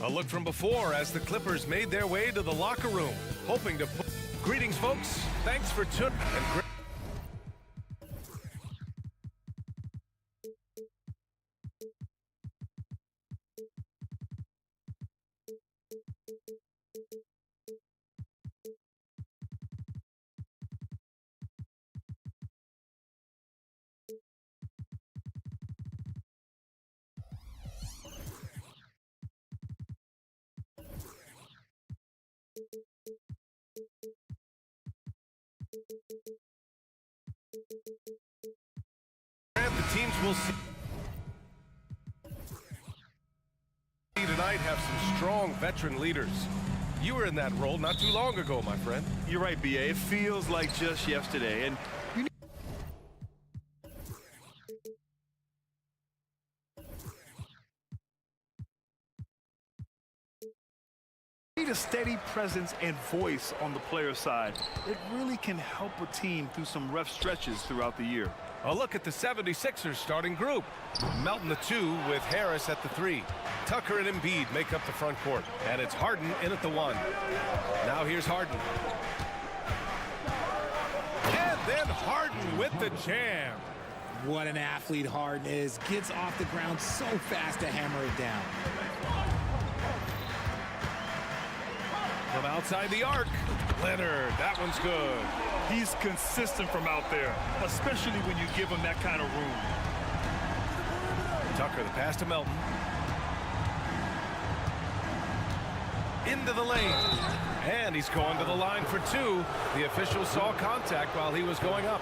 A look from before as the Clippers made their way to the locker room, hoping to put... Greetings, folks. Thanks for tuning in. The teams will see tonight have some strong veteran leaders. You were in that role not too long ago, my friend. You're right, B.A. It feels like just yesterday. And you need a steady presence and voice on the player side. It really can help a team through some rough stretches throughout the year. A look at the 76ers starting group. Melton the 2 with Harris at the 3. Tucker and Embiid make up the front court. And it's Harden in at the 1. Now here's Harden. And then Harden with the jam. What an athlete Harden is. Gets off the ground so fast to hammer it down. From outside the arc, Leonard, that one's good. He's consistent from out there, especially when you give him that kind of room. Tucker, the pass to Melton. Into the lane. And he's going to the line for 2. The official saw contact while he was going up.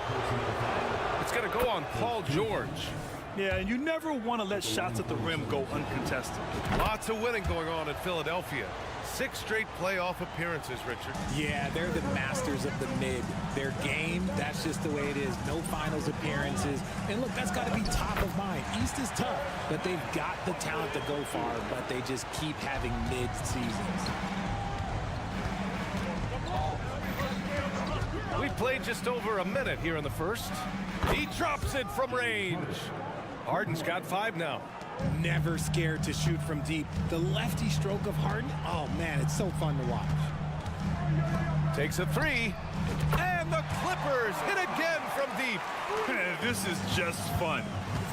It's going to go on Paul George. Yeah, and you never want to let shots at the rim go uncontested. Lots of winning going on in Philadelphia. 6 straight playoff appearances, Richard. Yeah, they're the masters of the mid. Their game, that's just the way it is. No finals appearances. And look, that's got to be top of mind. East is tough, but they've got the talent to go far, but they just keep having mid-seasons. We've played just over a minute here in the first. He drops it from range. Harden's got 5 now. Never scared to shoot from deep. The lefty stroke of Harden, oh man, it's so fun to watch. Takes a 3, and the Clippers hit again from deep. This is just fun.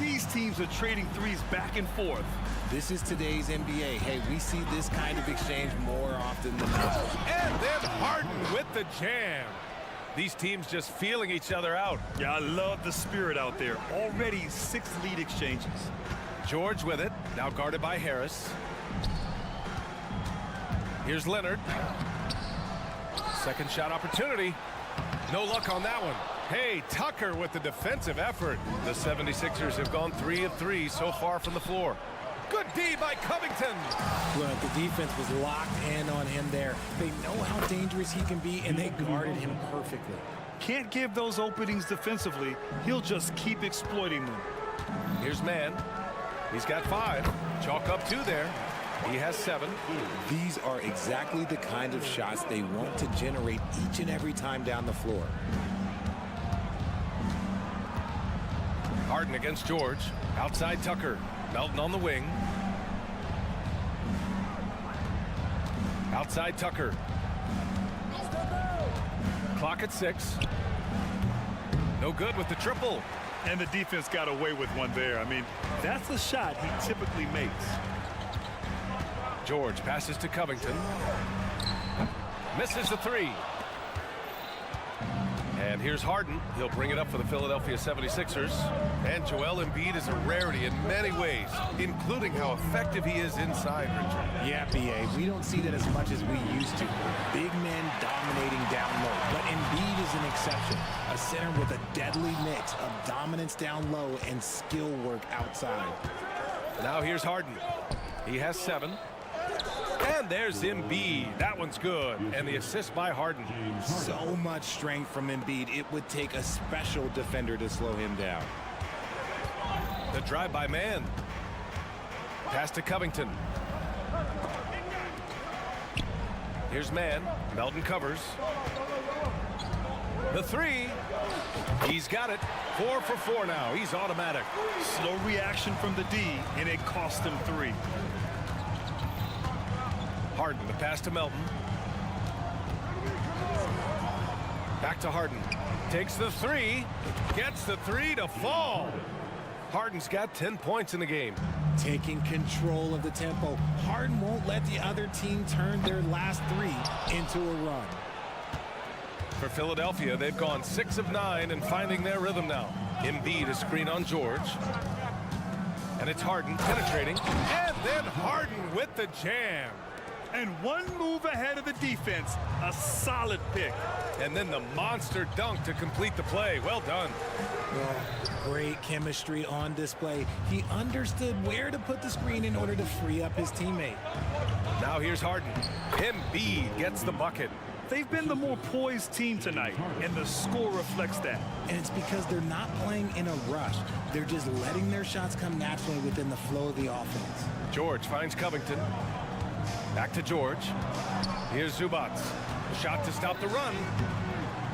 These teams are trading threes back and forth. This is today's NBA. Hey, we see this kind of exchange more often than not. And then Harden with the jam. These teams just feeling each other out. Yeah, I love the spirit out there. Already 6 lead exchanges. George with it, now guarded by Harris. Here's Leonard. Second shot opportunity. No luck on that one. Hey, Tucker with the defensive effort. The 76ers have gone 3 of 3 so far from the floor. Good D by Covington. Look, the defense was locked in on him there. They know how dangerous he can be, and they guarded him perfectly. Can't give those openings defensively. He'll just keep exploiting them. Here's Mann. He's got 5. Chalk up 2 there. He has 7. These are exactly the kind of shots they want to generate each and every time down the floor. Harden against George. Outside Tucker. Melton on the wing. Outside Tucker. Clock at 6. No good with the triple. And the defense got away with one there. I mean, that's a shot he typically makes. George passes to Covington. Misses the 3. And here's Harden. He'll bring it up for the Philadelphia 76ers. And Joel Embiid is a rarity in many ways, including how effective he is inside, Richard. Yeah, B.A., we don't see that as much as we used to. Big men dominating down low. But Embiid is an exception. A center with a deadly mix of dominance down low and skill work outside. Now here's Harden. He has 7. And there's Embiid. That one's good. And the assist by Harden. So much strength from Embiid. It would take a special defender to slow him down. The drive by Mann. Pass to Covington. Here's Mann. Melton covers. The 3. He's got it. 4 for 4 now. He's automatic. Slow reaction from the D, and it cost him 3. Harden, the pass to Melton. Back to Harden. Takes the three. Gets the three to fall. Harden's got 10 points in the game. Taking control of the tempo. Harden won't let the other team turn their last three into a run. For Philadelphia, they've gone 6 of 9 and finding their rhythm now. Embiid a screen on George. And it's Harden penetrating. And then Harden with the jam. And one move ahead of the defense. A solid pick. And then the monster dunk to complete the play. Well done. Well, great chemistry on display. He understood where to put the screen in order to free up his teammate. Now here's Harden. Embiid gets the bucket. They've been the more poised team tonight, and the score reflects that. And it's because they're not playing in a rush. They're just letting their shots come naturally within the flow of the offense. George finds Covington. Back to George. Here's Zubac. A shot to stop the run.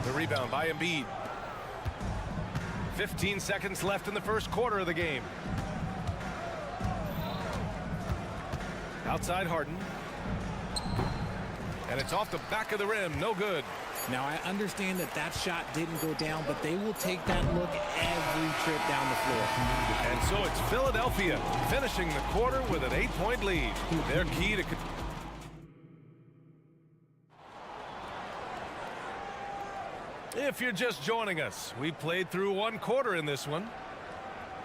The rebound by Embiid. 15 seconds left in the first quarter of the game. Outside Harden. And it's off the back of the rim. No good. Now, I understand that that shot didn't go down, but they will take that look every trip down the floor. And so it's Philadelphia finishing the quarter with an 8-point lead. Their key to... If you're just joining us, we played through one quarter in this one.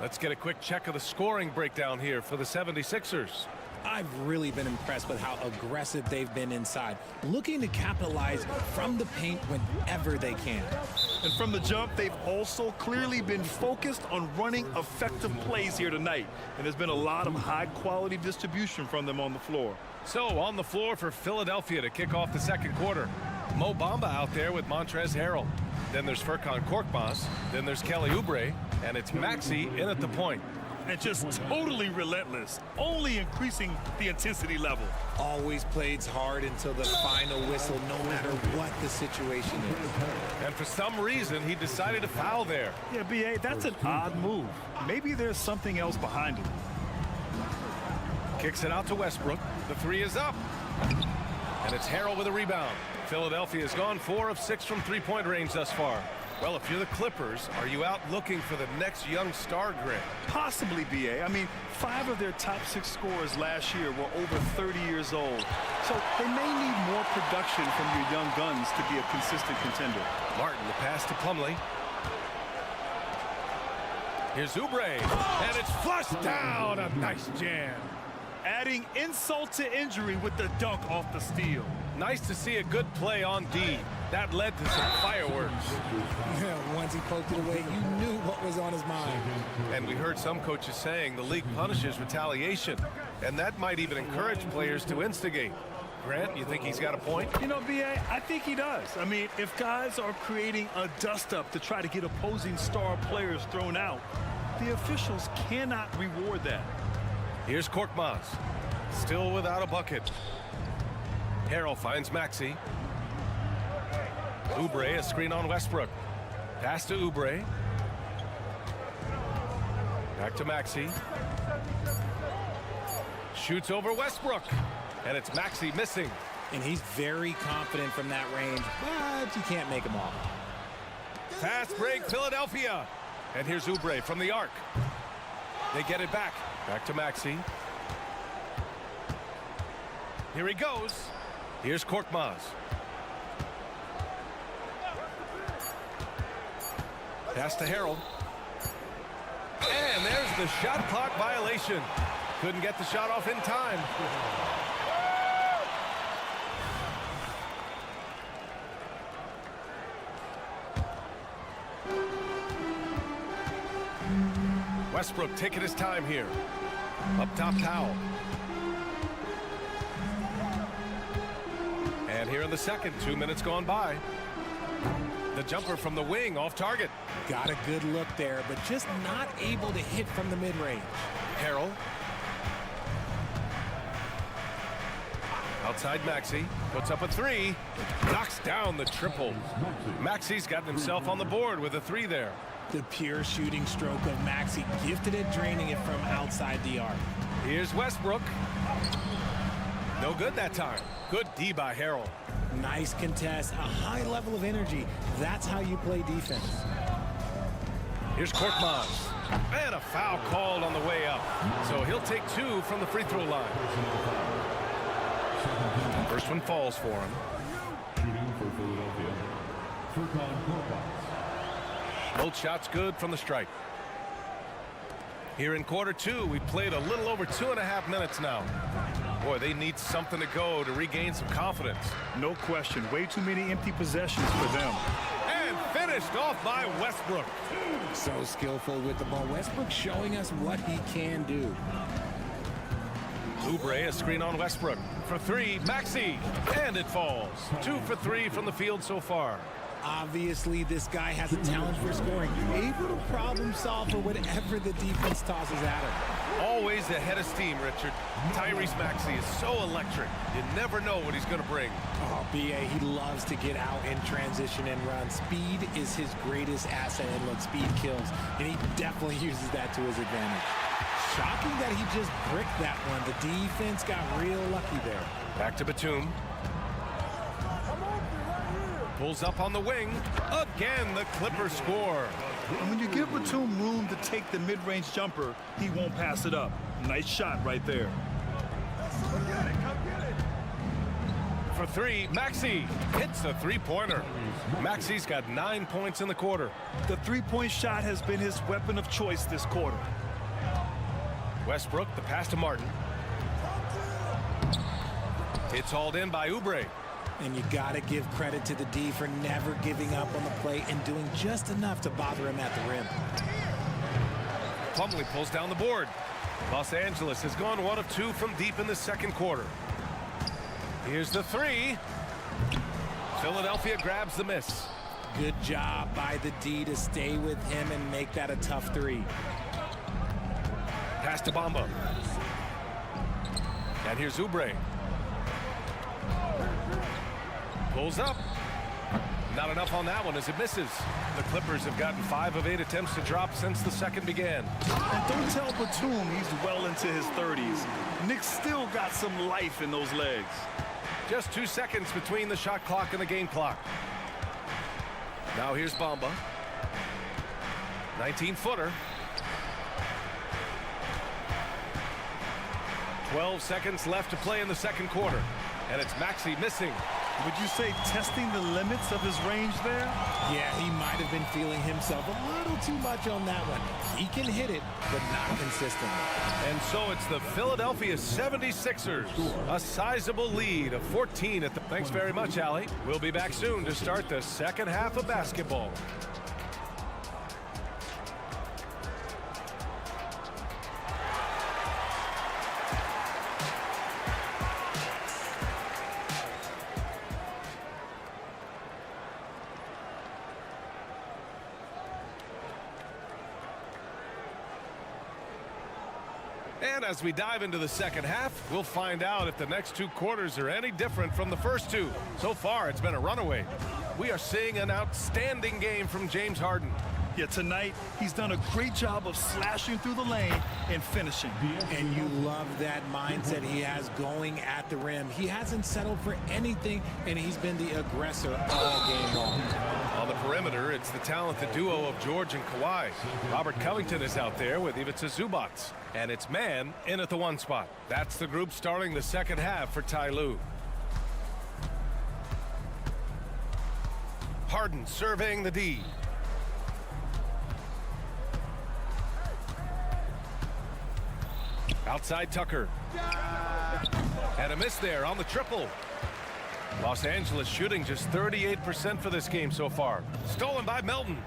Let's get a quick check of the scoring breakdown here for the 76ers. I've really been impressed with how aggressive they've been inside, looking to capitalize from the paint whenever they can. And from the jump, they've also clearly been focused on running effective plays here tonight. And there's been a lot of high-quality distribution from them on the floor. So on the floor for Philadelphia to kick off the second quarter. Mo Bamba out there with Montrezl Harrell. Then there's Furkan Korkmaz. Then there's Kelly Oubre. And it's Maxey in at the point. And just totally relentless, only increasing the intensity level. Always plays hard until the final whistle, no matter what the situation is. And for some reason, he decided to foul there. Yeah, B.A., that's an odd move. Maybe there's something else behind it. Kicks it out to Westbrook. The three is up. And it's Harrell with a rebound. Philadelphia has gone 4 of 6 from three-point range thus far. Well, if you're the Clippers, are you out looking for the next young star, Grant? Possibly, B.A. I mean, 5 of their top 6 scorers last year were over 30 years old. So they may need more production from your young guns to be a consistent contender. Martin, the pass to Plumlee. Here's Oubre, and it's flushed down. A nice jam. Adding insult to injury with the dunk off the steal. Nice to see a good play on D. That led to some fireworks. Once he poked it away, you knew what was on his mind. And we heard some coaches saying the league punishes retaliation. And that might even encourage players to instigate. Grant, you think he's got a point? You know, B.A., I think he does. I mean, if guys are creating a dust-up to try to get opposing star players thrown out, the officials cannot reward that. Here's Korkmaz. Still without a bucket. Harrell finds Maxey. Oubre, a screen on Westbrook. Pass to Oubre. Back to Maxey. Shoots over Westbrook. And it's Maxey missing. And he's very confident from that range, but you can't make him off. Fast break, Philadelphia. And here's Oubre from the arc. They get it back. Back to Maxey. Here he goes. Here's Korkmaz. Pass to Harrell. And there's the shot clock violation. Couldn't get the shot off in time. Westbrook taking his time here. Up top, Powell. And here in the second, 2 minutes gone by. The jumper from the wing off target. Got a good look there, but just not able to hit from the mid-range. Harrell. Outside Maxey. Puts up a three. Knocks down the triple. Maxey's gotten himself on the board with a three there. The pure shooting stroke of Maxey, gifted at draining it from outside the arc. Here's Westbrook. No good that time. Good D by Harrell. Nice contest, a high level of energy. That's how you play defense. Here's Korkmaz. And a foul called on the way up. So he'll take 2 from the free throw line. First one falls for him. Shooting for Philadelphia. Both shots good from the stripe. Here in quarter 2, we played a little over 2.5 minutes now. Boy, they need something to go to regain some confidence. No question. Way too many empty possessions for them. And finished off by Westbrook. So skillful with the ball. Westbrook showing us what he can do. Oubre, a screen on Westbrook. For 3, Maxey. And it falls. 2 for 3 from the field so far. Obviously, this guy has a talent for scoring. Able to problem solve for whatever the defense tosses at him. Always a head of steam, Richard. Tyrese Maxey is so electric. You never know what he's going to bring. Oh, B.A., he loves to get out in transition and run. Speed is his greatest asset, and look, speed kills. And he definitely uses that to his advantage. Shocking that he just bricked that one. The defense got real lucky there. Back to Batum. Pulls up on the wing. Again, the Clippers score. And when you give Batum room to take the mid-range jumper, he won't pass it up. Nice shot right there. For 3, Maxey hits a three-pointer. Maxey's got 9 points in the quarter. The three-point shot has been his weapon of choice this quarter. Westbrook, the pass to Martin. It's hauled in by Oubre. And you got to give credit to the D for never giving up on the play and doing just enough to bother him at the rim. Plumlee pulls down the board. Los Angeles has gone 1 of 2 from deep in the second quarter. Here's the 3. Philadelphia grabs the miss. Good job by the D to stay with him and make that a tough 3. Pass to Bamba. And here's Oubre. Pulls up. Not enough on that one as it misses. The Clippers have gotten 5 of 8 attempts to drop since the second began. And don't tell Batum he's well into his 30s. Nick's still got some life in those legs. Just 2 seconds between the shot clock and the game clock. Now here's Bamba. 19-footer. 12 seconds left to play in the second quarter. And it's Maxey missing. Would you say testing the limits of his range there? Yeah, he might have been feeling himself a little too much on that one. He can hit it, but not consistently. And so it's the Philadelphia 76ers. A sizable lead of 14 at the... Thanks very much, Allie. We'll be back soon to start the second half of basketball. And as we dive into the second half, we'll find out if the next 2 quarters are any different from the first 2. So far, it's been a runaway. We are seeing an outstanding game from James Harden. Yeah, tonight, he's done a great job of slashing through the lane and finishing. And you love that mindset he has going at the rim. He hasn't settled for anything, and he's been the aggressor all game long. On the perimeter, it's the talented duo of George and Kawhi. Robert Covington is out there with Ivica Zubac. And it's man in at the 1 spot. That's the group starting the second half for Ty Lue. Harden surveying the D. Outside Tucker. And a miss there on the triple. Los Angeles shooting just 38% for this game so far. Stolen by Melton.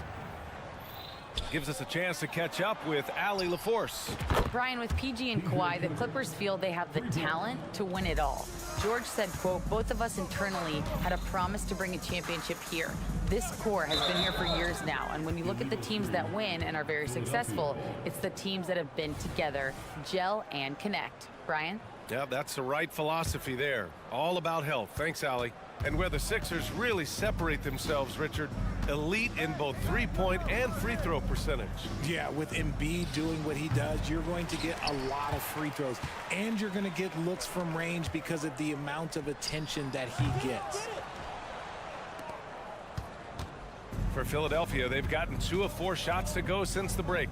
Gives us a chance to catch up with Allie LaForce. Brian, with PG and Kawhi, the Clippers feel they have the talent to win it all. George said, quote, both of us internally had a promise to bring a championship here. This core has been here for years now, and when you look at the teams that win and are very successful, it's the teams that have been together, gel and connect. Brian? Yeah, that's the right philosophy there. All about health. Thanks, Allie. And where the Sixers really separate themselves, Richard, elite in both three-point and free throw percentage. Yeah, with Embiid doing what he does, you're going to get a lot of free throws, and you're going to get looks from range because of the amount of attention that he gets. For Philadelphia, they've gotten 2 of 4 shots to go since the break.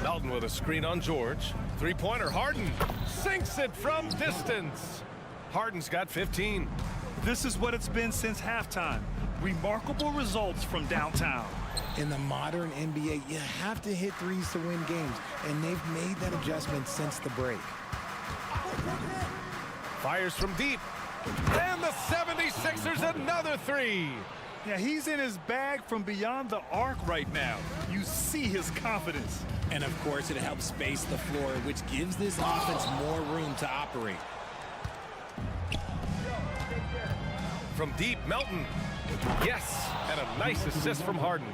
Melton with a screen on George. Three-pointer, Harden sinks it from distance. Harden's got 15. This is what it's been since halftime. Remarkable results from downtown. In the modern NBA, you have to hit threes to win games, and they've made that adjustment since the break. Fires from deep. And the 76ers another 3. Yeah, he's in his bag from beyond the arc right now. You see his confidence. And of course, it helps space the floor, which gives this offense more room to operate. From deep, Melton. Yes, and a nice assist from Harden.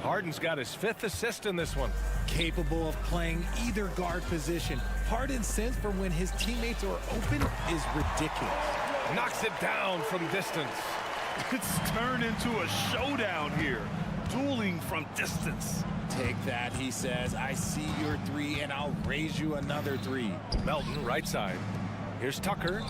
Harden's got his 5th assist in this one. Capable of playing either guard position. Harden's sense for when his teammates are open is ridiculous. Knocks it down from distance. It's turned into a showdown here. Dueling from distance. Take that, he says. I see your 3, and I'll raise you another 3. Melton, right side. Here's Tucker.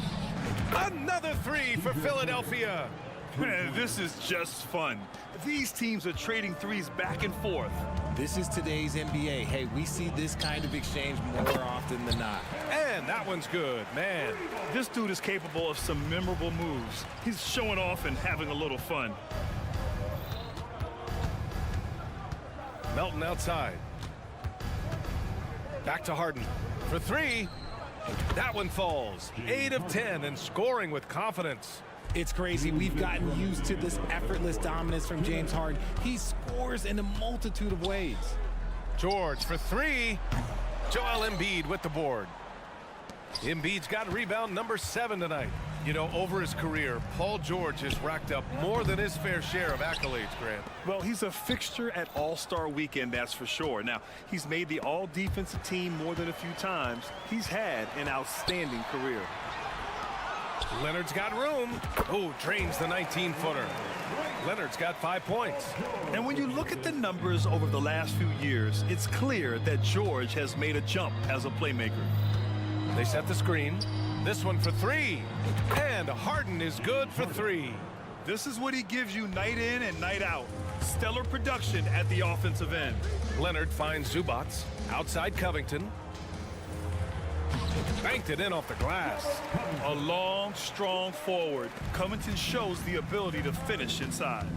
Another 3 for Philadelphia. Man, this is just fun. These teams are trading threes back and forth. This is today's NBA. Hey, we see this kind of exchange more often than not. And that one's good, man. This dude is capable of some memorable moves. He's showing off and having a little fun. Melton outside. Back to Harden for 3. That one falls. 8 of 10 and scoring with confidence. It's crazy. We've gotten used to this effortless dominance from James Harden. He scores in a multitude of ways. George for 3. Joel Embiid with the board. Embiid's got rebound number 7 tonight. You know, over his career, Paul George has racked up more than his fair share of accolades, Grant. Well, he's a fixture at All-Star Weekend, that's for sure. Now, he's made the All-Defensive Team more than a few times. He's had an outstanding career. Leonard's got room. Oh, drains the 19-footer. Leonard's got 5 points. And when you look at the numbers over the last few years, it's clear that George has made a jump as a playmaker. They set the screen. This one for 3. And Harden is good for 3. This is what he gives you night in and night out. Stellar production at the offensive end. Leonard finds Zubats. Outside Covington. Banked it in off the glass. A long, strong forward. Covington shows the ability to finish inside.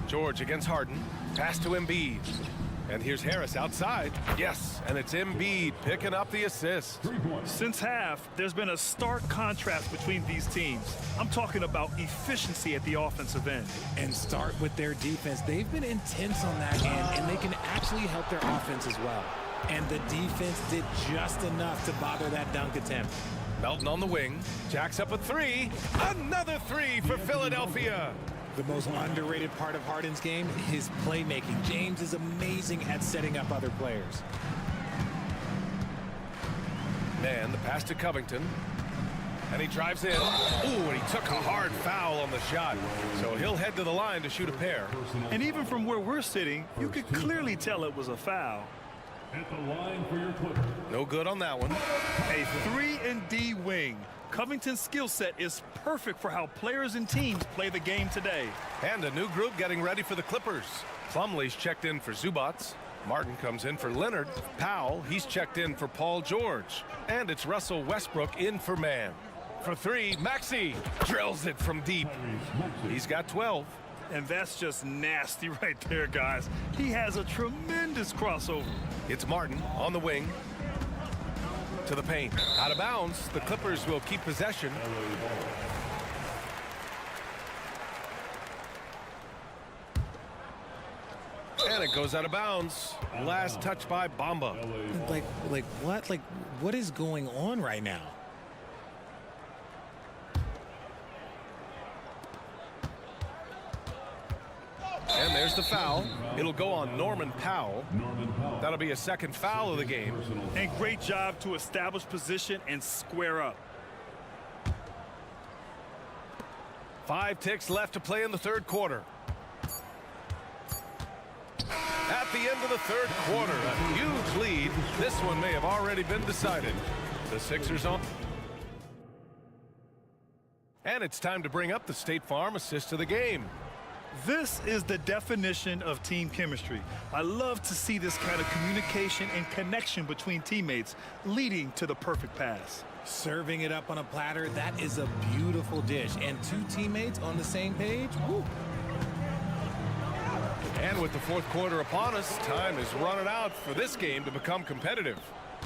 George against Harden. Pass to Embiid. And here's Harris outside. Yes, and it's Embiid picking up the assist. Since half, there's been a stark contrast between these teams. I'm talking about efficiency at the offensive end. And start with their defense. They've been intense on that end, and they can actually help their offense as well. And the defense did just enough to bother that dunk attempt. Melton on the wing. Jacks up a 3. Another 3 for Philadelphia. The most underrated part of Harden's game, his playmaking. James is amazing at setting up other players. Man, the pass to Covington. And he drives in. Ooh, and he took a hard foul on the shot. So he'll head to the line to shoot a pair. And even from where we're sitting, you could clearly tell it was a foul. At the line for your Clippers. No good on that one. A 3-and-D wing. Covington's skill set is perfect for how players and teams play the game today. And a new group getting ready for the Clippers. Plumlee's checked in for Zubats. Martin comes in for Leonard. Powell, he's checked in for Paul George. And it's Russell Westbrook in for Mann. For 3, Maxey drills it from deep. He's got 12. And that's just nasty right there, guys. He has a tremendous crossover. It's Martin on the wing. To the paint. Out of bounds. The Clippers will keep possession. And it goes out of bounds. Last touch by Bamba. What is going on right now? And there's the foul. It'll go on Norman Powell. That'll be a second foul of the game. And great job to establish position and square up. 5 ticks left to play in the third quarter. At the end of the third quarter, a huge lead. This one may have already been decided. The Sixers on. And it's time to bring up the State Farm assist of the game. This is the definition of team chemistry. I love to see this kind of communication and connection between teammates leading to the perfect pass. Serving it up on a platter, that is a beautiful dish. And 2 teammates on the same page, woo. And with the fourth quarter upon us, time is running out for this game to become competitive.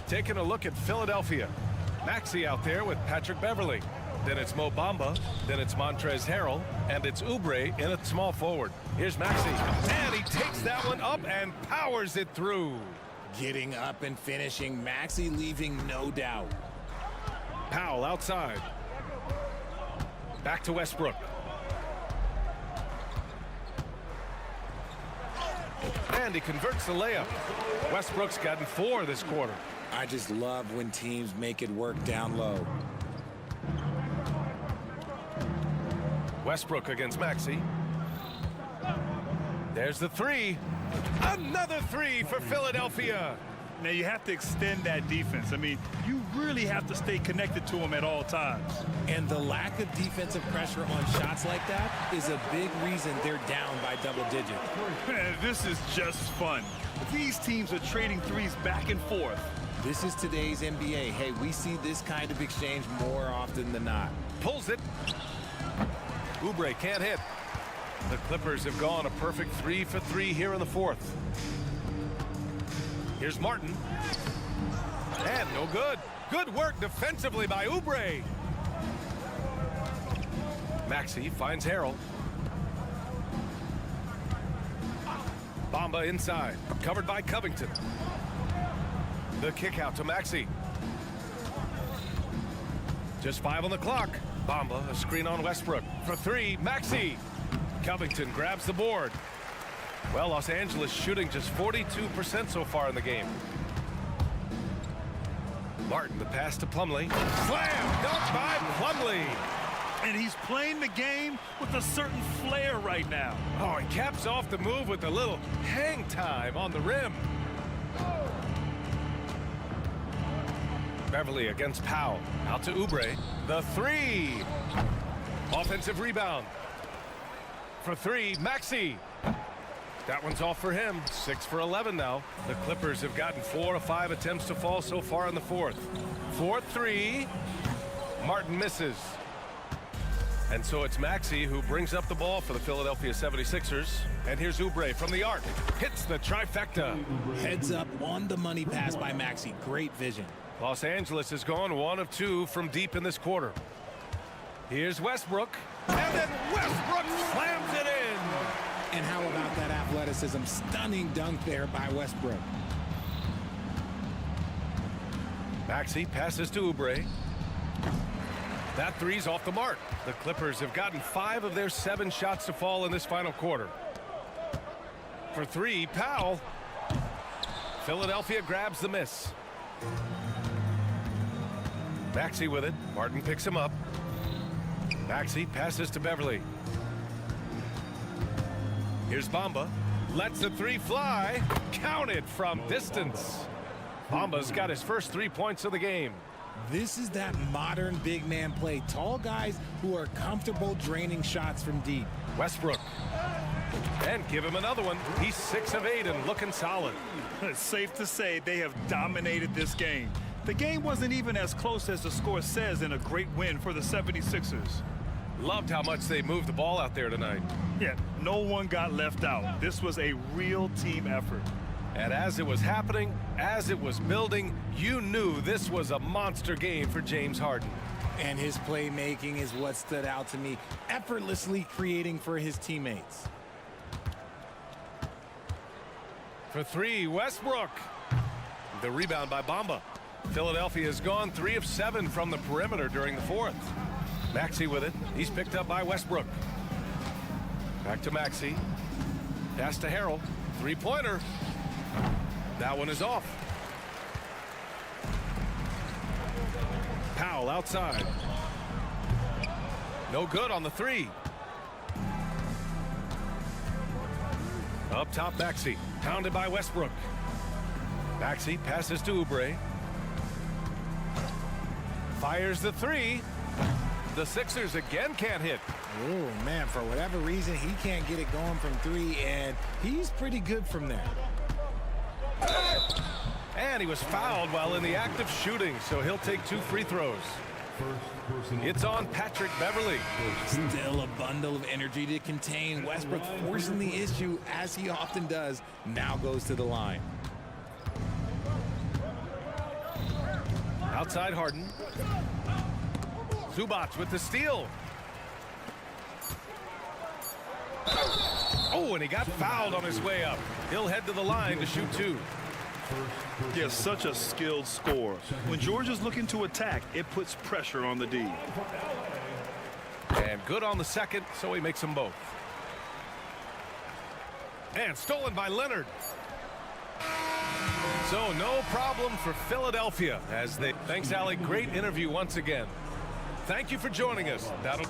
Taking a look at Philadelphia. Maxey out there with Patrick Beverly. Then it's Mo Bamba. Then it's Montrezl Harrell. And it's Oubre in at small forward. Here's Maxey. And he takes that one up and powers it through. Getting up and finishing. Maxey leaving no doubt. Powell outside. Back to Westbrook. And he converts the layup. Westbrook's gotten 4 this quarter. I just love when teams make it work down low. Westbrook against Maxey. There's the 3. Another 3 for Philadelphia. Now you have to extend that defense. I mean, you really have to stay connected to them at all times. And the lack of defensive pressure on shots like that is a big reason they're down by double digits. Man, this is just fun. These teams are trading threes back and forth. This is today's NBA. Hey, we see this kind of exchange more often than not. Pulls it. Oubre can't hit. The Clippers have gone a perfect 3 for 3 here in the fourth. Here's Martin. And no good. Good work defensively by Oubre. Maxey finds Harrell. Bamba inside. Covered by Covington. The kick out to Maxey. Just 5 on the clock. Bamba, a screen on Westbrook. For 3, Maxey. Covington grabs the board. Well, Los Angeles shooting just 42% so far in the game. Martin, the pass to Plumlee. Slam! Dunked by Plumlee. And he's playing the game with a certain flair right now. Oh, he caps off the move with a little hang time on the rim. Beverly against Powell. Out to Oubre. The 3. Offensive rebound. For 3, Maxey. That one's off for him. 6 for 11 now. The Clippers have gotten 4 of 5 attempts to fall so far in the fourth. 4-3. Martin misses. And so it's Maxey who brings up the ball for the Philadelphia 76ers. And here's Oubre from the arc. Hits the trifecta. Heads up on the money pass by Maxey. Great vision. Los Angeles has gone 1 of 2 from deep in this quarter. Here's Westbrook. And then Westbrook slams it in. And how about that athleticism? Stunning dunk there by Westbrook. Maxey passes to Oubre. That 3's off the mark. The Clippers have gotten 5 of their 7 shots to fall in this final quarter. For 3, Powell. Philadelphia grabs the miss. Maxey with it. Martin picks him up. Maxey passes to Beverly. Here's Bamba. Lets the 3 fly. Counted from distance. Bamba's got his first 3 points of the game. This is that modern big man play. Tall guys who are comfortable draining shots from deep. Westbrook. And give him another one. He's 6 of 8 and looking solid. It's safe to say they have dominated this game. The game wasn't even as close as the score says in a great win for the 76ers. Loved how much they moved the ball out there tonight. Yeah, no one got left out. This was a real team effort. And as it was happening, as it was building, you knew this was a monster game for James Harden. And his playmaking is what stood out to me, effortlessly creating for his teammates. For 3, Westbrook. The rebound by Bamba. Philadelphia has gone 3 of 7 from the perimeter during the fourth. Maxey with it. He's picked up by Westbrook. Back to Maxey. Pass to Harrell. 3-pointer. That one is off. Powell outside. No good on the 3. Up top, Baxi. Pounded by Westbrook. Baxi passes to Oubre. Fires the three. The Sixers again can't hit. Oh, man, for whatever reason, he can't get it going from three, and he's pretty good from there. And he was fouled while in the act of shooting, so he'll take 2 free throws. It's on Patrick Beverley. Still a bundle of energy to contain. Westbrook forcing the issue, as he often does, now goes to the line. Outside Harden. Zubac with the steal. Oh, and he got fouled on his way up. He'll head to the line to shoot 2. Yeah, such a skilled scorer. When George is looking to attack, it puts pressure on the D. And good on the second, so he makes them both. And stolen by Leonard. So no problem for Philadelphia as they... Thanks, Allie. Great interview once again. Thank you for joining us. That'll...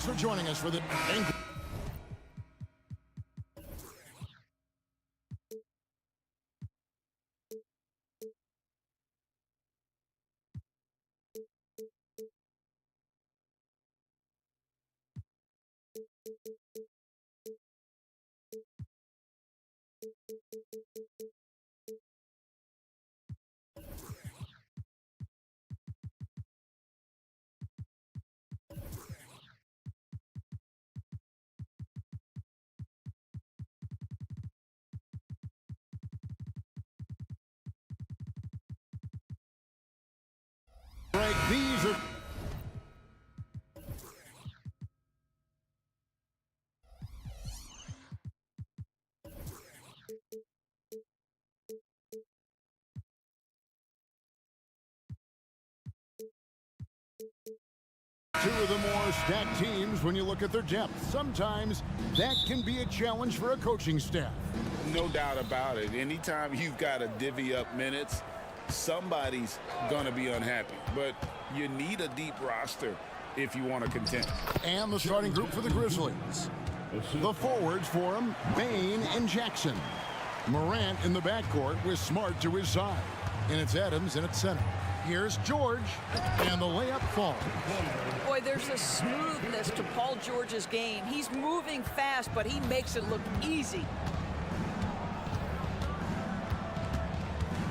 for joining us for the... These are... Two of the more stacked teams when you look at their depth. Sometimes that can be a challenge for a coaching staff. No doubt about it. Anytime you've got to divvy up minutes, somebody's going to be unhappy. But you need a deep roster if you want to contend. And the starting group for the Grizzlies. The forwards for them, Bain and Jackson. Morant in the backcourt with Smart to his side. And it's Adams in at center. Here's George, and the layup falls. Boy, there's a smoothness to Paul George's game. He's moving fast, but he makes it look easy.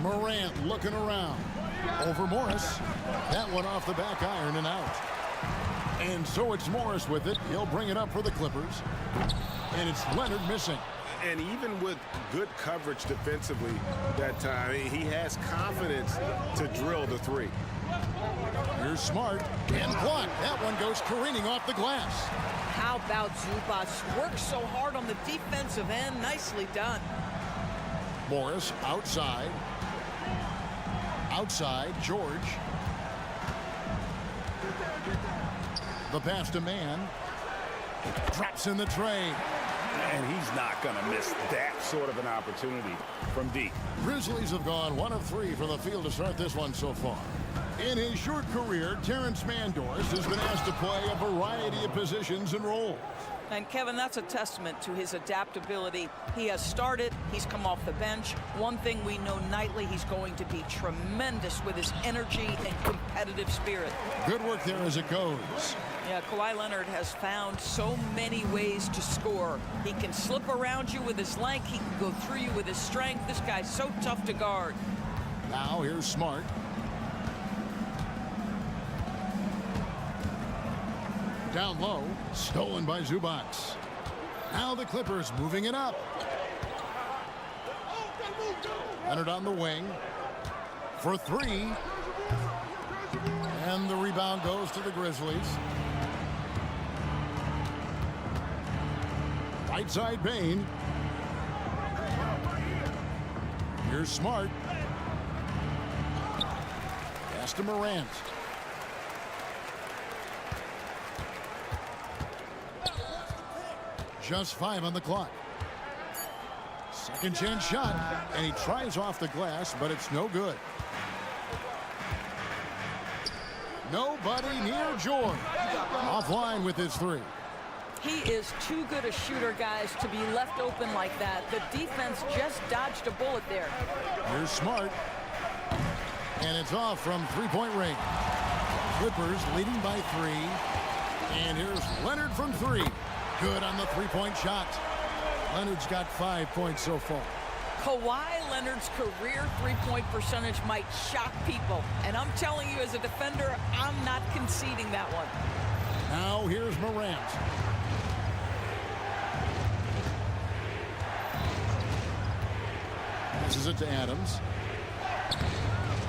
Morant looking around. Over Morris. That one off the back iron and out. And so it's Morris with it. He'll bring it up for the Clippers. And it's Leonard missing. And even with good coverage defensively that time, he has confidence to drill the three. Here's Smart and blocked. That one goes careening off the glass. How about Zubac? Works so hard on the defensive end. Nicely done. Morris outside. Outside, George. The pass to Man. Drops in the tray. And he's not going to miss that sort of an opportunity from deep. Grizzlies have gone 1 of 3 from the field to start this one so far. In his short career, Terrence Mandors has been asked to play a variety of positions and roles. And Kevin, that's a testament to his adaptability. He has started, he's come off the bench. One thing we know nightly, he's going to be tremendous with his energy and competitive spirit. Good work there as it goes. Yeah, Kawhi Leonard has found so many ways to score. He can slip around you with his length. He can go through you with his strength. This guy's so tough to guard. Now here's Smart. Down low, stolen by Zubac. Now the Clippers moving it up. Leonard on the wing for 3. And the rebound goes to the Grizzlies. Right side Bain. Here's Smart. Pass to Morant. Just 5 on the clock. Second chance shot, and he tries off the glass, but it's no good. Nobody near George. Offline with his 3. He is too good a shooter, guys, to be left open like that. The defense just dodged a bullet there. Here's Smart. And it's off from 3-point range. Clippers leading by 3. And here's Leonard from 3. Good on the 3-point shot. Leonard's got 5 points so far. Kawhi Leonard's career 3-point percentage might shock people. And I'm telling you, as a defender, I'm not conceding that one. Now here's Morant. Passes it to Adams.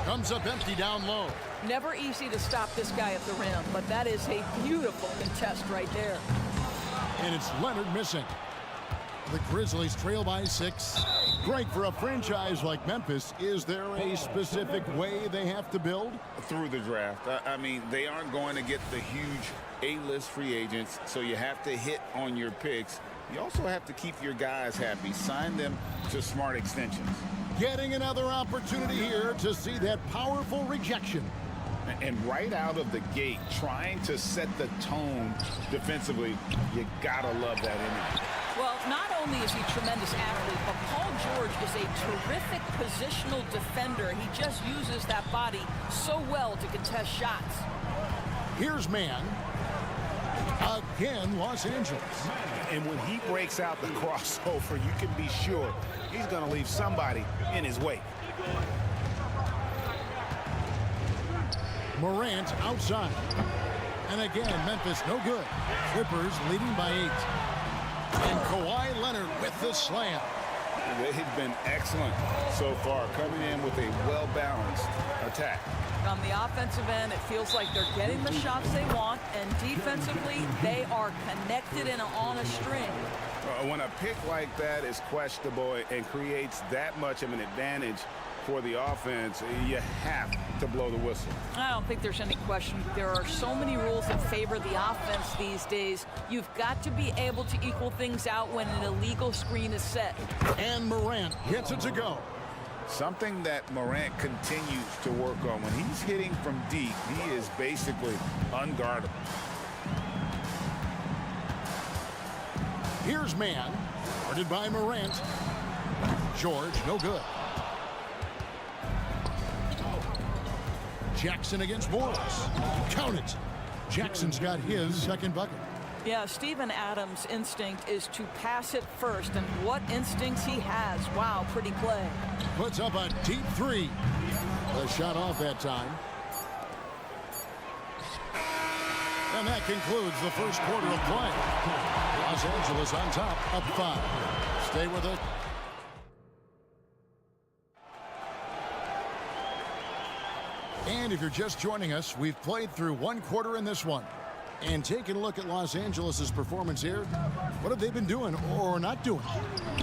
Comes up empty down low. Never easy to stop this guy at the rim, but that is a beautiful contest right there. And it's Leonard missing. The Grizzlies trail by 6. Greg, for a franchise like Memphis, is there a specific way they have to build? Through the draft. I mean, they aren't going to get the huge A-list free agents, so you have to hit on your picks. You also have to keep your guys happy. Sign them to smart extensions. Getting another opportunity here to see that powerful rejection. And right out of the gate, trying to set the tone defensively, you gotta love that energy. Well, not only is he a tremendous athlete, but Paul George is a terrific positional defender. He just uses that body so well to contest shots. Here's man. Again, Los Angeles. And when he breaks out the crossover, you can be sure he's going to leave somebody in his wake. Morant outside. And again, Memphis no good. Clippers leading by 8. And Kawhi Leonard with the slam. They've been excellent so far, coming in with a well-balanced attack. On the offensive end, it feels like they're getting the shots they want, and defensively, they are connected and on a string. When a pick like that is questionable and creates that much of an advantage for the offense, you have to blow the whistle. I don't think there's any question. There are so many rules that favor the offense these days. You've got to be able to equal things out when an illegal screen is set. And Morant gets it to go. Something that Morant continues to work on. When he's hitting from deep, he is basically unguardable. Here's man. Guarded by Morant. George, no good. Jackson against Morris. Count it. Jackson's got his second bucket. Yeah, Steven Adams' instinct is to pass it first, and what instincts he has. Wow, pretty play. Puts up a deep 3. The shot off that time. And that concludes the first quarter of play. Los Angeles on top, up 5. Stay with it. And if you're just joining us, we've played through one quarter in this one. And taking a look at Los Angeles' performance here, what have they been doing or not doing?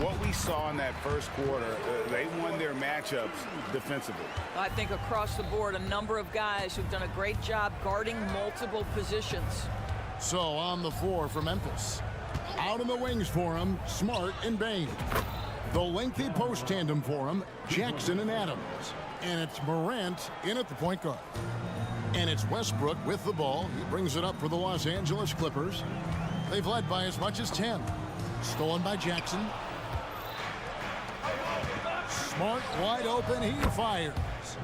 What we saw in that first quarter, they won their matchups defensively. I think across the board, a number of guys who've done a great job guarding multiple positions. So on the floor for Memphis. Out in the wings for him, Smart and Bain. The lengthy post tandem for him, Jackson and Adams. And it's Morant in at the point guard. And it's Westbrook with the ball. He brings it up for the Los Angeles Clippers. They've led by as much as 10. Stolen by Jackson. Smart wide open. He fires.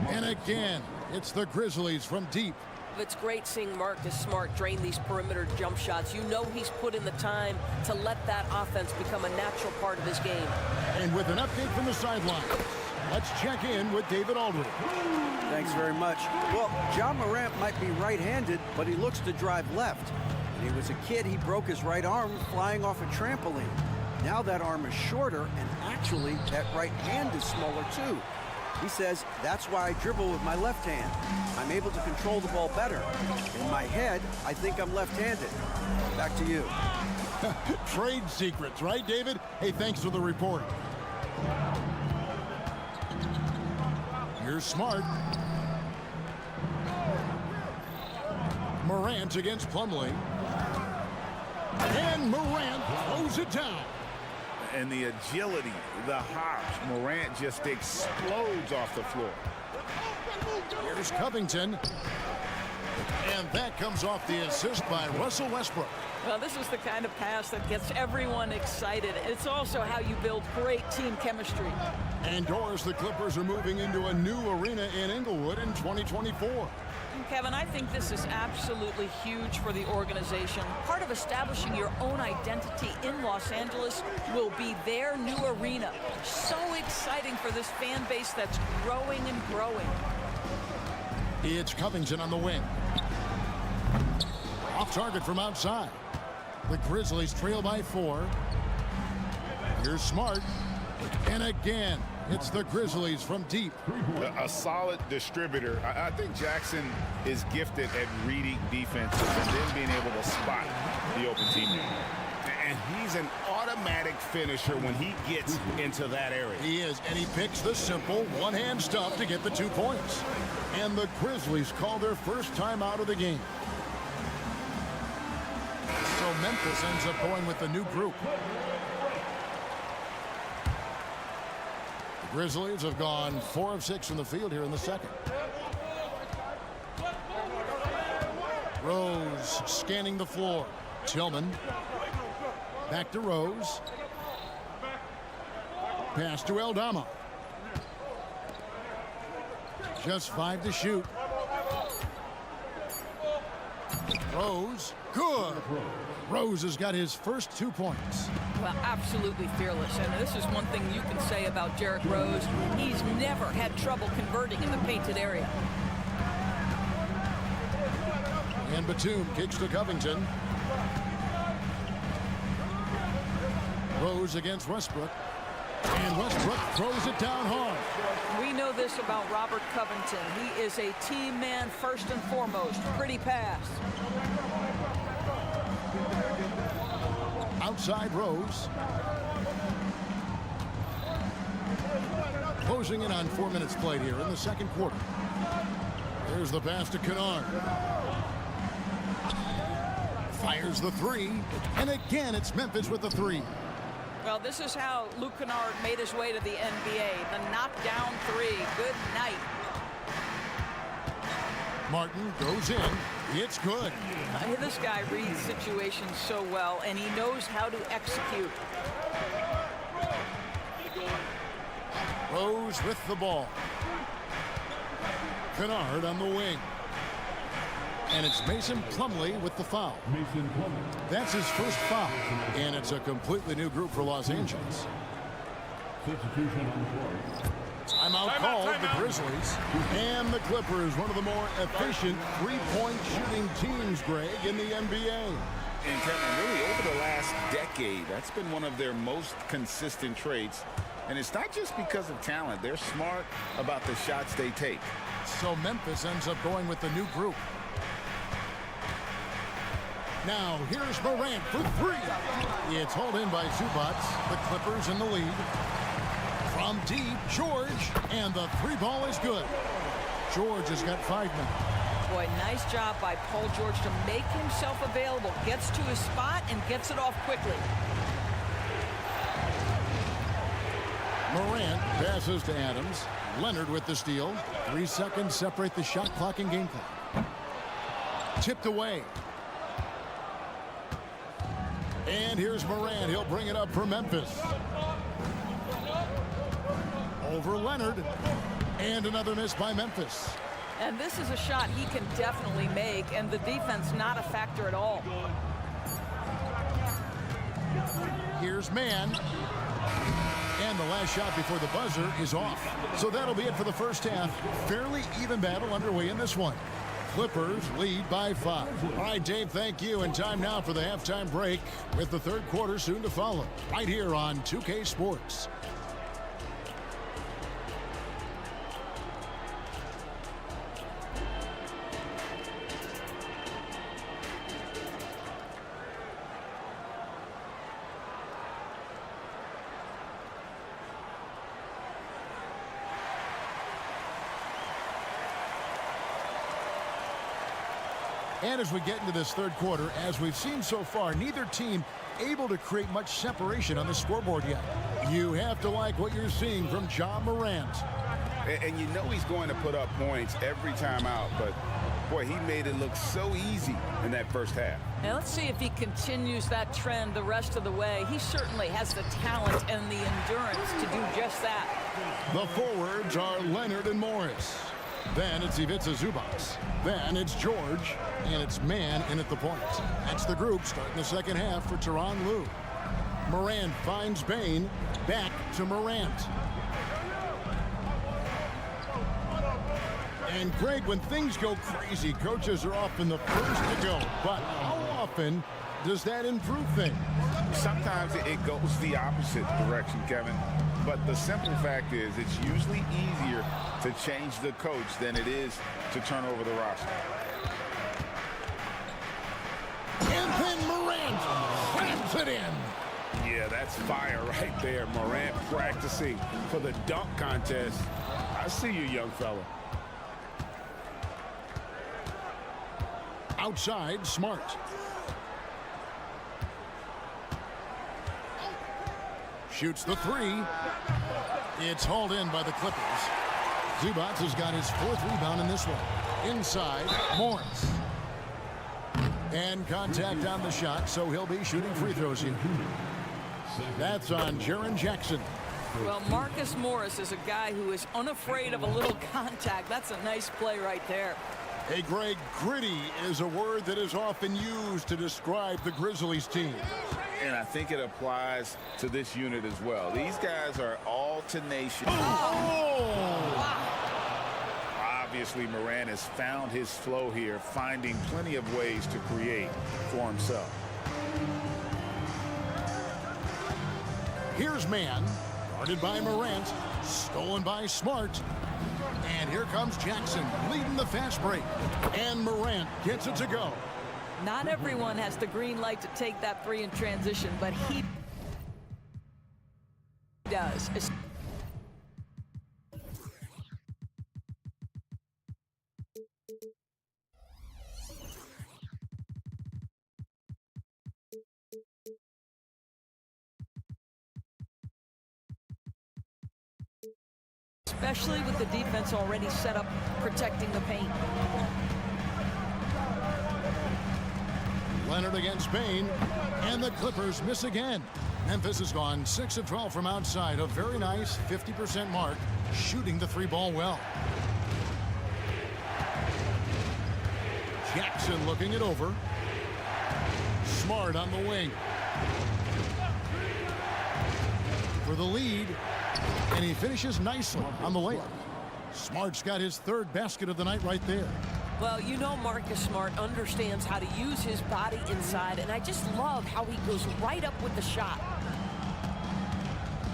And again, it's the Grizzlies from deep. It's great seeing Marcus Smart drain these perimeter jump shots. You know he's put in the time to let that offense become a natural part of his game. And with an update from the sideline, let's check in with David Aldridge. Thanks very much. Well, Ja Morant might be right-handed, but he looks to drive left. When he was a kid, he broke his right arm flying off a trampoline. Now that arm is shorter, and actually that right hand is smaller too. He says, that's why I dribble with my left hand. I'm able to control the ball better. In my head, I think I'm left-handed. Back to you. Trade secrets, right, David? Hey, thanks for the report. Here's Smart. Morant against Plumlee. And Morant throws it down. And the agility, the hops, Morant just explodes off the floor. Here's Covington. And that comes off the assist by Russell Westbrook. Well, this is the kind of pass that gets everyone excited. It's also how you build great team chemistry. And Doris, the Clippers are moving into a new arena in Inglewood in 2024. And Kevin, I think this is absolutely huge for the organization. Part of establishing your own identity in Los Angeles will be their new arena. So exciting for this fan base that's growing and growing. It's Covington on the wing. Off target from outside. The Grizzlies trail by 4. Here's Smart. And again, it's the Grizzlies from deep. A solid distributor. I think Jackson is gifted at reading defenses and then being able to spot the open teammate. And he's an automatic finisher when he gets into that area. He is, and he picks the simple one-hand stuff to get the 2 points. And the Grizzlies call their first time out of the game. So Memphis ends up going with the new group. The Grizzlies have gone 4 of 6 from the field here in the second. Rose scanning the floor. Tillman. Back to Rose. Pass to Aldama. Just 5 to shoot. Rose, good. Rose has got his first 2 points. Well, absolutely fearless. And this is one thing you can say about Derrick Rose. He's never had trouble converting in the painted area. And Batum kicks to Covington. Rose against Westbrook. And Westbrook throws it down hard. We know this about Robert Covington. He is a team man first and foremost. Pretty pass. Outside Rose. Closing in on 4 minutes played here in the second quarter. There's the pass to Kennard. Fires the 3. And again, it's Memphis with the 3. Well, this is how Luke Kennard made his way to the NBA. The knockdown 3. Good night. Martin goes in. It's good. This guy reads situations so well, and he knows how to execute. Rose with the ball. Kennard on the wing. And it's Mason Plumlee with the foul. Mason Plumlee. That's his first foul. And it's a completely new group for Los Angeles. Substitution on the floor. Timeout called the Grizzlies. And the Clippers, one of the more efficient three-point shooting teams, Greg, in the NBA. And Kevin, really over the last decade, that's been one of their most consistent traits. And it's not just because of talent. They're smart about the shots they take. So Memphis ends up going with the new group. Now, here's Morant for 3. It's hauled in by Zubac. The Clippers in the lead. From deep, George. And the 3 ball is good. George has got 5 now. Boy, nice job by Paul George to make himself available. Gets to his spot and gets it off quickly. Morant passes to Adams. Leonard with the steal. 3 seconds separate the shot clock and game clock. Tipped away. And here's Morant. He'll bring it up for Memphis. Over Leonard. And another miss by Memphis. And this is a shot he can definitely make, and the defense not a factor at all. Here's Mann. And the last shot before the buzzer is off. So that'll be it for the first half. Fairly even battle underway in this one. Clippers lead by 5. All right, Dave, thank you. And time now for the halftime break with the third quarter soon to follow. Right here on 2K Sports. And as we get into this third quarter, as we've seen so far, neither team able to create much separation on the scoreboard yet. You have to like what you're seeing from Ja Morant. And you know he's going to put up points every time out, but boy, he made it look so easy in that first half. Now let's see if he continues that trend the rest of the way. He certainly has the talent and the endurance to do just that. The forwards are Leonard and Morris. Then it's Ivica Zubac. Then it's George. And it's Mann in at the point. That's the group starting the second half for Tyronn Lue. Morant finds Bain. Back to Morant. And Greg, when things go crazy, coaches are often the first to go. But how often does that improve things? Sometimes it goes the opposite direction, Kevin. But the simple fact is it's usually easier to change the coach than it is to turn over the roster. And then Morant slams it in. Yeah, that's fire right there. Morant practicing for the dunk contest. I see you, young fella. Outside, Smart. Shoots the 3. It's hauled in by the Clippers. Zubac has got his 4th rebound in this one. Inside, Morris. And contact on the shot, so he'll be shooting free throws here. That's on Jaren Jackson. Well, Marcus Morris is a guy who is unafraid of a little contact. That's a nice play right there. Hey, Greg, gritty is a word that is often used to describe the Grizzlies team. And I think it applies to this unit as well. These guys are all tenacious. Obviously, Morant has found his flow here, finding plenty of ways to create for himself. Here's man, guarded by Morant, stolen by Smart. And here comes Jackson, leading the fast break. And Morant gets it to go. Not everyone has the green light to take that three in transition, but he does. Especially with the defense already set up protecting the paint. Leonard against Bain, and the Clippers miss again. Memphis has gone 6 of 12 from outside, a very nice 50% mark, shooting the three ball well. Jackson looking it over. Smart on the wing. For the lead, and he finishes nicely on the layup. Smart's got his third basket of the night right there. Well, you know Marcus Smart understands how to use his body inside, and I just love how he goes right up with the shot.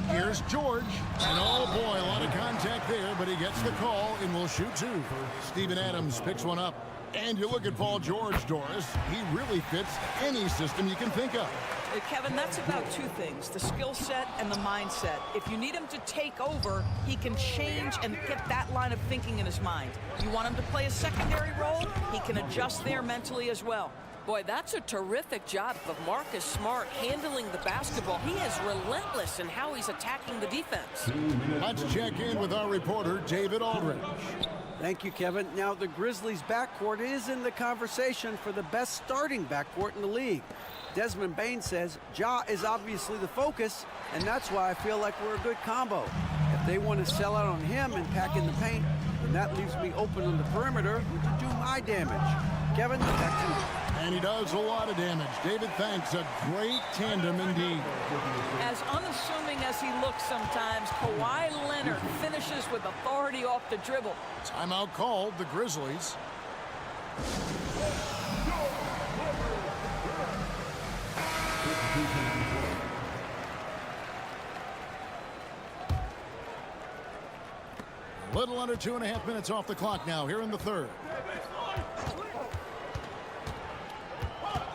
Here's George, and oh boy, a lot of contact there, but he gets the call and will shoot two. Steven Adams picks one up. And you look at Paul George, Doris, he really fits any system you can think of. Kevin, that's about two things, the skill set and the mindset. If you need him to take over, he can change and get that line of thinking in his mind. You want him to play a secondary role, he can adjust there mentally as well. Boy, that's a terrific job of Marcus Smart handling the basketball. He is relentless in how he's attacking the defense. Let's check in with our reporter, David Aldridge. Thank you, Kevin. Now, the Grizzlies' backcourt is in the conversation for the best starting backcourt in the league. Desmond Bain says Ja is obviously the focus, and that's why I feel like we're a good combo. If they want to sell out on him and pack in the paint, then that leaves me open on the perimeter to do my damage. Kevin, back to you. And he does a lot of damage. David, thanks. A great tandem indeed. As unassuming as he looks sometimes, Kawhi Leonard finishes with authority off the dribble. Timeout called, the Grizzlies. A little under 2.5 minutes off the clock now here in the third.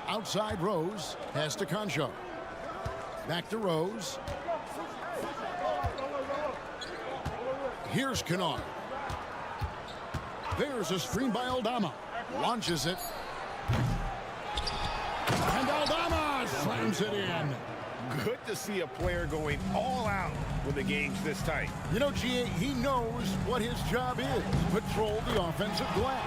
Outside Rose, pass to Concho. Back to Rose. Here's Kennard. There's a screen by Aldama. Launches it. And Aldama slams it in. Good to see a player going all out when the game's this tight. You know, G.A., he knows what his job is. Patrol the offensive glass.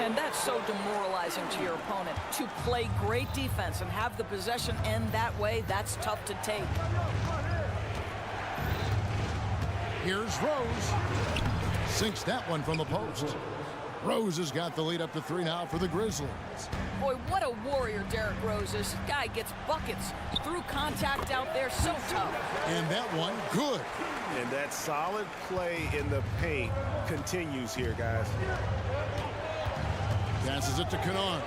And that's so demoralizing to your opponent. To play great defense and have the possession end that way, that's tough to take. Here's Rose. Sinks that one from the post. Rose has got the lead up to 3 now for the Grizzlies. Boy, what a warrior Derrick Rose is. This guy gets buckets through contact out there, so tough. And that one, good. And that solid play in the paint continues here, guys. Passes it to Kennard.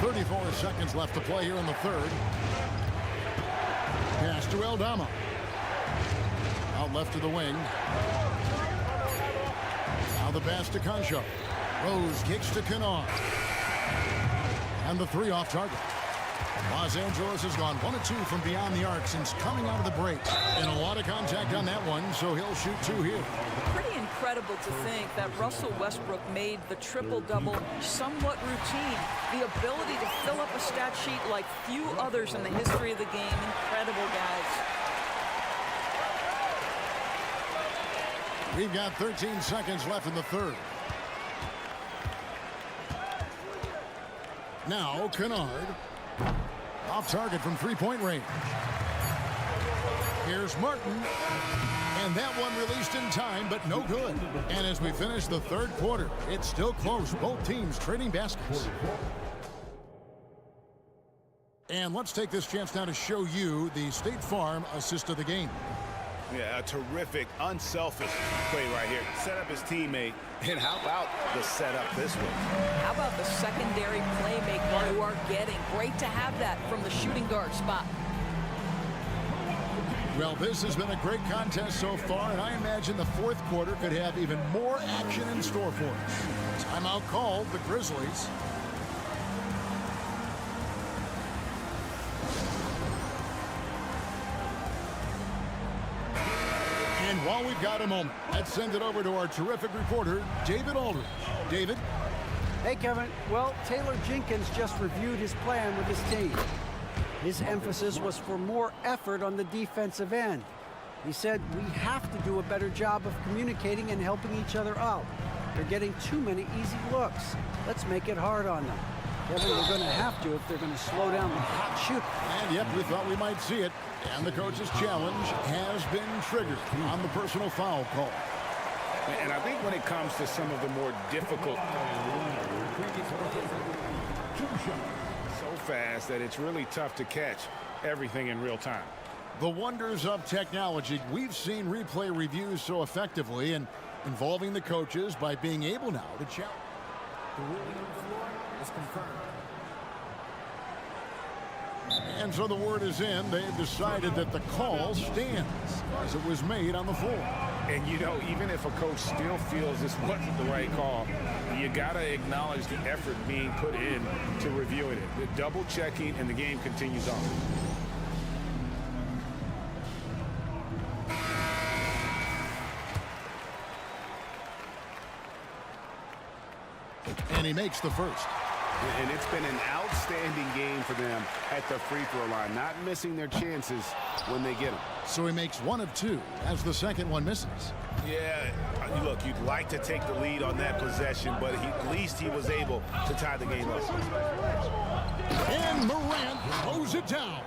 34 seconds left to play here in the third. Pass to Aldama. Out left to the wing. Now the pass to Concho. Rose kicks to Kennard. And the three off target. Los Angeles has gone 1 of 2 from beyond the arc since coming out of the break. And a lot of contact on that one, so he'll shoot 2 here. Pretty incredible to think that Russell Westbrook made the triple-double somewhat routine. The ability to fill up a stat sheet like few others in the history of the game. Incredible, guys. We've got 13 seconds left in the third. Now Kennard. Off target from three-point range. Here's Martin. And that one released in time, but no good. And as we finish the third quarter, it's still close. Both teams trading baskets. And let's take this chance now to show you the State Farm assist of the game. Yeah, a terrific, unselfish play right here. Set up his teammate. And how about the setup this way? How about the secondary playmaker you are getting? Great to have that from the shooting guard spot. Well, this has been a great contest so far, and I imagine the fourth quarter could have even more action in store for us. Timeout called, the Grizzlies. And while we've got a moment, let's send it over to our terrific reporter, David Aldridge. David? Hey, Kevin. Well, Taylor Jenkins just reviewed his plan with his team. His emphasis was for more effort on the defensive end. He said we have to do a better job of communicating and helping each other out. They're getting too many easy looks. Let's make it hard on them. Kevin, they're going to have to if they're going to slow down the hot shoot. And yep, we thought we might see it. And the coach's challenge has been triggered on the personal foul call. And I think when it comes to some of the more difficult, so fast that it's really tough to catch everything in real time. The wonders of technology. We've seen replay reviews so effectively and involving the coaches by being able now to challenge. The ruling on the floor is confirmed. And so the word is in. They've decided that the call stands as it was made on the floor. And, you know, even if a coach still feels this wasn't the right call, you got to acknowledge the effort being put in to reviewing it. The double checking, and the game continues on. And he makes the first. And it's been an outstanding game for them at the free throw line, not missing their chances when they get them. So he makes one of two as the second one misses. Yeah, look, you'd like to take the lead on that possession, but at least he was able to tie the game up. And Morant throws it down.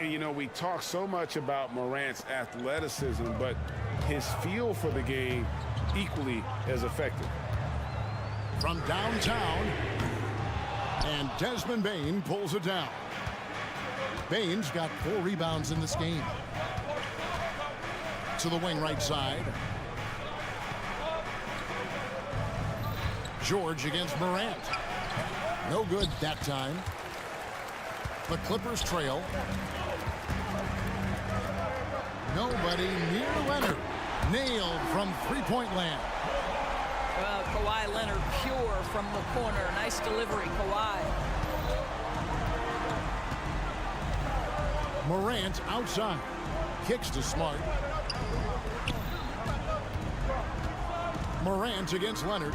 And, you know, we talk so much about Morant's athleticism, but his feel for the game equally as effective. From downtown, and Desmond Bane pulls it down. Bane's got 4 rebounds in this game. To the wing right side. George against Morant. No good that time. The Clippers trail. Nobody near Leonard. Nailed from three-point land. Well, Kawhi Leonard pure from the corner. Nice delivery, Kawhi. Morant outside. Kicks to Smart. Morant against Leonard.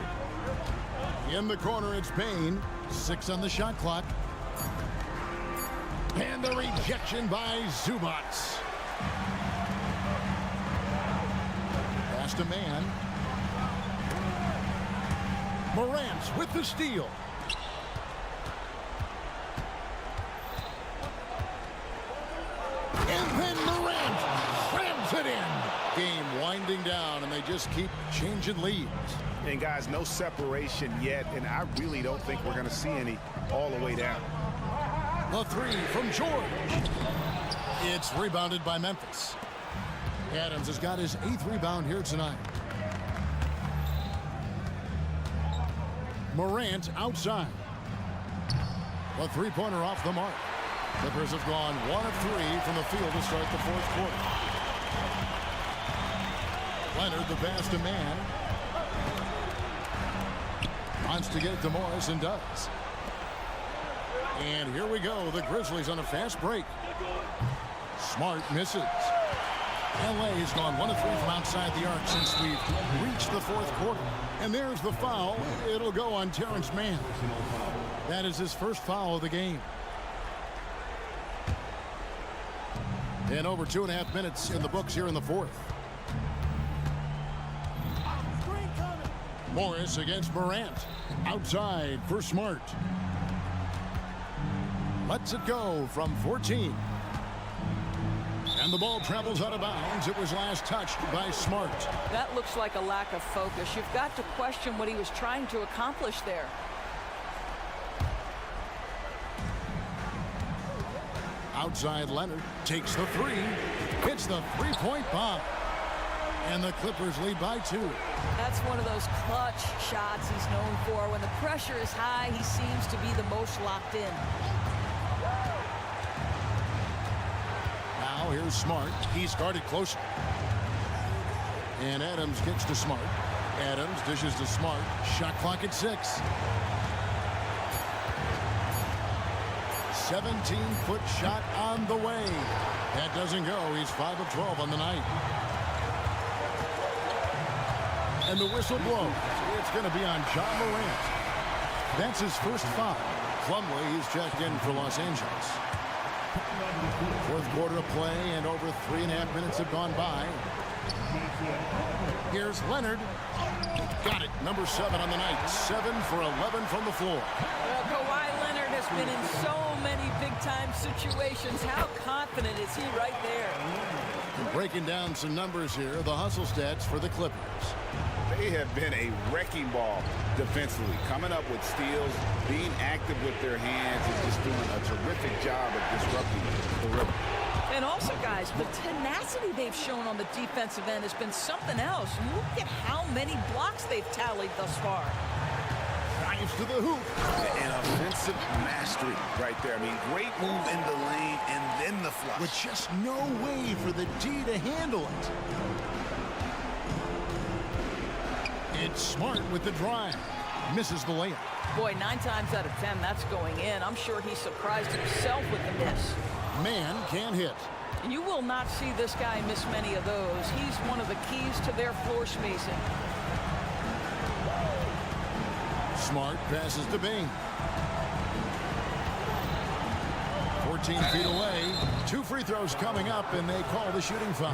In the corner, it's Bane. 6 on the shot clock. And the rejection by Zubac. Past a man. Morant with the steal. And then Morant slams it in. Game winding down, and they just keep changing leads. And, guys, no separation yet, and I really don't think we're going to see any all the way down. The three from George. It's rebounded by Memphis. Adams has got his 8th rebound here tonight. Morant outside. The three-pointer off the mark. Clippers have gone 1 of 3 from the field to start the fourth quarter. Leonard, the pass to man. Wants to get it to Morris and does. And here we go. The Grizzlies on a fast break. Smart misses. LA has gone 1 of 3 from outside the arc since we've reached the fourth quarter. And there's the foul. It'll go on Terrence Mann. That is his first foul of the game. And over 2.5 minutes in the books here in the fourth. Morris against Morant. Outside for Smart. lets it go from 14. And the ball travels out of bounds. It was last touched by Smart. That looks like a lack of focus. You've got to question what he was trying to accomplish there. Outside Leonard takes the three. Hits the three-point bomb. And the Clippers lead by 2. That's one of those clutch shots he's known for. When the pressure is high, he seems to be the most locked in. Now here's Smart. He's guarded closer. And Adams gets to Smart. Adams dishes to Smart. Shot clock at 6. 17-foot shot on the way. That doesn't go. He's 5 of 12 on the night. And the whistle blows. It's going to be on Ja Morant. That's his first foul. Plumlee, he's checked in for Los Angeles. Fourth quarter of play, and over 3.5 minutes have gone by. Here's Leonard. Got it. Number 7 on the night. 7 for 11 from the floor. Well, Kawhi Leonard has been in so many big-time situations. How confident is he right there? Breaking down some numbers here, the hustle stats for the Clippers. They have been a wrecking ball defensively, coming up with steals, being active with their hands, and just doing a terrific job at disrupting the rim. And also, guys, the tenacity they've shown on the defensive end has been something else. Look at how many blocks they've tallied thus far. Dives to the hoop. An offensive mastery right there. I mean, great move in the lane and then the flush. With just no way for the D to handle it. It's Smart with the drive. Misses the layup. Boy, 9 times out of 10, that's going in. I'm sure he surprised himself with the miss. Man can't hit. You will not see this guy miss many of those. He's one of the keys to their floor spacing. Smart passes to Bing. 14 feet away. 2 free throws coming up, and they call the shooting foul.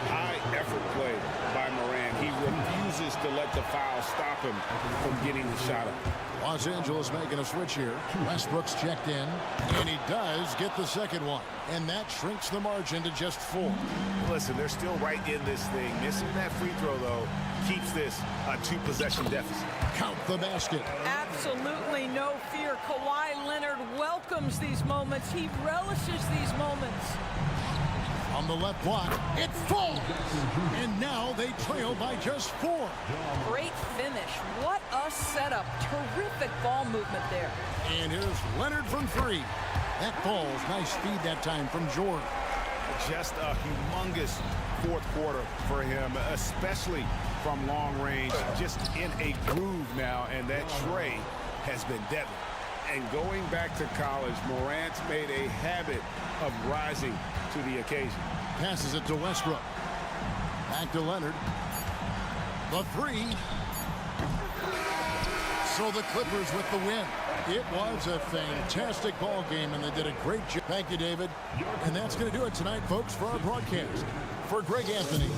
High effort play by Morant. He refuses to let the foul stop him from getting the shot up. Los Angeles making a switch here. Westbrook's checked in, and he does get the second one. And that shrinks the margin to just 4. Listen, they're still right in this thing. Missing that free throw, though, keeps this a 2-possession deficit. Count the basket. Absolutely no fear. Kawhi Leonard welcomes these moments. He relishes these moments. On the left block, it falls. And now they trail by just 4. Great finish. What a setup. Terrific ball movement there. And here's Leonard from 3. That falls. Nice feed that time from Jordan. Just a humongous fourth quarter for him, especially from long range. Just in a groove now, and that tray has been deadly. And going back to college, Morant's made a habit of rising to the occasion. Passes it to Westbrook. Back to Leonard. The 3. So the Clippers with the win. It was a fantastic ball game, and they did a great job. Thank you, David. And that's going to do it tonight, folks, for our broadcast. For Greg Anthony.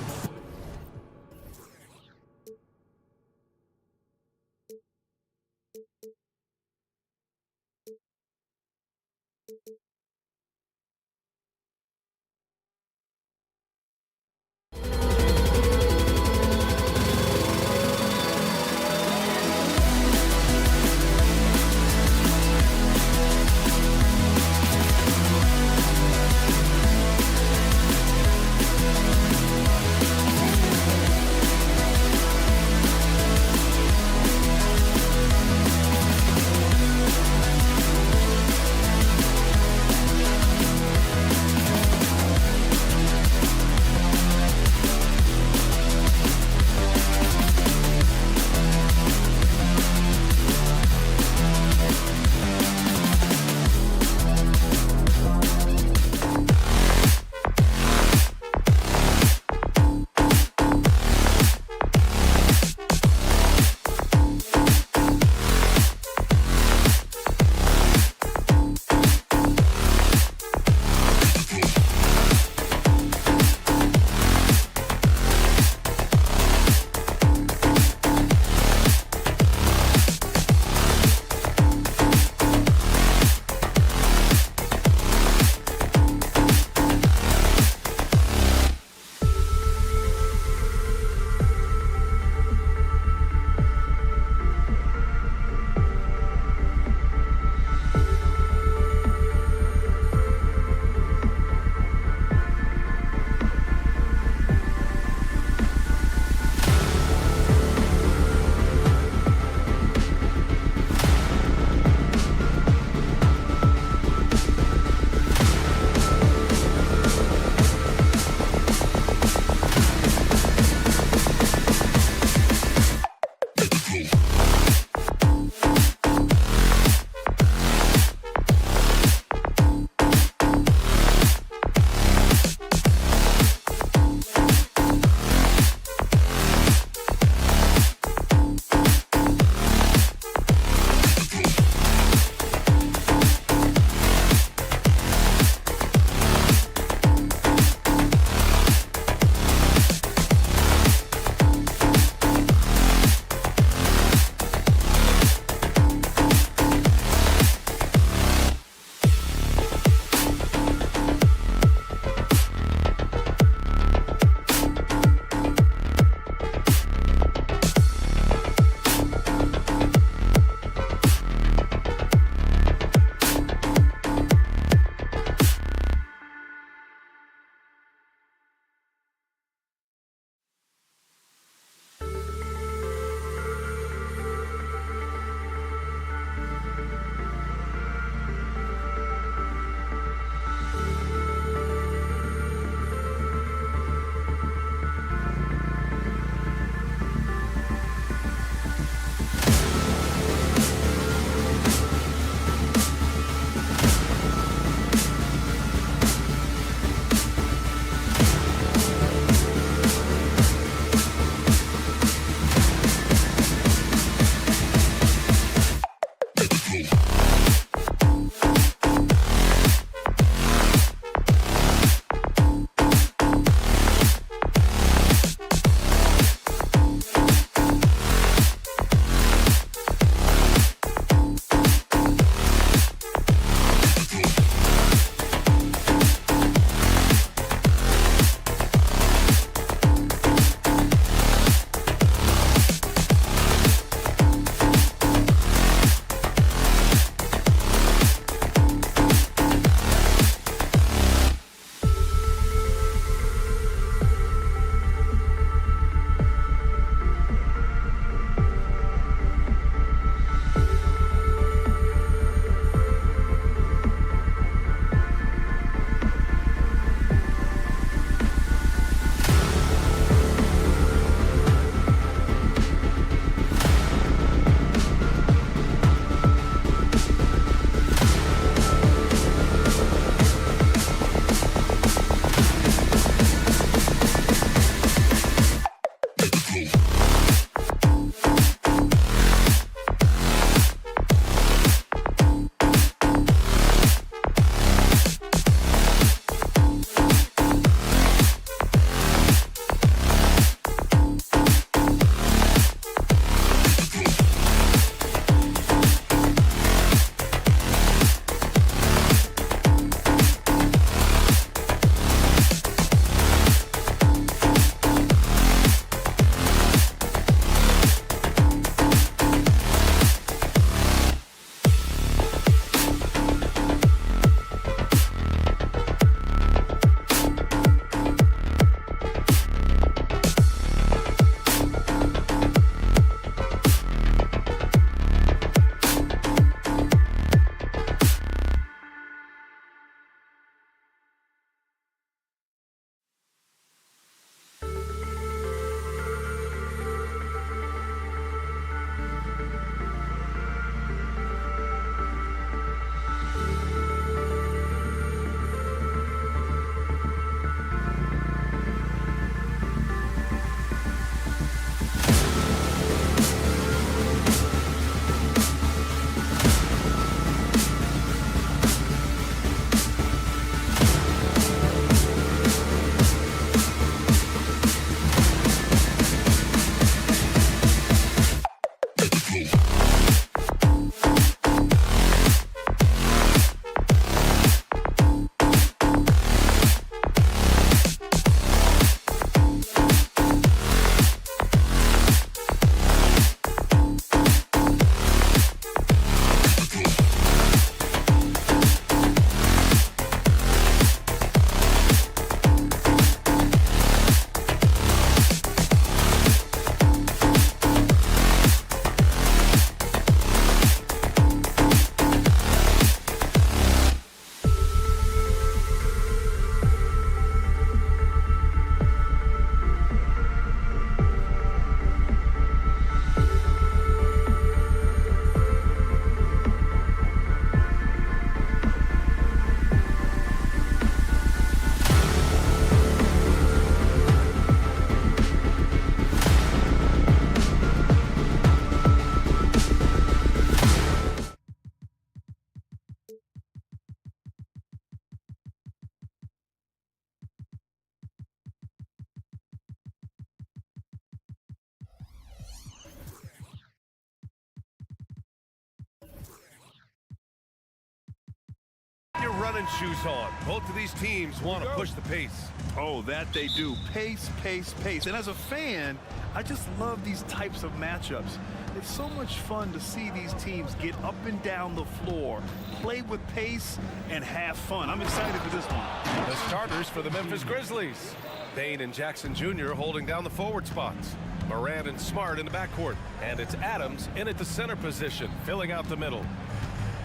running shoes on. Both of these teams want to push the pace. Oh, that they do. Pace, pace, pace. And as a fan, I just love these types of matchups. It's so much fun to see these teams get up and down the floor, play with pace, and have fun. I'm excited for this one. The starters for the Memphis Grizzlies. Bain and Jackson Jr. holding down the forward spots. Morant and Smart in the backcourt. And it's Adams in at the center position, filling out the middle.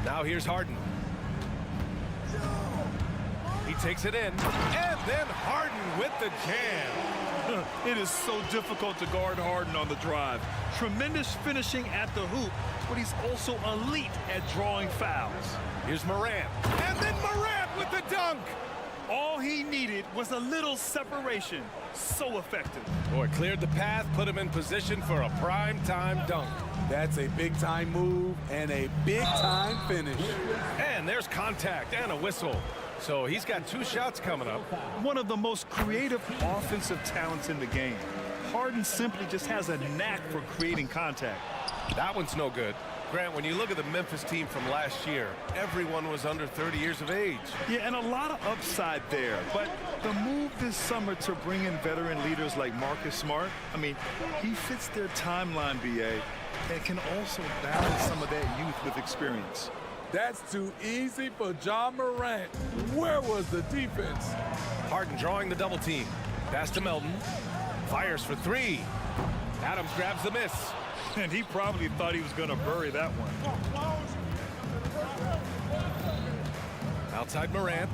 Now here's Harden. He takes it in, and then Harden with the jam. It is so difficult to guard Harden on the drive. Tremendous finishing at the hoop, but he's also elite at drawing fouls. Here's Morant, and then Morant with the dunk. All he needed was a little separation. So effective. Boy, cleared the path, put him in position for a prime-time dunk. That's a big-time move and a big-time finish. And there's contact and a whistle. So he's got 2 shots coming up. One of the most creative offensive talents in the game. Harden simply just has a knack for creating contact. That one's no good. Grant, when you look at the Memphis team from last year, everyone was under 30 years of age. Yeah, and a lot of upside there. But the move this summer to bring in veteran leaders like Marcus Smart, I mean, he fits their timeline, BA, and can also balance some of that youth with experience. That's too easy for John Morant. Where was the defense? Harden drawing the double team. Pass to Melton. Fires for 3. Adams grabs the miss. And he probably thought he was going to bury that one. Outside Morant.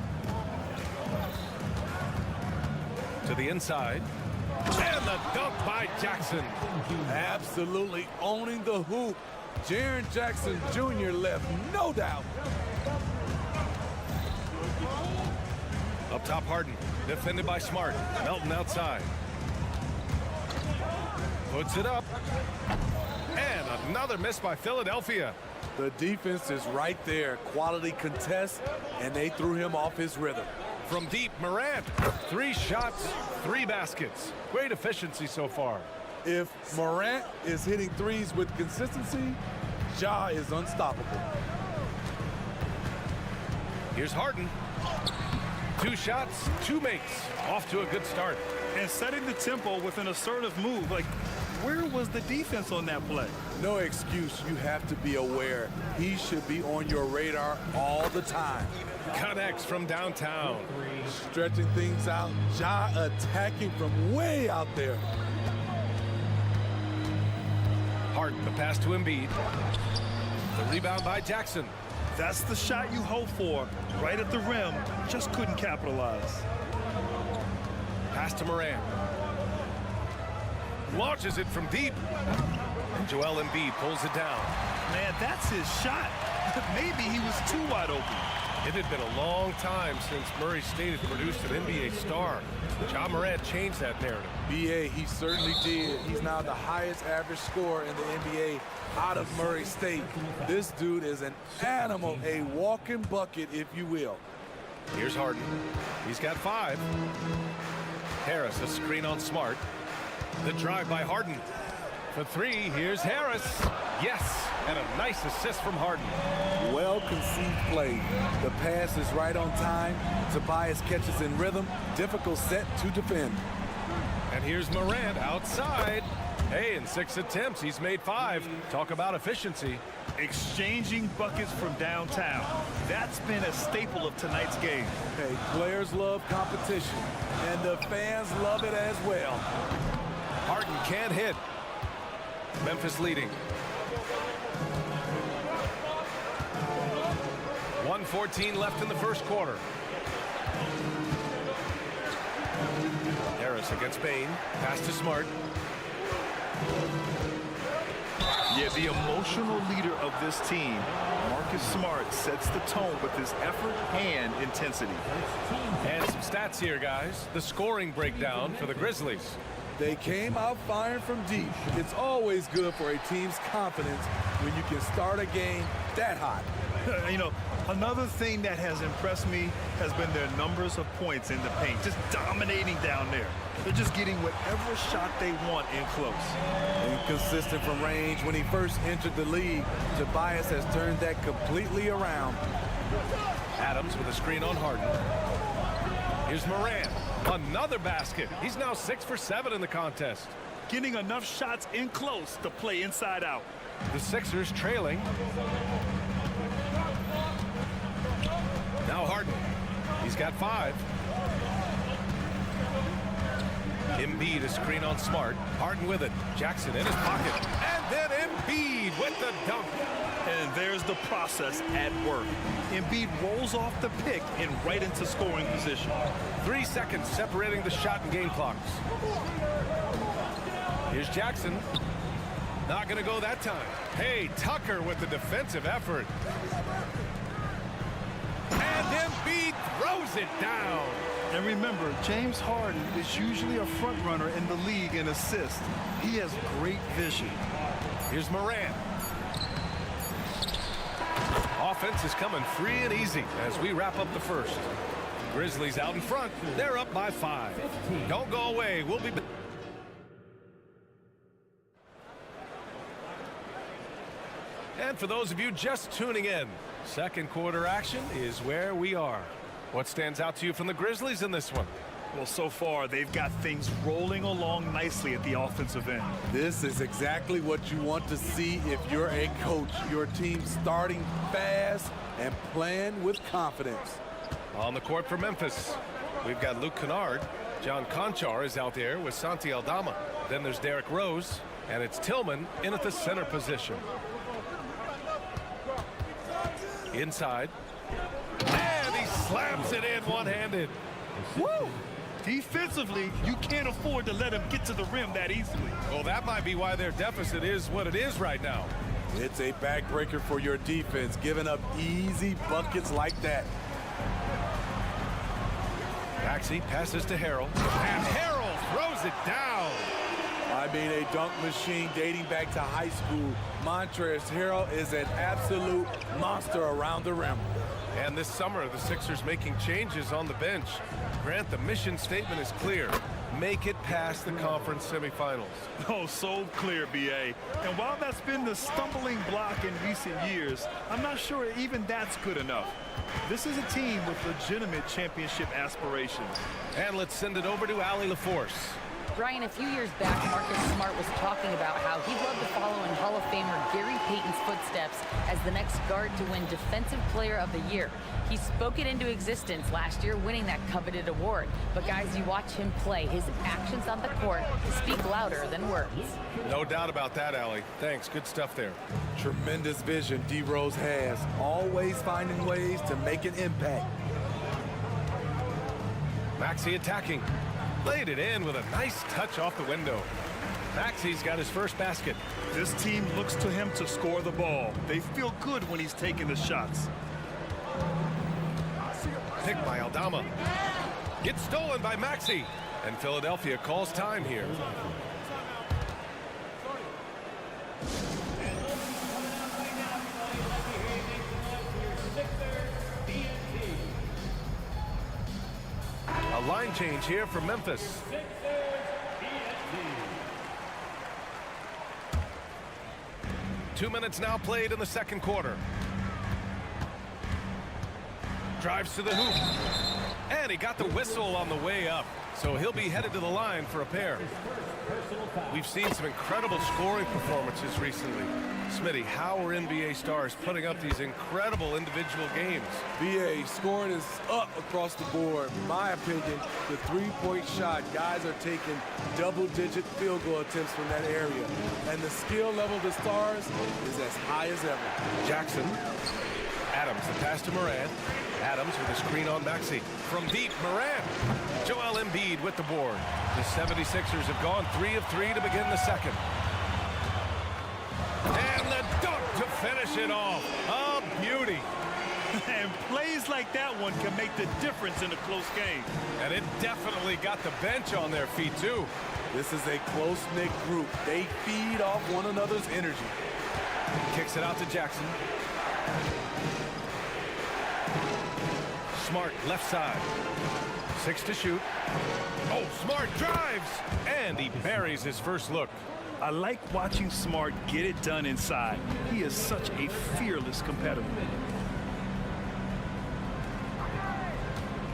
To the inside. And the dunk by Jackson. Absolutely owning the hoop. Jaren Jackson Jr. left no doubt. Up top, Harden. Defended by Smart. Melton outside. Puts it up. And another miss by Philadelphia. The defense is right there. Quality contest, and they threw him off his rhythm. From deep, Morant. 3 shots, 3 baskets. Great efficiency so far. If Morant is hitting threes with consistency, Ja is unstoppable. Here's Harden. 2 shots, 2 makes. Off to a good start. And setting the tempo with an assertive move. Like, where was the defense on that play? No excuse. You have to be aware. He should be on your radar all the time. Connects from downtown. Stretching things out. Ja attacking from way out there. Harden, the pass to Embiid. The rebound by Jackson. That's the shot you hope for. Right at the rim. Just couldn't capitalize. Pass to Morant. Launches it from deep. And Joel Embiid pulls it down. Man, that's his shot. Maybe he was too wide open. It had been a long time since Murray State had produced an NBA star. Ja Morant changed that narrative. BA, he certainly did. He's now the highest average scorer in the NBA out of Murray State. This dude is an animal, a walking bucket, if you will. Here's Harden. He's got 5. Harris, a screen on Smart. The drive by Harden. For 3, here's Harris. Yes, and a nice assist from Harden. Well-conceived play. The pass is right on time. Tobias catches in rhythm. Difficult set to defend. And here's Morant outside. Hey, in 6 attempts, he's made 5. Talk about efficiency. Exchanging buckets from downtown. That's been a staple of tonight's game. Hey, players love competition, and the fans love it as well. Harden can't hit. Memphis leading. 1:14 left in the first quarter. Harris against Bain. Pass to Smart. Yeah, the emotional leader of this team, Marcus Smart, sets the tone with his effort and intensity. And some stats here, guys. The scoring breakdown for the Grizzlies. They came out firing from deep. It's always good for a team's confidence when you can start a game that hot. You know, another thing that has impressed me has been their numbers of points in the paint, just dominating down there. They're just getting whatever shot they want in close. Inconsistent from range. When he first entered the league, Tobias has turned that completely around. Adams with a screen on Harden. Here's Morant. Another basket. He's now 6 for 7 in the contest. Getting enough shots in close to play inside out. The Sixers trailing. Now Harden. He's got 5. Embiid a screen on Smart. Harden with it. Jackson in his pocket. And then Embiid with the dunk. And there's the process at work. Embiid rolls off the pick and right into scoring position. 3 seconds separating the shot and game clocks. Here's Jackson. Not going to go that time. Hey, Tucker with the defensive effort. And Embiid throws it down. And remember, James Harden is usually a front runner in the league in assists. He has great vision. Here's Morant. Offense is coming free and easy as we wrap up the first. Grizzlies out in front. They're up by 5. Don't go away. We'll be back. And for those of you just tuning in, second quarter action is where we are. What stands out to you from the Grizzlies in this one? Well, so far, they've got things rolling along nicely at the offensive end. This is exactly what you want to see if you're a coach. Your team starting fast and playing with confidence. On the court for Memphis, we've got Luke Kennard. John Conchar is out there with Santi Aldama. Then there's Derrick Rose, and it's Tillman in at the center position. Inside. And he slams it in one-handed. Woo! Defensively, you can't afford to let him get to the rim that easily. Well, that might be why their deficit is what it is right now. It's a backbreaker for your defense, giving up easy buckets like that. Maxey passes to Harrell. And Harrell throws it down. I mean, a dunk machine dating back to high school. Montrezl Harrell is an absolute monster around the rim. And this summer, the Sixers making changes on the bench. Grant, the mission statement is clear. Make it past the conference semifinals. Oh, so clear, B.A. And while that's been the stumbling block in recent years, I'm not sure even that's good enough. This is a team with legitimate championship aspirations. And let's send it over to Allie LaForce. Brian, a few years back, Marcus Smart was talking about how he'd love to follow in Hall of Famer Gary Payton's footsteps as the next guard to win Defensive Player of the Year. He spoke it into existence last year, winning that coveted award. But guys, you watch him play, his actions on the court speak louder than words. No doubt about that, Allie. Thanks. Good stuff there. Tremendous vision D-Rose has, always finding ways to make an impact. Maxey attacking. Laid it in with a nice touch off the window. Maxey's got his first basket. This team looks to him to score the ball. They feel good when he's taking the shots. Picked by Aldama. Gets stolen by Maxey. And Philadelphia calls time here. A line change here for Memphis. Two minutes now played in the second quarter. Drives to the hoop. And he got the whistle on the way up. So he'll be headed to the line for a pair. We've seen some incredible scoring performances recently. Smitty, how are NBA stars putting up these incredible individual games? BA, scoring is up across the board. In my opinion, the three-point shot, guys are taking double-digit field goal attempts from that area. And the skill level of the stars is as high as ever. Jackson. Adams, the pass to Morant. Adams with a screen on Maxey. From deep, Morant. Joel Embiid with the board. The 76ers have gone 3 of 3 to begin the second. And the dunk to finish it off. A beauty. And plays like that one can make the difference in a close game. And it definitely got the bench on their feet, too. This is a close-knit group. They feed off one another's energy. Kicks it out to Jackson. Smart left side. 6 to shoot. Oh, Smart drives, and he buries his first look. I like watching Smart get it done inside. He is such a fearless competitor.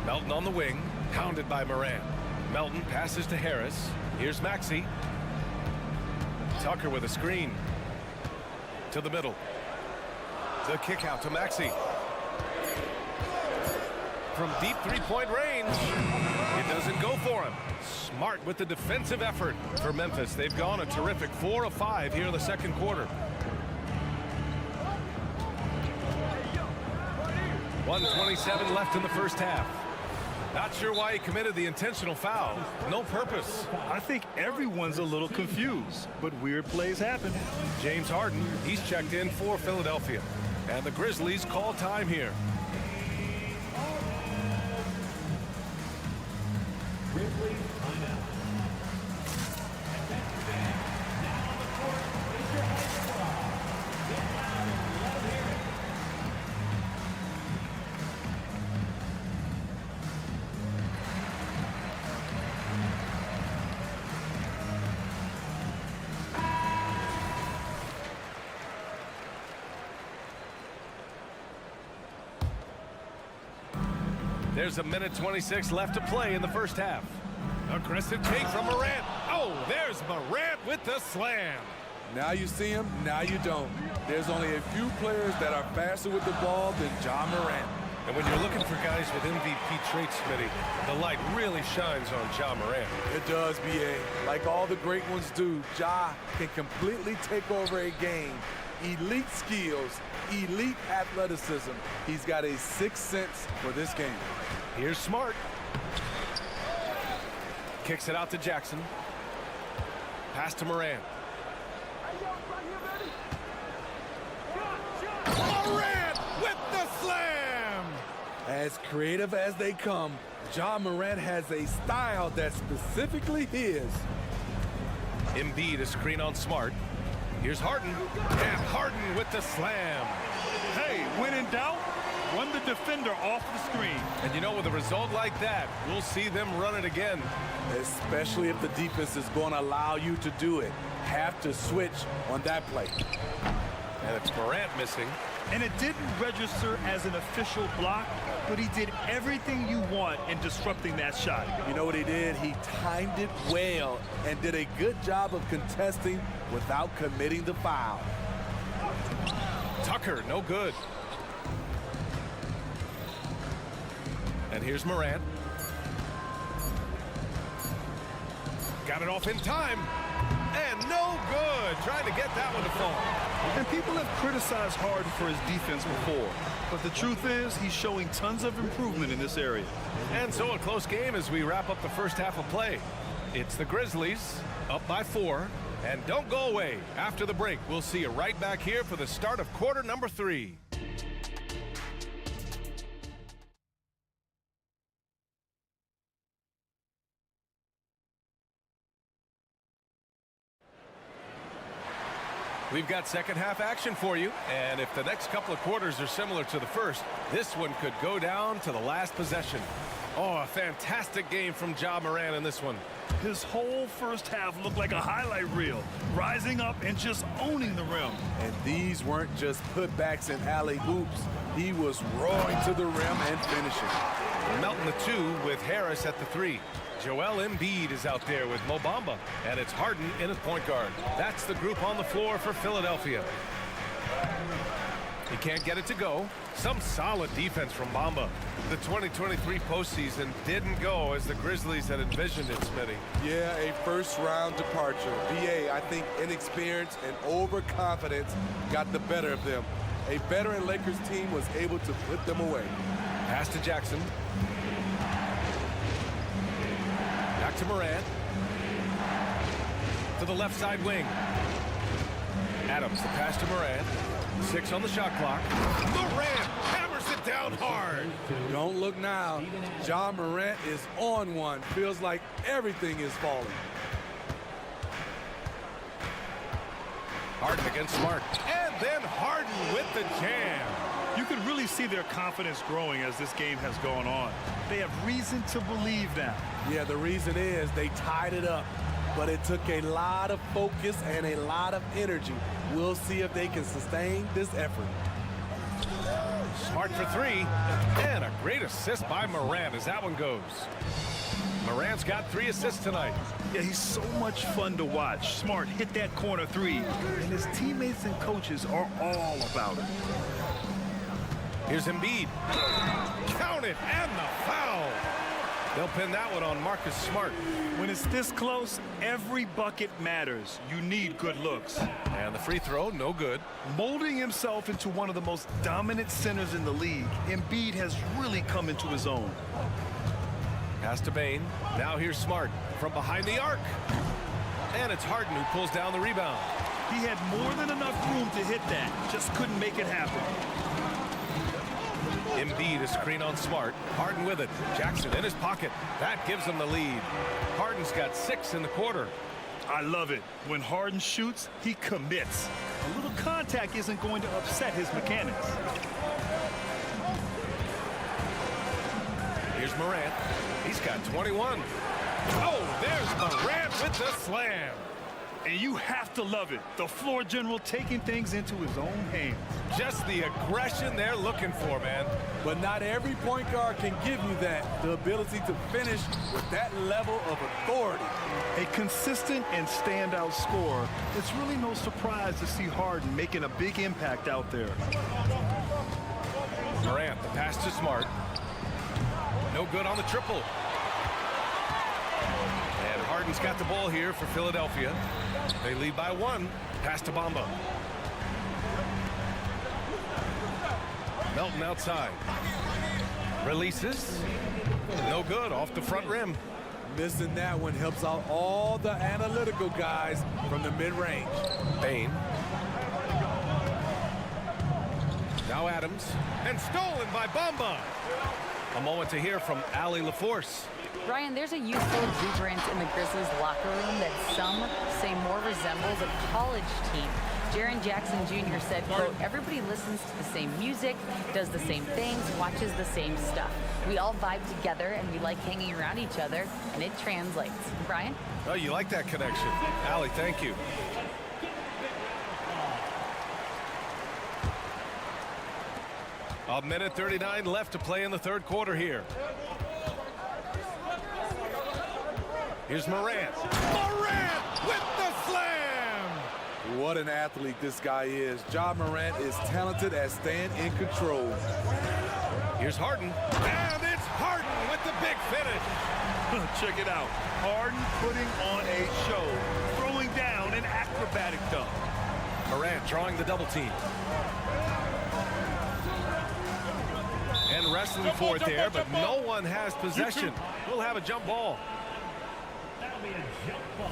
Melton on the wing, pounded by Morant. Melton passes to Harris. Here's Maxey. Tucker with a screen. To the middle. The kick out to Maxey. From deep three-point range, it doesn't go for him. Smart with the defensive effort for Memphis. They've gone a terrific 4 of 5 here in the second quarter. 1:27 left in the first half. Not sure why he committed the intentional foul. No purpose. I think everyone's a little confused, but weird plays happen. James Harden, he's checked in for Philadelphia. And the Grizzlies call time here. Grizzlies timeout. There's a minute 26 left to play in the first half. Aggressive take from Morant. Oh, there's Morant with the slam. Now you see him, now you don't. There's only a few players that are faster with the ball than Ja Morant. And when you're looking for guys with MVP traits, Smitty, the light really shines on Ja Morant. It does, B.A. Like all the great ones do, Ja can completely take over a game. Elite skills, elite athleticism. He's got a sixth sense for this game. Here's Smart. Kicks it out to Jackson. Pass to Morant. Morant with the slam! As creative as they come, Ja Morant has a style that's specifically his. Embiid a screen on Smart. Here's Harden. And Harden with the slam. Hey, when in doubt, run the defender off the screen. And you know, with a result like that, we'll see them run it again. Especially if the defense is going to allow you to do it. Have to switch on that play. And it's Morant missing. And it didn't register as an official block, but he did everything you want in disrupting that shot. You know what he did? He timed it well and did a good job of contesting without committing the foul. Tucker, no good. And here's Morant. Got it off in time. And no good. Trying to get that one to fall. And people have criticized Harden for his defense before. But the truth is, he's showing tons of improvement in this area. And so a close game as we wrap up the first half of play. It's the Grizzlies up by 4. And don't go away. After the break, we'll see you right back here for the start of quarter number 3. We've got second half action for you, and if the next couple of quarters are similar to the first, this one could go down to the last possession. Oh, a fantastic game from Ja Morant in this one. His whole first half looked like a highlight reel, rising up and just owning the rim. And these weren't just putbacks and alley-oops. He was roaring to the rim and finishing. Melton the 2 with Harris at the 3. Joel Embiid is out there with Mo Bamba, and it's Harden in at point guard. That's the group on the floor for Philadelphia. He can't get it to go. Some solid defense from Bamba. The 2023 postseason didn't go as the Grizzlies had envisioned it, Smitty. Yeah, a first-round departure. BA, I think inexperience and overconfidence got the better of them. A veteran Lakers team was able to put them away. Pass to Jackson. Back to Morant. To the left side wing. Adams, the pass to Morant. 6 on the shot clock. Morant hammers it down hard. Don't look now. Ja Morant is on one. Feels like everything is falling. Harden against Smart. And then Harden with the jam. You can really see their confidence growing as this game has gone on. They have reason to believe now. Yeah, the reason is they tied it up, but it took a lot of focus and a lot of energy. We'll see if they can sustain this effort. Smart for three. And a great assist by Morant as that one goes. Morant's got 3 assists tonight. Yeah, he's so much fun to watch. Smart hit that corner three, and his teammates and coaches are all about it. Here's Embiid. Count it, and the foul. They'll pin that one on Marcus Smart. When it's this close, every bucket matters. You need good looks. And the free throw, no good. Molding himself into one of the most dominant centers in the league, Embiid has really come into his own. Pass to Bane. Now here's Smart from behind the arc. And it's Harden who pulls down the rebound. He had more than enough room to hit that. Just couldn't make it happen. Embiid a screen on Smart. Harden with it. Jackson in his pocket. That gives him the lead. Harden's got 6 in the quarter. I love it. When Harden shoots, he commits. A little contact isn't going to upset his mechanics. Here's Morant. He's got 21. Oh, there's Morant with the slam. And you have to love it. The floor general taking things into his own hands. Just the aggression they're looking for, man. But not every point guard can give you that, the ability to finish with that level of authority. A consistent and standout scorer. It's really no surprise to see Harden making a big impact out there. Morant, the pass to Smart. No good on the triple. And Harden's got the ball here for Philadelphia. They lead by 1. Pass to Bamba. Melton outside. Releases. No good off the front rim. Missing that one helps out all the analytical guys from the mid-range. Bane. Now Adams. And stolen by Bamba. A moment to hear from Allie LaForce. Ryan, there's a youthful exuberance in the Grizzlies locker room that some say more resembles a college team. Jaren Jackson Jr. said, quote, everybody listens to the same music, does the same things, watches the same stuff. We all vibe together and we like hanging around each other, and it translates. Brian? Oh, you like that connection. Allie, thank you. A minute 39 left to play in the third quarter here. Here's Morant. Morant with the slam! What an athlete this guy is. Ja Morant is talented at staying in control. Here's Harden. And it's Harden with the big finish. Check it out. Harden putting on a show. Throwing down an acrobatic dunk. Morant drawing the double team. And wrestling for it there, but no one has possession. We'll have a jump ball. That'll be a jump ball.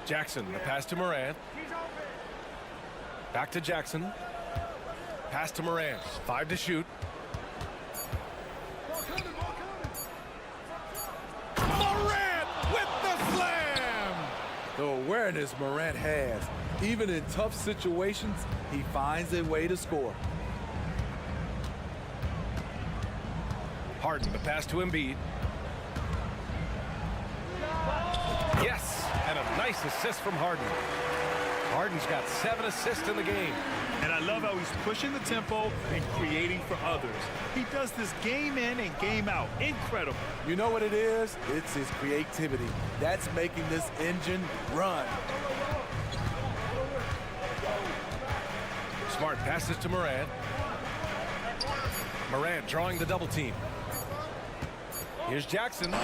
Jackson, the pass to Morant. Back to Jackson. Pass to Morant. 5 to shoot. Morant with the slam! The awareness Morant has. Even in tough situations, he finds a way to score. Harden, the pass to Embiid. Yes, and a nice assist from Harden. Harden's got 7 assists in the game. And I love how he's pushing the tempo and creating for others. He does this game in and game out. Incredible. You know what it is? It's his creativity. That's making this engine run. Smart passes to Morant. Morant drawing the double team. Here's Jackson.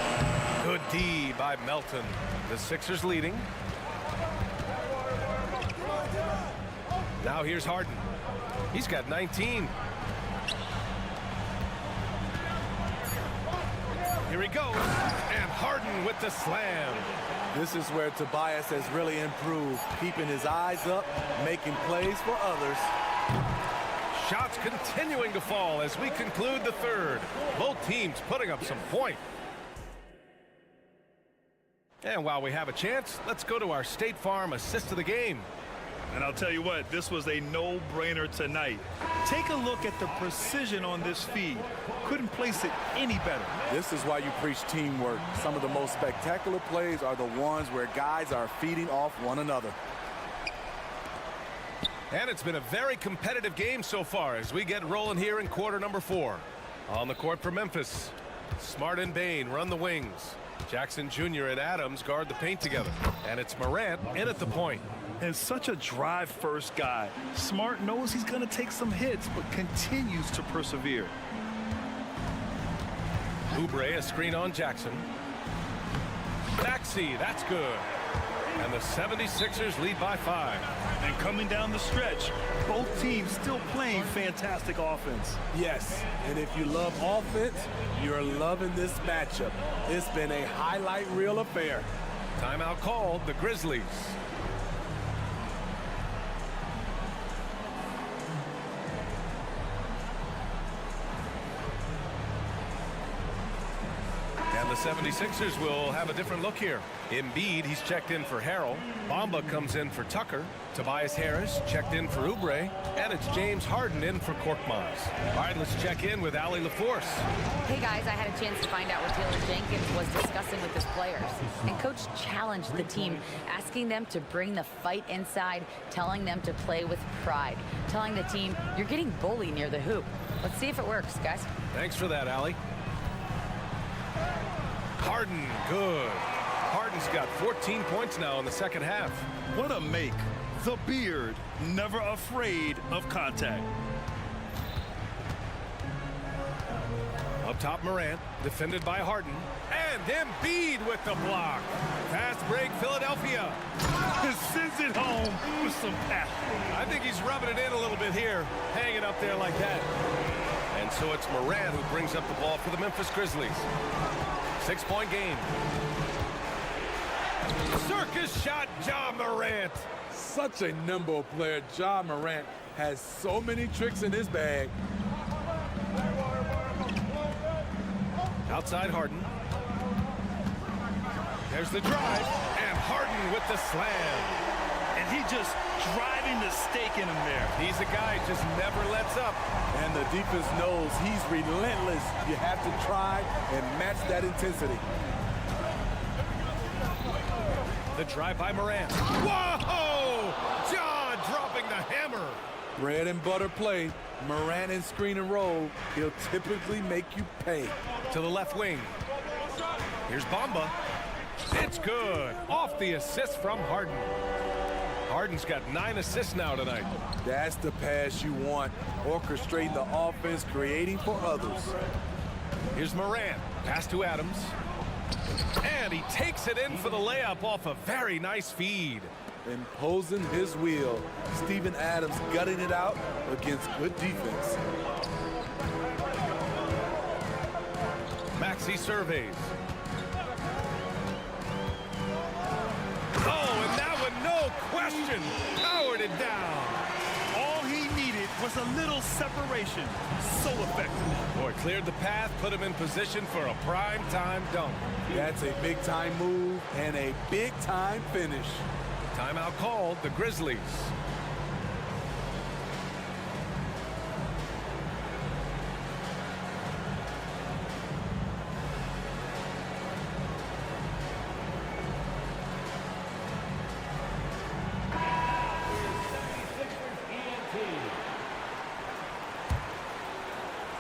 Good D by Melton. The Sixers leading. Now here's Harden. He's got 19. Here he goes. And Harden with the slam. This is where Tobias has really improved, keeping his eyes up, making plays for others. Shots continuing to fall as we conclude the third. Both teams putting up some point. And while we have a chance, let's go to our State Farm assist of the game. And I'll tell you what, this was a no-brainer tonight. Take a look at the precision on this feed. Couldn't place it any better. This is why you preach teamwork. Some of the most spectacular plays are the ones where guys are feeding off one another. And it's been a very competitive game so far as we get rolling here in quarter number 4. On the court for Memphis, Smart and Bain run the wings. Jackson Jr. and Adams guard the paint together. And it's Morant in at the point. And such a drive-first guy. Smart knows he's going to take some hits, but continues to persevere. Oubre, a screen on Jackson. Maxey, that's good. And the 76ers lead by 5. And coming down the stretch, both teams still playing fantastic offense. Yes, and if you love offense, you're loving this matchup. It's been a highlight reel affair. Timeout called, the Grizzlies. And the 76ers will have a different look here. Embiid, he's checked in for Harrell. Bamba comes in for Tucker. Tobias Harris checked in for Oubre. And it's James Harden in for Korkmaz. All right, let's check in with Allie LaForce. Hey guys, I had a chance to find out what Taylor Jenkins was discussing with his players. And Coach challenged the team, asking them to bring the fight inside, telling them to play with pride, telling the team, you're getting bullied near the hoop. Let's see if it works, guys. Thanks for that, Allie. Harden, good. Harden's got 14 points now in the second half. What a make. The beard, never afraid of contact. Up top, Morant, defended by Harden. And Embiid with the block. Fast break, Philadelphia. Sends it home with some passion. I think he's rubbing it in a little bit here, hanging up there like that. And so it's Morant who brings up the ball for the Memphis Grizzlies. 6-point game. Circus shot, Ja Morant. Such a nimble player. Ja Morant has so many tricks in his bag. Outside Harden. There's the drive, and Harden with the slam. And he just driving the stake in him there. He's a guy who just never lets up. And the defense knows he's relentless. You have to try and match that intensity. The drive by Morant. Whoa! Ja dropping the hammer. Bread and butter play. Morant and screen and roll. He'll typically make you pay. To the left wing. Here's Bamba. It's good. Off the assist from Harden. Harden's got 9 assists now tonight. That's the pass you want. Orchestrating the offense, creating for others. Here's Morant. Pass to Adams. And he takes it in for the layup off a very nice feed. Imposing his will. Steven Adams gutting it out against good defense. Maxey surveys. Oh, and that one, no question, powered it down. All he needed was a little separation. So effective. Boy, cleared the path, put him in position for a prime-time dunk. That's a big-time move and a big-time finish. Timeout called, the Grizzlies.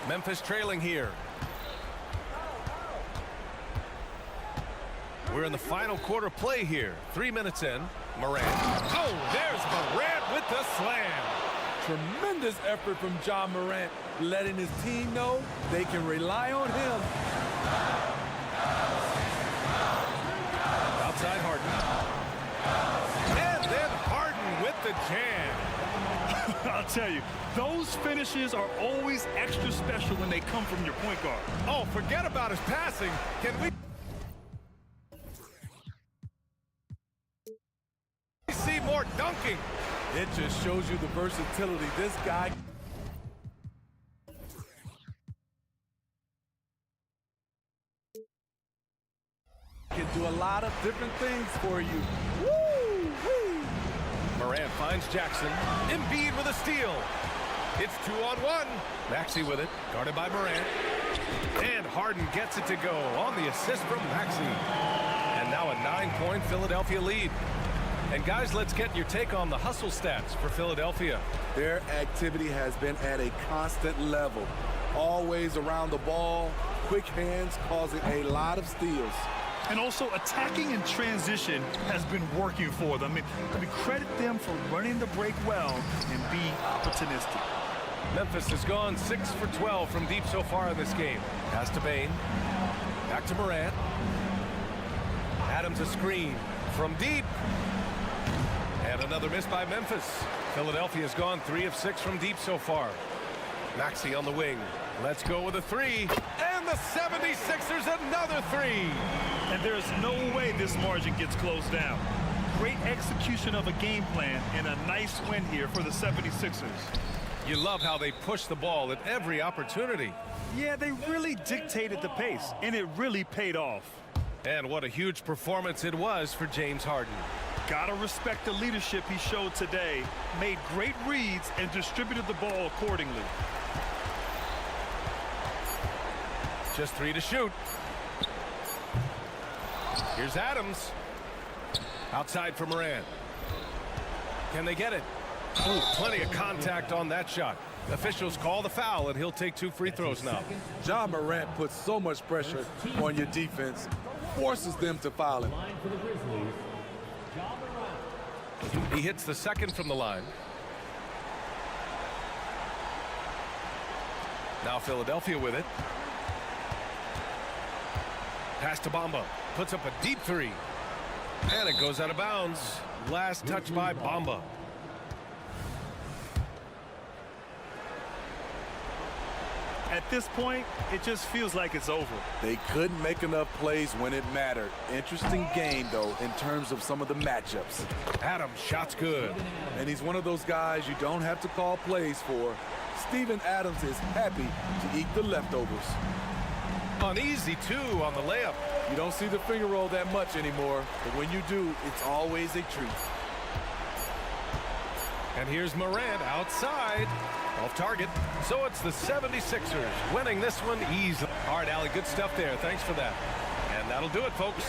Memphis trailing here. We're in the final quarter play here. 3 minutes in. Morant. Oh, there's Morant with the slam. Tremendous effort from Ja Morant, letting his team know they can rely on him. Outside Harden. And then Harden with the jam. I'll tell you, those finishes are always extra special when they come from your point guard. Oh, forget about his passing. Can we see more dunking? It just shows you the versatility this guy. lot of different things for you. Woo-wee. Morant finds Jackson. Embiid with a steal. It's 2-on-1. Maxey with it, guarded by Morant. And Harden gets it to go on the assist from Maxey. And now a 9-point Philadelphia lead. And guys, let's get your take on the hustle stats for Philadelphia. Their activity has been at a constant level. Always around the ball, quick hands causing a lot of steals. And also attacking in transition has been working for them. I mean, credit them for running the break well and being opportunistic. Memphis has gone 6 for 12 from deep so far in this game. Pass to Bane. Back to Morant. Adams a screen from deep. And another miss by Memphis. Philadelphia has gone 3 of 6 from deep so far. Maxey on the wing. Let's go with a 3. And the 76ers another 3. And there's no way this margin gets closed down. Great execution of a game plan and a nice win here for the 76ers. You love how they push the ball at every opportunity. Yeah, they really dictated the pace, and it really paid off. And what a huge performance it was for James Harden. Gotta respect the leadership he showed today. Made great reads and distributed the ball accordingly. Just 3 to shoot. Here's Adams. Outside for Morant. Can they get it? Ooh, plenty of contact on that shot. Officials call the foul, and he'll take 2 free throws now. Ja Morant puts so much pressure on your defense, forces them to foul him. He hits the second from the line. Now Philadelphia with it. Pass to Bamba. Puts up a deep 3. And it goes out of bounds. Last touch by Bamba. At this point, it just feels like it's over. They couldn't make enough plays when it mattered. Interesting game, though, in terms of some of the matchups. Adams, shot's good. And he's one of those guys you don't have to call plays for. Steven Adams is happy to eat the leftovers. Uneasy, too, on the layup. You don't see the finger roll that much anymore, but when you do, it's always a treat. And here's Morant outside. Off target. So it's the 76ers winning this one easily. All right, Allie, good stuff there. Thanks for that. And that'll do it, folks.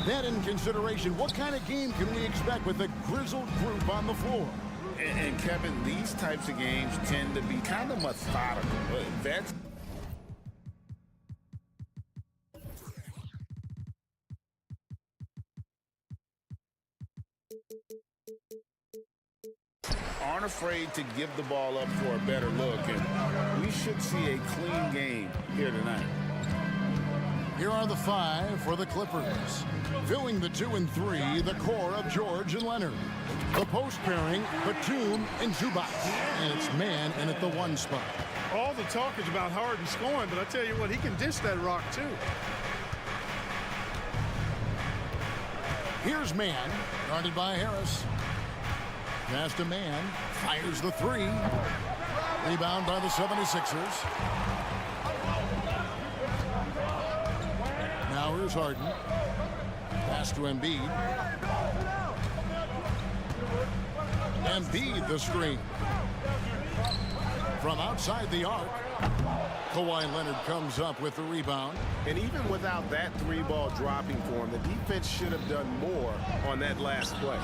That in consideration, what kind of game can we expect with a grizzled group on the floor? And Kevin, these types of games tend to be kind of methodical. That's aren't afraid to give the ball up for a better look, and we should see a clean game here tonight. Here are the 5 for the Clippers. Filling the 2 and 3, the core of George and Leonard. The post pairing, Batum and Zubac. And it's man in at the 1 spot. All the talk is about Harden scoring, but I tell you what, he can dish that rock too. Here's man, guarded by Harris. Pass to man, fires the 3. Rebound by the 76ers. Now here's Harden. Pass to Embiid. Embiid the screen. From outside the arc, Kawhi Leonard comes up with the rebound. And even without that 3-ball dropping for him, the defense should have done more on that last play.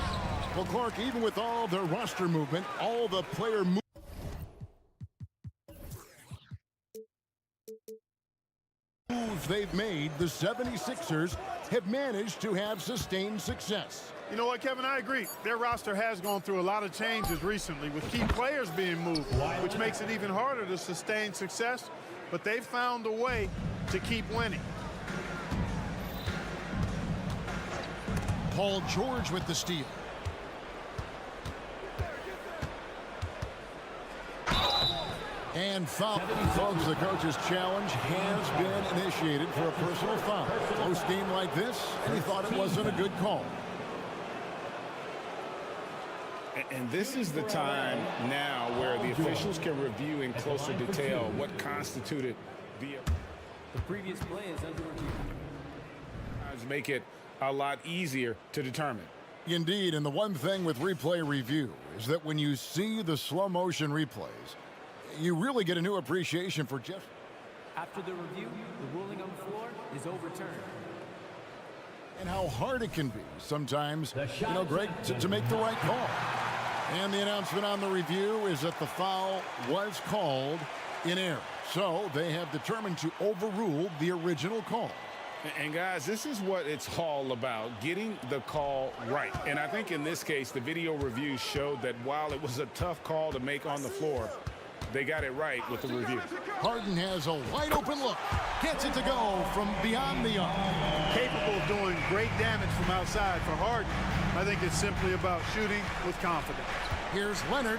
Well, Clark, even with all their roster movement, all the player moves they've made, the 76ers have managed to have sustained success. You know what, Kevin, I agree. Their roster has gone through a lot of changes recently with key players being moved, which makes it even harder to sustain success, but they've found a way to keep winning. Paul George with the steal. And foul. Folks, the coach's challenge has been initiated for a personal foul. Close game like this, and he thought it wasn't a good call. And this is the time now where the officials can review in closer detail what constituted the previous play is under review. Make it a lot easier to determine. Indeed, and the one thing with replay review is that when you see the slow motion replays, you really get a new appreciation for just. After the review, the ruling on the floor is overturned. And how hard it can be sometimes, Greg, to make the right call. And the announcement on the review is that the foul was called in error. So they have determined to overrule the original call. And guys, this is what it's all about, getting the call right. And I think in this case, the video review showed that while it was a tough call to make on the floor, they got it right with the review. Harden has a wide open look. Gets it to go from beyond the arc. Capable of doing great damage from outside for Harden. I think it's simply about shooting with confidence. Here's Leonard.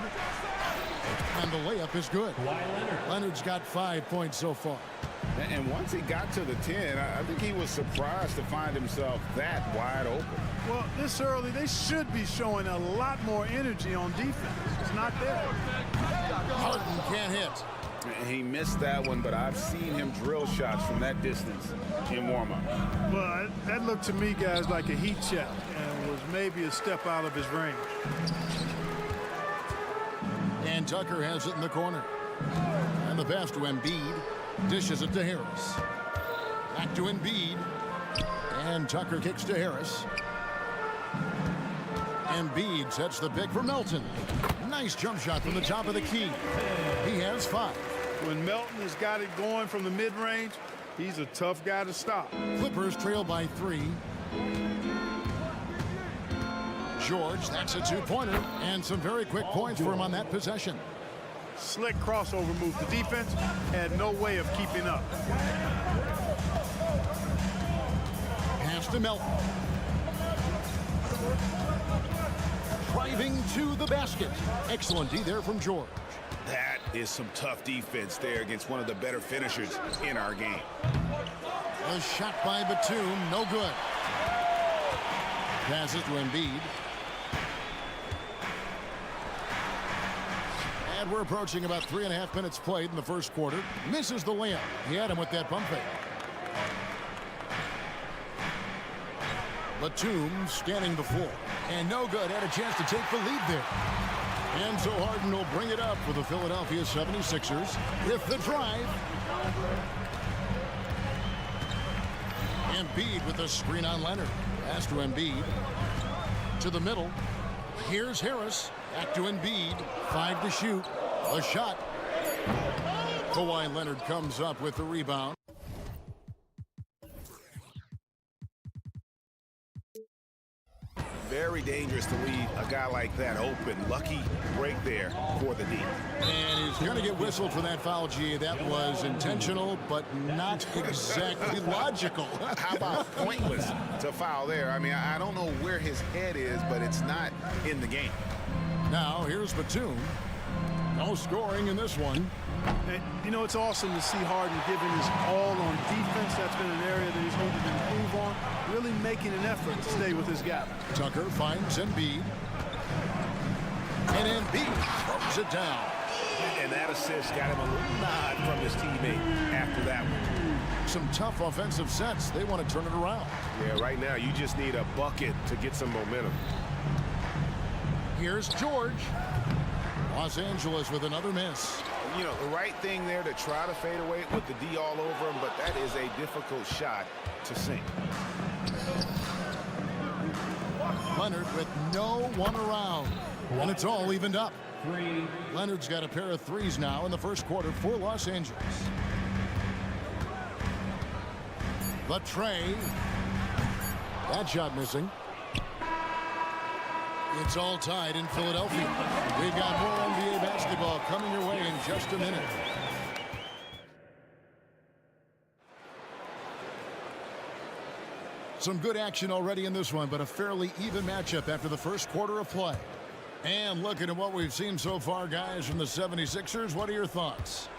And the layup is good. Leonard's got 5 points so far. And once he got to the 10, I think he was surprised to find himself that wide open. Well, this early, they should be showing a lot more energy on defense. It's not there. Harden can't hit. He missed that one, but I've seen him drill shots from that distance in warm-up. Well, that looked to me, guys, like a heat check and was maybe a step out of his range. And Tucker has it in the corner. And the pass to Embiid. Dishes it to Harris. Back to Embiid. And Tucker kicks to Harris. Embiid sets the pick for Melton. Nice jump shot from the top of the key. He has 5. When Melton has got it going from the mid-range, he's a tough guy to stop. Clippers trail by 3. George, that's a 2-pointer. And some very quick points for him on that possession. Slick crossover move. The defense had no way of keeping up. Pass to Melton. Driving to the basket. Excellent D there from George. That is some tough defense there against one of the better finishers in our game. A shot by Batum, no good. Passes to Embiid. And we're approaching about 3.5 minutes played in the first quarter. Misses the layup. He had him with that pump fake. Batum scanning the floor. And no good. Had a chance to take the lead there. And so Harden will bring it up for the Philadelphia 76ers with the drive. Embiid with a screen on Leonard. Pass to Embiid. To the middle. Here's Harris. Back to Embiid. 5 to shoot. A shot. Kawhi Leonard comes up with the rebound. Very dangerous to leave a guy like that open. Lucky break there for the D. And he's going to get whistled for that foul, G. That was intentional, but not exactly logical. How about pointless to foul there? I mean, I don't know where his head is, but it's not in the game. Now, here's Batum. No scoring in this one. And, you know, it's awesome to see Harden giving his all on defense. That's been an area that he's needed to improve on. Really making an effort to stay with his guy. Tucker finds Embiid. And Embiid throws it down. And that assist got him a little nod from his teammate after that one. Some tough offensive sets. They want to turn it around. Yeah, right now you just need a bucket to get some momentum. Here's George. Los Angeles with another miss. You know, the right thing there to try to fade away with the D all over him, but that is a difficult shot to sink. Leonard with no one around. And it's all evened up. Leonard's got a pair of threes now in the first quarter for Los Angeles. The tray. That shot missing. It's all tied in Philadelphia. We've got more NBA basketball coming your way in just a minute. Some good action already in this one, but a fairly even matchup after the first quarter of play. And looking at what we've seen so far, guys, from the 76ers, what are your thoughts?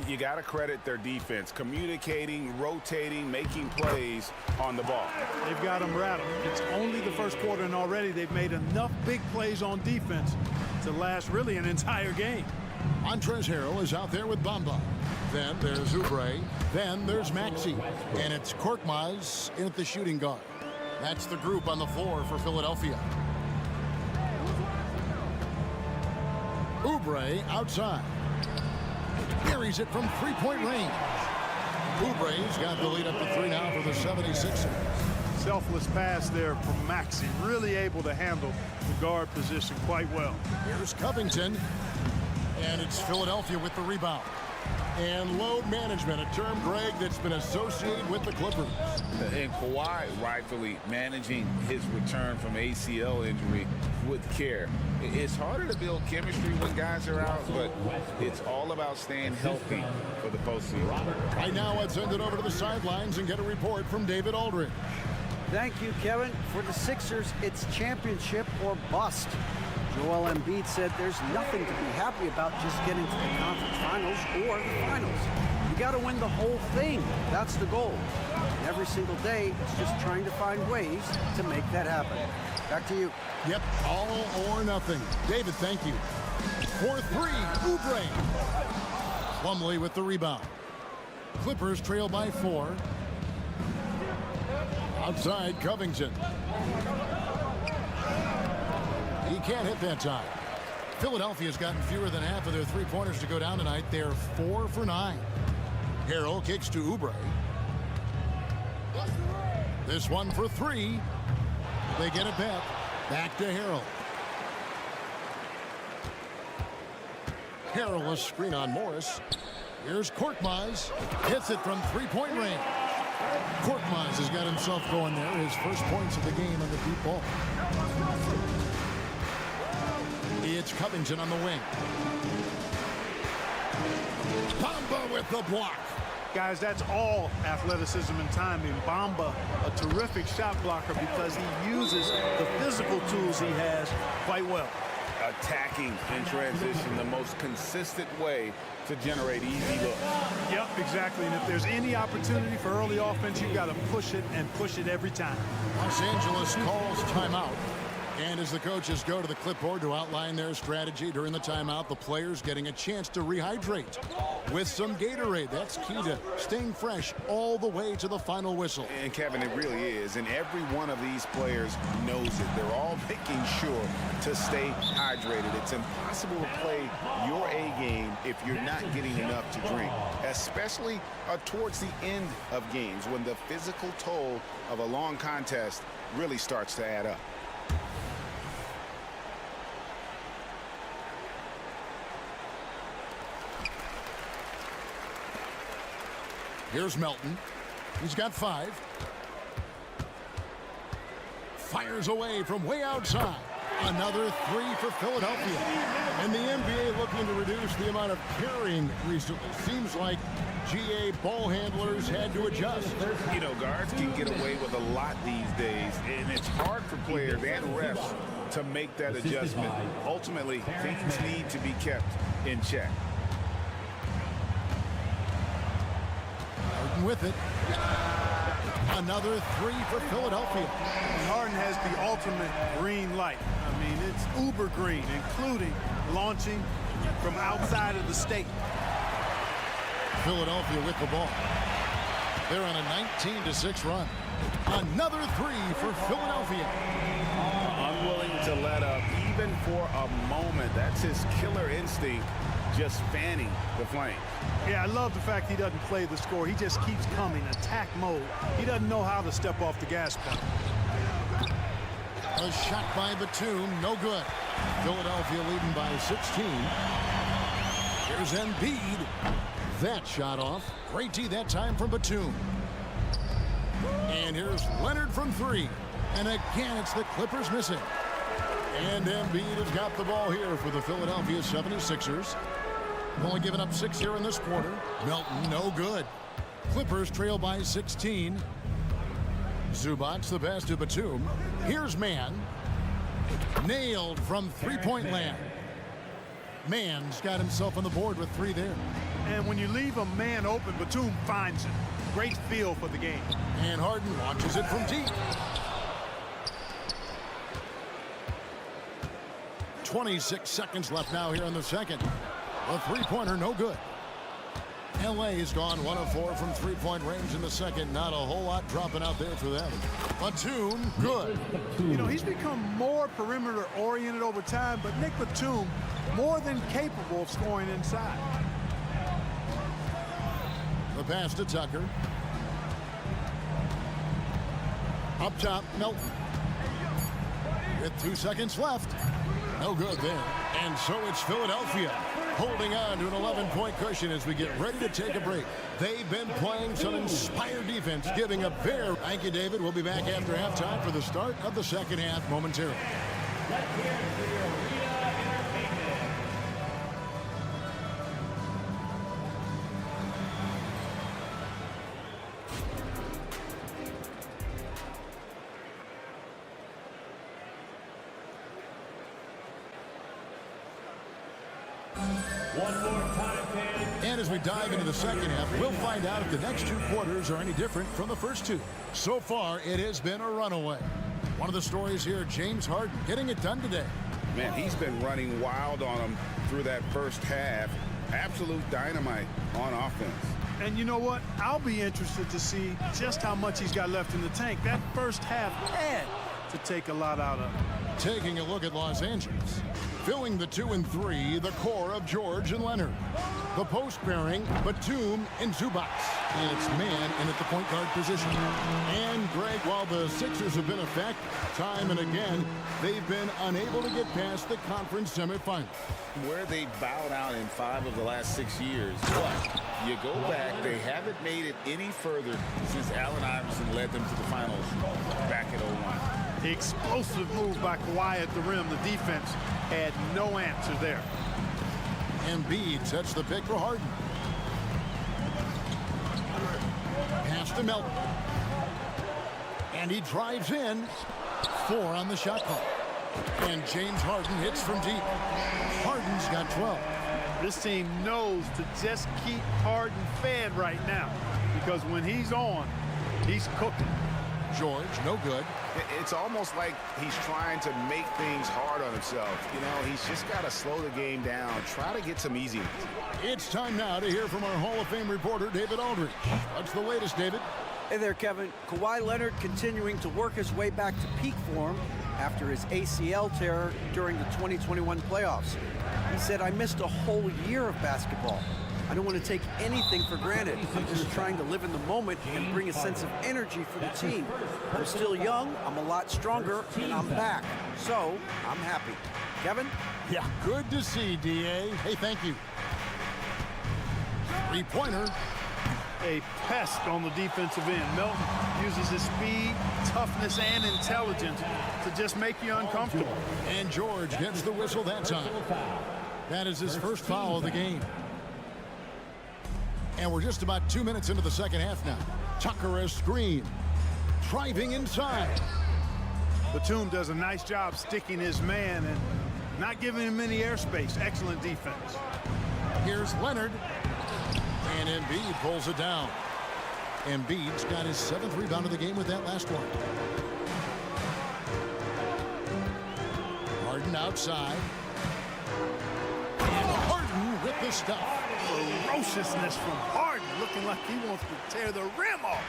You got to credit their defense, communicating, rotating, making plays on the ball. They've got them rattled. It's only the first quarter, and already they've made enough big plays on defense to last really an entire game. Montrezl Harrell is out there with Bamba. Then there's Oubre. Then there's Maxey. And it's Korkmaz in at the shooting guard. That's the group on the floor for Philadelphia. Oubre outside. Carries it from three-point range. Oubre's got the lead up to 3 now for the 76ers. Selfless pass there from Maxey. Really able to handle the guard position quite well. Here's Covington. And it's Philadelphia with the rebound. And load management, a term, Greg, that's been associated with the Clippers. And Kawhi rightfully managing his return from ACL injury with care. It's harder to build chemistry when guys are out, but it's all about staying healthy for the postseason. Right now, let's send it over to the sidelines and get a report from David Aldridge. Thank you, Kevin. For the Sixers, it's championship or bust. Joel Embiid said there's nothing to be happy about just getting to the conference finals or the finals. You got to win the whole thing. That's the goal. And every single day, it's just trying to find ways to make that happen. Back to you. Yep, all or nothing. David, thank you. For 3, Oubre. Plumlee with the rebound. Clippers trail by 4. Outside, Covington. He can't hit that time. Philadelphia's gotten fewer than half of their three-pointers to go down tonight. They're 4 for 9. Harrell kicks to Oubre. This one for 3. They get it back. Back to Harrell. Harrell, a screen on Morris. Here's Korkmaz. Hits it from three-point range. Korkmaz has got himself going there. His first points of the game on the deep ball. It's Covington on the wing. Bamba with the block. Guys, that's all athleticism and timing. Bamba, a terrific shot blocker because he uses the physical tools he has quite well. Attacking in transition, the most consistent way to generate easy looks. Yep, exactly. And if there's any opportunity for early offense, you've got to push it and push it every time. Los Angeles calls timeout. And as the coaches go to the clipboard to outline their strategy during the timeout, the players getting a chance to rehydrate with some Gatorade. That's key to staying fresh all the way to the final whistle. And Kevin, it really is. And every one of these players knows it. They're all making sure to stay hydrated. It's impossible to play your A game if you're not getting enough to drink, especially towards the end of games when the physical toll of a long contest really starts to add up. Here's Melton. He's got 5. Fires away from way outside. Another 3 for Philadelphia. And the NBA looking to reduce the amount of carrying recently. Seems like GA ball handlers had to adjust. You know, guards can get away with a lot these days, and it's hard for players and refs to make that adjustment. Ultimately, things need to be kept in check. With it. Another 3 for Philadelphia. Harden has the ultimate green light. I mean, it's uber green, including launching from outside of the state. Philadelphia with the ball. They're on a 19-6 run. Another 3 for Philadelphia. Unwilling to let up even for a moment. That's his killer instinct, just fanning the flame. Yeah, I love the fact he doesn't play the score. He just keeps coming, attack mode. He doesn't know how to step off the gas pedal. A shot by Batum, no good. Philadelphia leading by 16. Here's Embiid. That shot off. Great D that time from Batum. And here's Leonard from 3. And again, it's the Clippers missing. And Embiid has got the ball here for the Philadelphia 76ers. Only giving up 6 here in this quarter. Melton, no good. Clippers trail by 16. Zubac, the pass to Batum. Here's Mann. Nailed from three-point land. Mann's got himself on the board with 3 there. And when you leave a man open, Batum finds it. Great feel for the game. And Harden launches it from deep. 26 seconds left now here in the second. A three-pointer, no good. LA's gone 1 of 4 from three-point range in the second. Not a whole lot dropping out there for them. Batum, good. You know, he's become more perimeter-oriented over time, but Nick Batum more than capable of scoring inside. The pass to Tucker. Up top, Melton. With 2 seconds left. No good there. And so it's Philadelphia holding on to an 11-point cushion as we get ready to take a break. They've been playing some inspired defense, giving up their... Thank you, David. We'll be back after halftime for the start of the second half momentarily. And as we dive into the second half, we'll find out if the next 2 quarters are any different from the first 2. So far, it has been a runaway. One of the stories here, James Harden getting it done today. Man, he's been running wild on him through that first half. Absolute dynamite on offense. And you know what? I'll be interested to see just how much he's got left in the tank. That first half had to take a lot out of him. Taking a look at Los Angeles. Filling the 2 and 3, the core of George and Leonard. The post pairing, Batum and Zubac. And it's Mann in at the point guard position. And Greg, while the Sixers have been effective time and again, they've been unable to get past the conference semifinal. Where they bowed out in 5 of the last 6 years. But you go back, they haven't made it any further since Allen Iverson led them to the finals back in 01. The explosive move by Kawhi at the rim. The defense had no answer there. Embiid sets the pick for Harden. Pass to Melton. And he drives in. 4 on the shot clock. And James Harden hits from deep. Harden's got 12. This team knows to just keep Harden fed right now, because when he's on, he's cooking. George, no good. It's almost like he's trying to make things hard on himself. You know, he's just got to slow the game down, try to get some easy ones. It's time now to hear from our Hall of Fame reporter, David Aldridge. What's the latest, David? Hey there, Kevin. Kawhi Leonard continuing to work his way back to peak form after his ACL tear during the 2021 playoffs. He said, "I missed a whole year of basketball. I don't want to take anything for granted. I'm just trying to live in the moment and bring a sense of energy for the team. I'm still young, I'm a lot stronger, and I'm back. So, I'm happy." Kevin? Yeah, good to see, D.A. Hey, thank you. Three-pointer. A pest on the defensive end. Melton uses his speed, toughness, and intelligence to just make you uncomfortable. And George gets the whistle that time. That is his first foul of the game. And we're just about 2 minutes into the second half now. Tucker a screen. Driving inside. Batum does a nice job sticking his man and not giving him any airspace. Excellent defense. Here's Leonard. And Embiid pulls it down. Embiid's got his 7th rebound of the game with that last one. Harden outside. And Harden with the stuff. Ferociousness from Harden, looking like he wants to tear the rim off.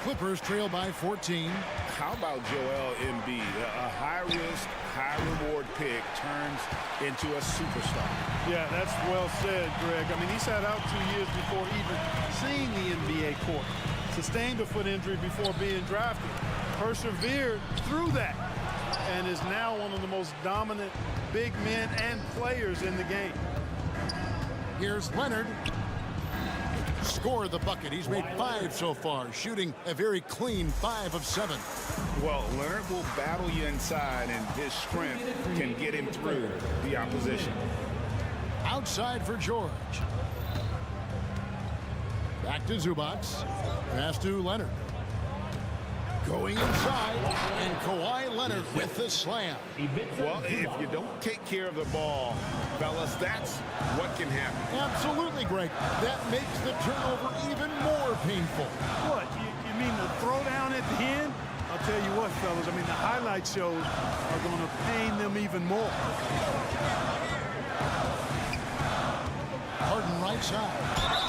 Clippers trail by 14. How about Joel Embiid? A high-risk, high-reward pick turns into a superstar. Yeah, that's well said, Greg. I mean, he sat out 2 years before even seeing the NBA court. Sustained a foot injury before being drafted. Persevered through that and is now one of the most dominant big men and players in the game. Here's Leonard. Score the bucket. He's made 5 so far, shooting a very clean 5 of 7. Well, Leonard will battle you inside, and his strength can get him through the opposition. Outside for George. Back to Zubac. Pass to Leonard. Going inside, and Kawhi Leonard with the slam. Well, if you don't take care of the ball, fellas, that's what can happen. Absolutely, Greg. That makes the turnover even more painful. What? You mean the throwdown at the end? I'll tell you what, fellas. I mean, the highlight shows are going to pain them even more. Harden right side.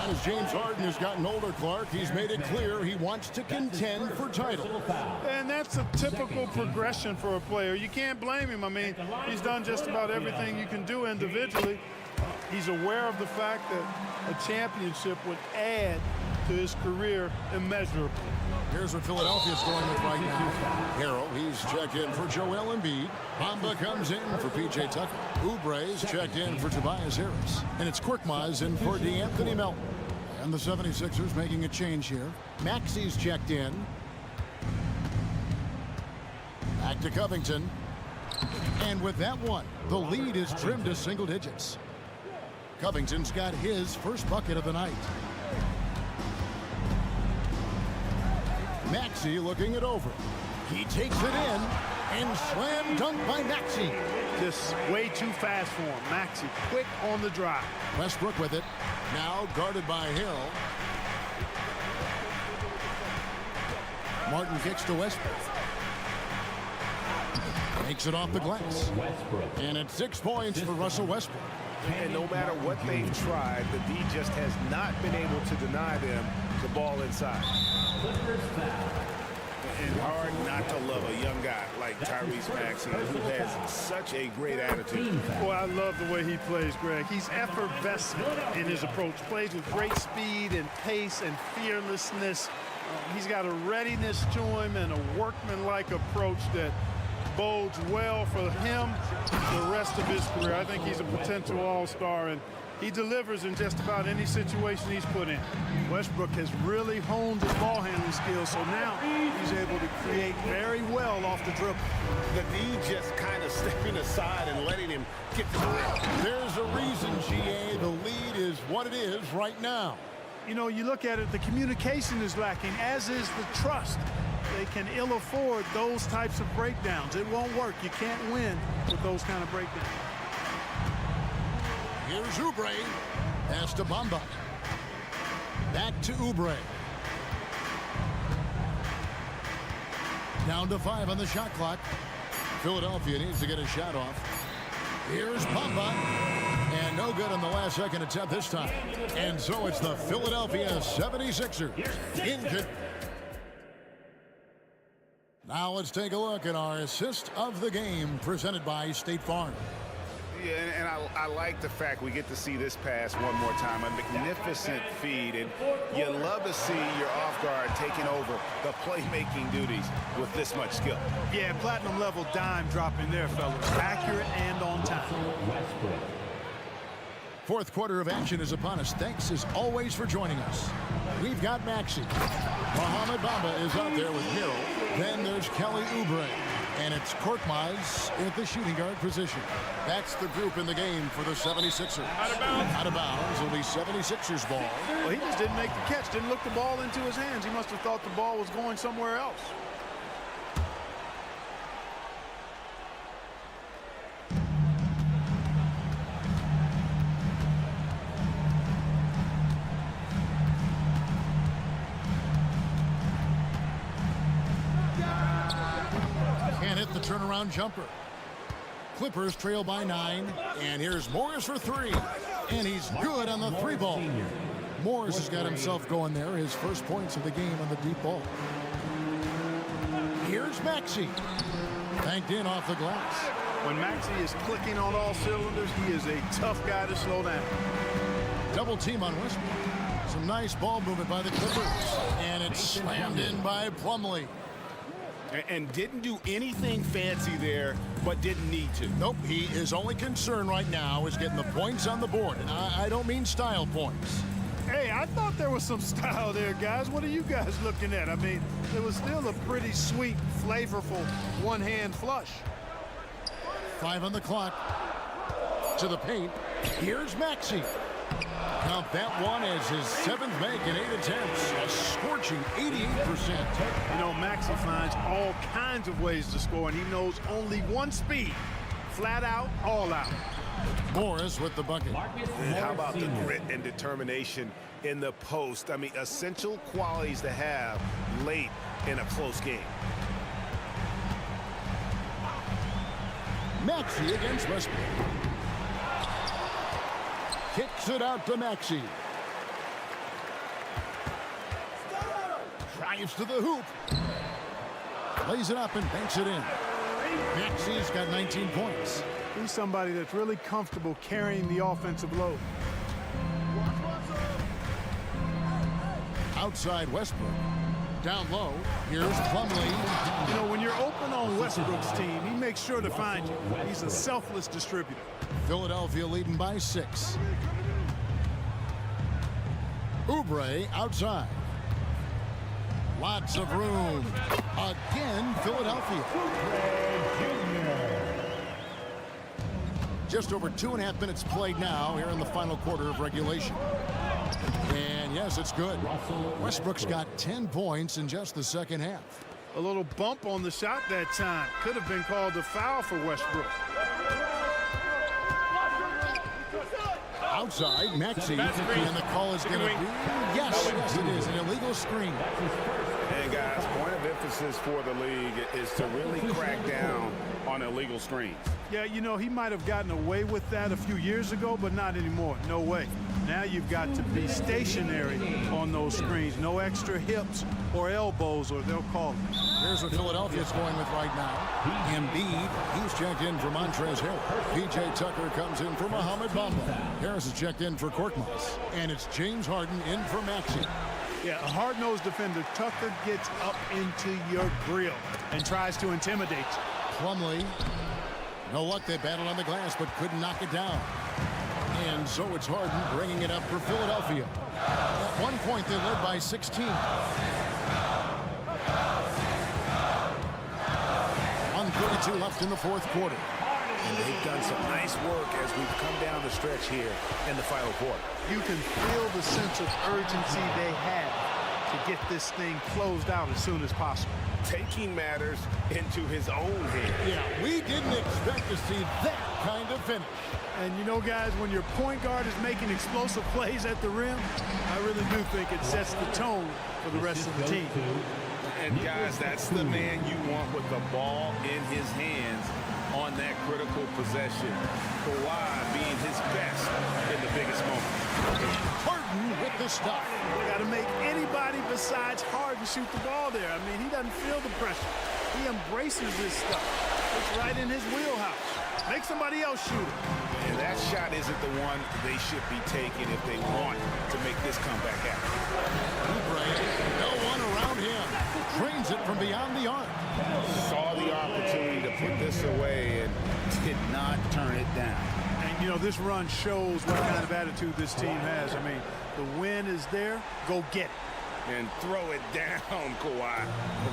As James Harden has gotten older, Clark, he's made it clear he wants to contend for title. And that's a typical progression for a player. You can't blame him. I mean, he's done just about everything you can do individually. He's aware of the fact that a championship would add to his career immeasurably. Here's what Philadelphia's going with right now. Harrell, he's checked in for Joel Embiid. Bamba comes in for P.J. Tucker. Oubre's checked in for Tobias Harris. And it's Korkmaz in for DeAnthony Melton. And the 76ers making a change here. Maxi's checked in. Back to Covington. And with that one, the lead is trimmed to single digits. Covington's got his first bucket of the night. Maxey looking it over. He takes it in and slam dunk by Maxey. Just way too fast for him. Maxey quick on the drive. Westbrook with it. Now guarded by Hill. Martin kicks to Westbrook. Makes it off the glass. And it's 6 points for Russell Westbrook. And no matter what they've tried, the D just has not been able to deny them the ball inside. And hard not to love a young guy like Tyrese Maxey, who has such a great attitude. Boy, I love the way he plays, Greg. He's effervescent in his approach. Plays with great speed and pace and fearlessness. He's got a readiness to him and a workmanlike approach that bodes well for him the rest of his career. I think he's a potential all-star, and he delivers in just about any situation he's put in. Westbrook has really honed his ball handling skills, so now he's able to create very well off the dribble. The D just kind of stepping aside and letting him get to the rim. There's a reason, GA, the lead is what it is right now. You know, you look at it, the communication is lacking, as is the trust. They can ill afford those types of breakdowns. It won't work. You can't win with those kind of breakdowns. Here's Oubre. Pass to Bamba. Back to Oubre. Down to 5 on the shot clock. Philadelphia needs to get a shot off. Here's Bamba. And no good on the last second attempt this time. And so it's the Philadelphia 76ers. Now let's take a look at our assist of the game presented by State Farm. Yeah, and I like the fact we get to see this pass one more time. A magnificent feed, and you love to see your off guard taking over the playmaking duties with this much skill. Yeah, platinum level dime dropping there, fellas. Accurate and on time. Fourth quarter of action is upon us. Thanks as always for joining us. We've got Maxey. Mohamed Bamba is out there with Miro. Then there's Kelly Oubre. And it's Korkmaz at the shooting guard position. That's the group in the game for the 76ers. Out of bounds. Out of bounds. It'll be 76ers ball. Well, he just didn't make the catch. Didn't look the ball into his hands. He must have thought the ball was going somewhere else. The turnaround jumper. Clippers trail by 9, and here's Morris for 3, and he's good on the 3 ball. Morris has got himself going there, his first points of the game on the deep ball. Here's Maxey, banked in off the glass. When Maxey is clicking on all cylinders, he is a tough guy to slow down. Double team on Westbrook. Some nice ball movement by the Clippers, and it's slammed in by Plumlee. And didn't do anything fancy there, but didn't need to. Nope, his only concern right now is getting the points on the board. And I don't mean style points. Hey, I thought there was some style there, guys. What are you guys looking at? I mean, it was still a pretty sweet, flavorful one-hand flush. 5 on the clock. To the paint. Here's Maxey. Count that one as his 7th make in 8 attempts. A scorching 88%. You know, Maxey finds all kinds of ways to score, and he knows only one speed. Flat out, all out. Morris with the bucket. And how about the grit and determination in the post? I mean, essential qualities to have late in a close game. Maxey against Westbrook. Kicks it out to Maxey. Drives to the hoop. Lays it up and banks it in. Maxey's got 19 points. He's somebody that's really comfortable carrying the offensive load. Outside Westbrook. Down low. Here's Plumlee. You know, when you're open on Westbrook's team, he makes sure to find you. He's a selfless distributor. Philadelphia leading by 6. Oubre outside. Lots of room. Again, Philadelphia. Just over 2.5 minutes played now here in the final quarter of regulation. And yes, it's good. Westbrook's got 10 points in just the second half. A little bump on the shot that time. Could have been called a foul for Westbrook. Outside, Maxey, and the call is going to be, yes, it is, an illegal screen. And guys, point of emphasis for the league is to really crack down on illegal screens. Yeah, you know, he might have gotten away with that a few years ago, but not anymore. No way. Now you've got to be stationary on those screens. No extra hips or elbows, or they'll call it. Here's what Philadelphia's going with right now. Embiid, he's checked in for Montrezl Harrell. P.J. Tucker comes in for Mohamed Bamba. Harris is checked in for Korkmaz. And it's James Harden in for Maxey. Yeah, a hard-nosed defender. Tucker gets up into your grill and tries to intimidate you. Plumlee. No luck, they battled on the glass, but couldn't knock it down. And so it's Harden bringing it up for Philadelphia. At one point, they led by 16. 1:32 left in the fourth quarter. And they've done some nice work as we've come down the stretch here in the final quarter. You can feel the sense of urgency they have to get this thing closed out as soon as possible. Taking matters into his own hands. Yeah, we didn't expect to see that kind of finish. And you know, guys, when your point guard is making explosive plays at the rim, I really do think it sets the tone for the rest of the team. And guys, that's the man you want with the ball in his hands on that critical possession. Kawhi being his best in the biggest moment. Harden with the stuff. They got to make anybody besides Harden shoot the ball there. I mean, he doesn't feel the pressure. He embraces this stuff. It's right in his wheelhouse. Make somebody else shoot it. And that shot isn't the one they should be taking if they want to make this comeback happen. Oubre, no one around him. Drains it from beyond the arc. Saw the opportunity to put this away and did not turn it down. And, you know, this run shows what kind of attitude this team has. I mean, the win is there. Go get it. And throw it down, Kawhi.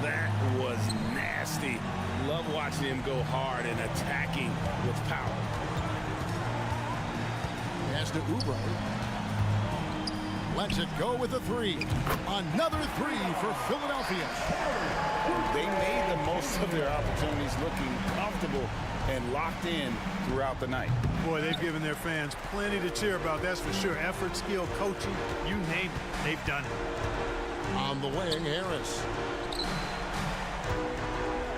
That was nasty. Love watching him go hard and attacking with power. Pass to Oubre. Lets it go with a three. Another three for Philadelphia. They made the most of their opportunities, looking comfortable and locked in throughout the night. Boy, they've given their fans plenty to cheer about, that's for sure. Effort, skill, coaching, you name it, they've done it. On the wing, Harris.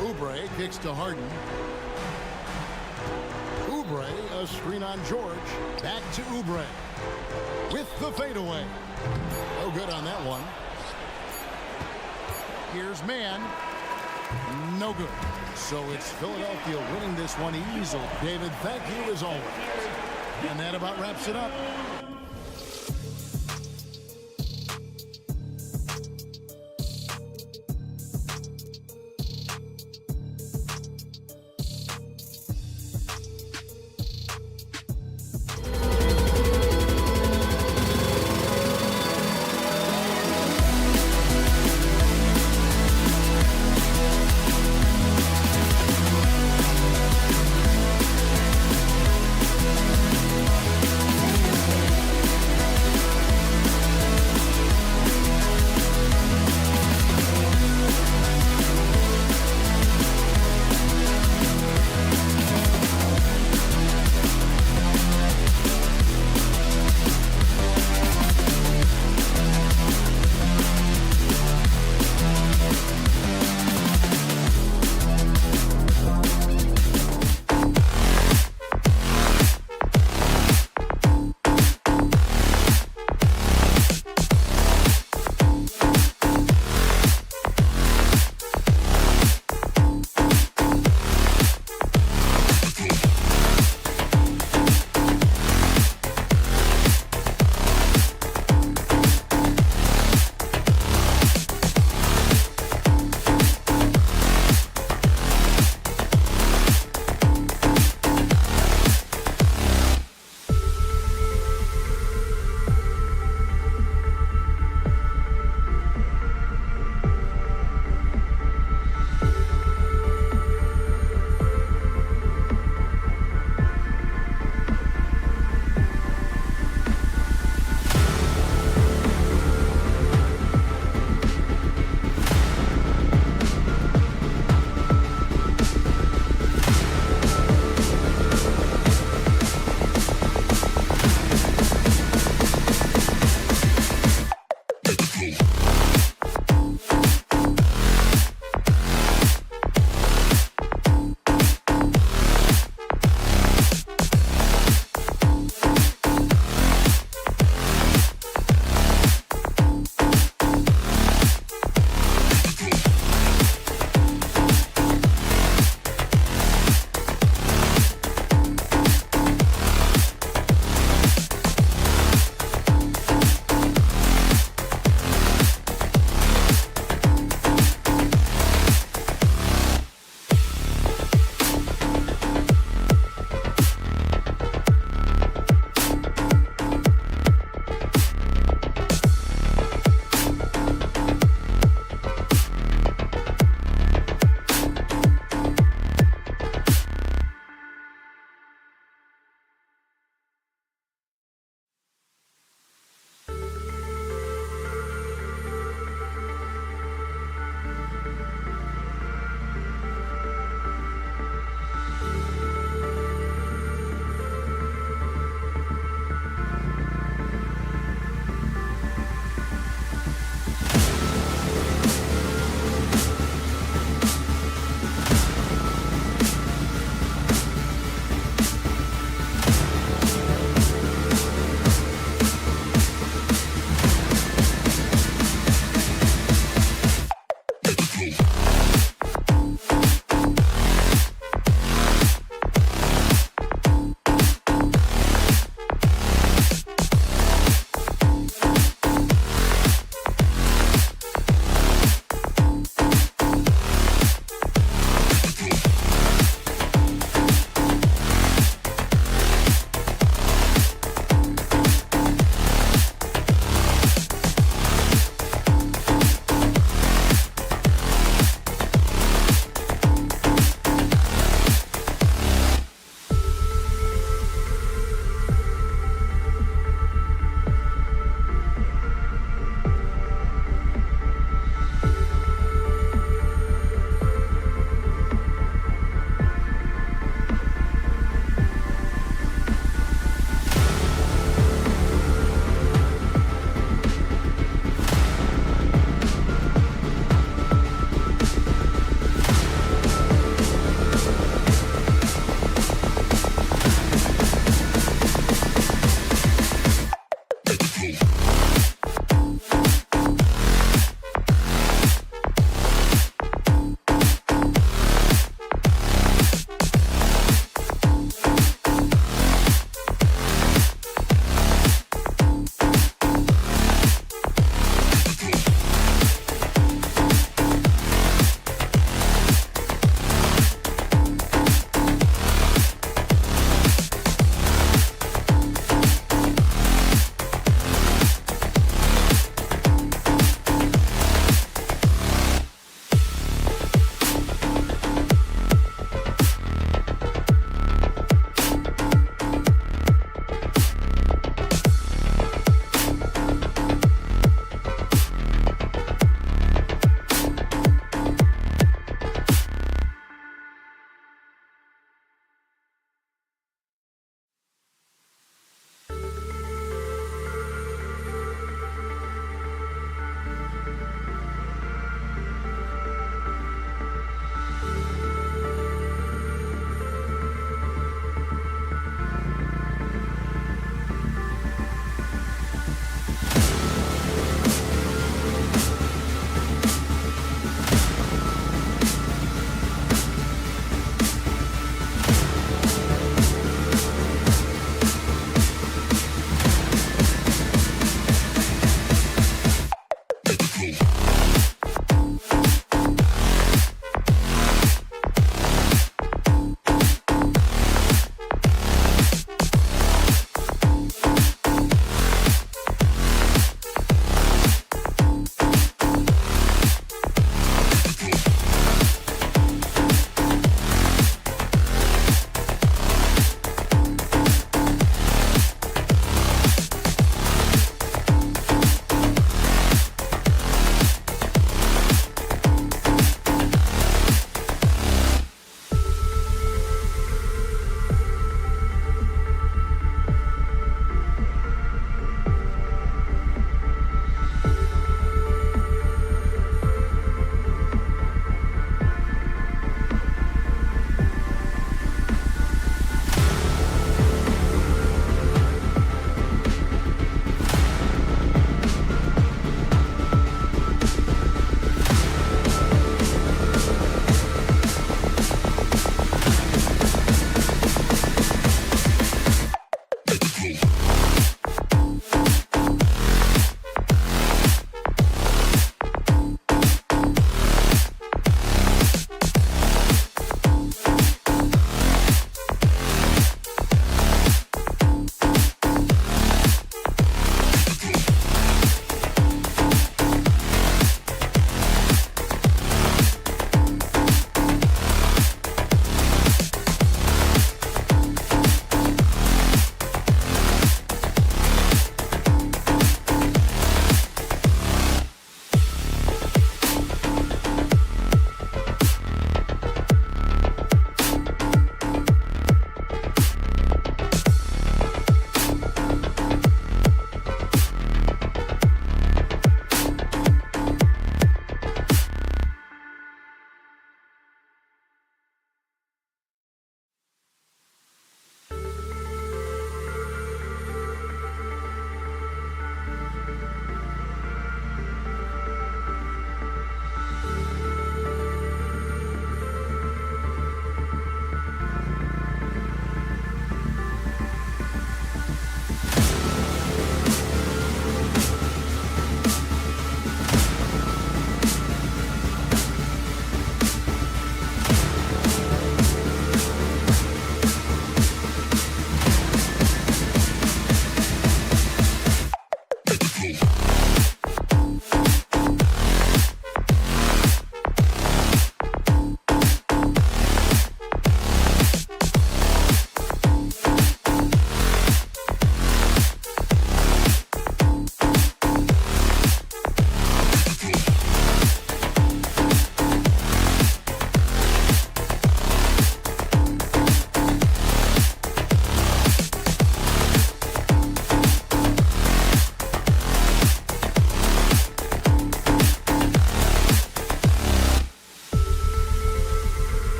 Oubre kicks to Harden. Oubre, a screen on George. Back to Oubre. With the fadeaway. No good on that one. Here's Mann. No good. So it's Philadelphia winning this one easily. David, thank you as always. And that about wraps it up.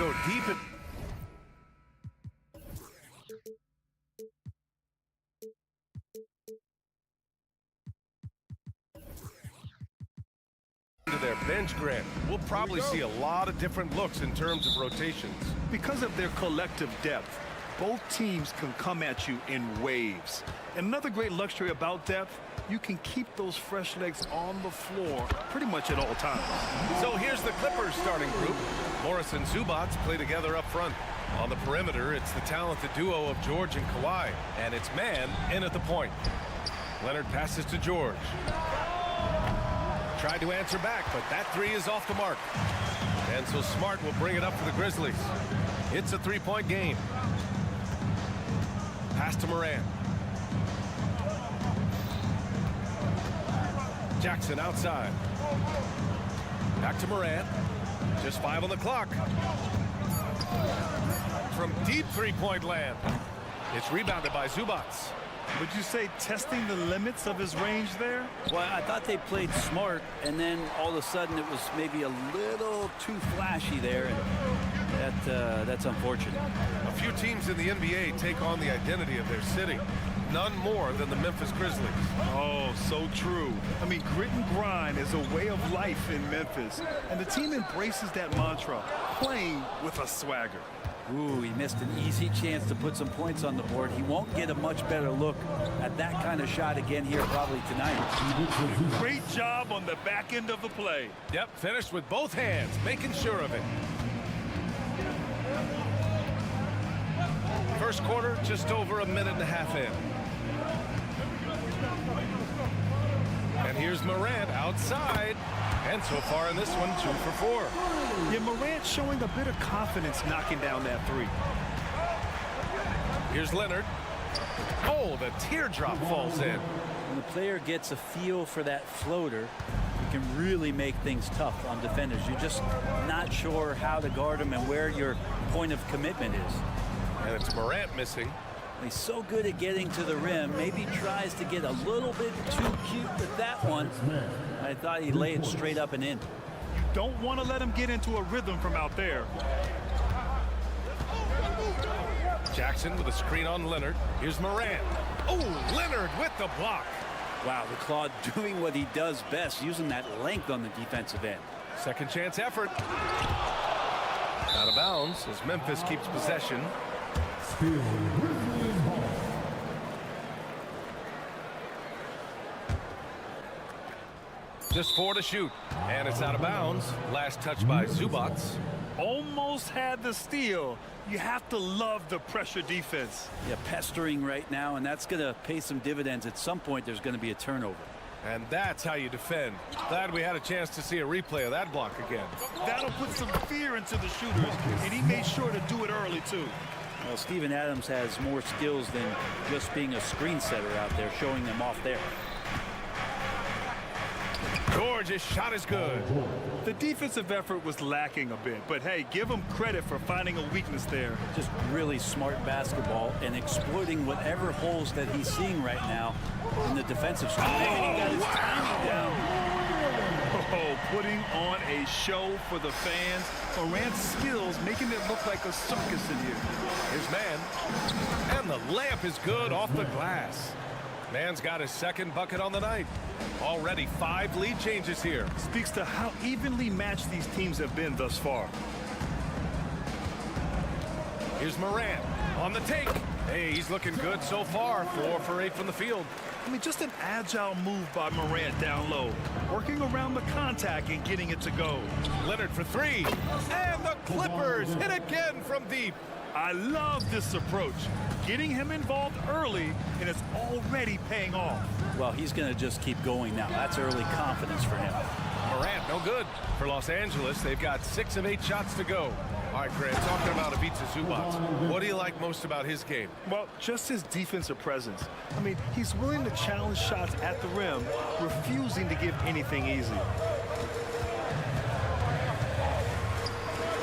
Go deep in. To their bench, Grant. We'll probably see a lot of different looks in terms of rotations. Because of their collective depth, both teams can come at you in waves. And another great luxury about depth, you can keep those fresh legs on the floor pretty much at all times. So here's the Clippers starting group. Morris and Zubats play together up front. On the perimeter, it's the talented duo of George and Kawhi. And it's man in at the point. Leonard passes to George. Tried to answer back, but that three is off the mark. And so Smart will bring it up for the Grizzlies. It's a three-point game. Pass to Morant. Jackson outside. Back to Morant. Just 5 on the clock. From deep three-point land. It's rebounded by Zubats. Would you say testing the limits of his range there? Well, I thought they played smart, and then all of a sudden it was maybe a little too flashy there, and that's unfortunate. A few teams in the NBA take on the identity of their city. None more than the Memphis Grizzlies. Oh, so true. I mean, grit and grind is a way of life in Memphis, and the team embraces that mantra, playing with a swagger. Ooh, he missed an easy chance to put some points on the board. He won't get a much better look at that kind of shot again here probably tonight. Great job on the back end of the play. Yep, finished with both hands, making sure of it. First quarter, just over a minute and a half in. And here's Morant outside. And so far in this one, 2 for 4. Yeah, Morant showing a bit of confidence knocking down that three. Here's Leonard. Oh, the teardrop falls in. When the player gets a feel for that floater, you can really make things tough on defenders. You're just not sure how to guard them and where your point of commitment is. And it's Morant missing. He's so good at getting to the rim. Maybe tries to get a little bit too cute with that one. I thought he'd lay it straight up and in. You don't want to let him get into a rhythm from out there. Jackson with a screen on Leonard. Here's Morant. Oh, Leonard with the block. Wow, the Claude doing what he does best, using that length on the defensive end. Second chance effort. Out of bounds as Memphis keeps possession. Just 4 to shoot, and it's out of bounds. Last touch by Zubac. Almost had the steal. You have to love the pressure defense. Yeah, pestering right now, and that's going to pay some dividends. At some point, there's going to be a turnover. And that's how you defend. Glad we had a chance to see a replay of that block again. That'll put some fear into the shooters, and he made sure to do it early, too. Well, Steven Adams has more skills than just being a screen setter out there, showing them off there. George's shot is good. The defensive effort was lacking a bit, but hey, give him credit for finding a weakness there. Just really smart basketball and exploiting whatever holes that he's seeing right now in the defensive side. And he got his timing down. Oh, putting on a show for the fans. Morant's skills making it look like a circus in here. Here's Man. And the layup is good off the glass. Man's got his second bucket on the night. Already 5 lead changes here. Speaks to how evenly matched these teams have been thus far. Here's Morant on the take. Hey, he's looking good so far. 4 for 8 from the field. I mean, just an agile move by Morant down low. Working around the contact and getting it to go. Leonard for 3. And the Clippers hit again from deep. I love this approach. Getting him involved early, and it's already paying off. Well, he's going to just keep going now. That's early confidence for him. Morant, no good. For Los Angeles, they've got 6 of 8 shots to go. All right, Grant, talking about Ivica Zubac, what do you like most about his game? Well, just his defensive presence. I mean, he's willing to challenge shots at the rim, refusing to give anything easy.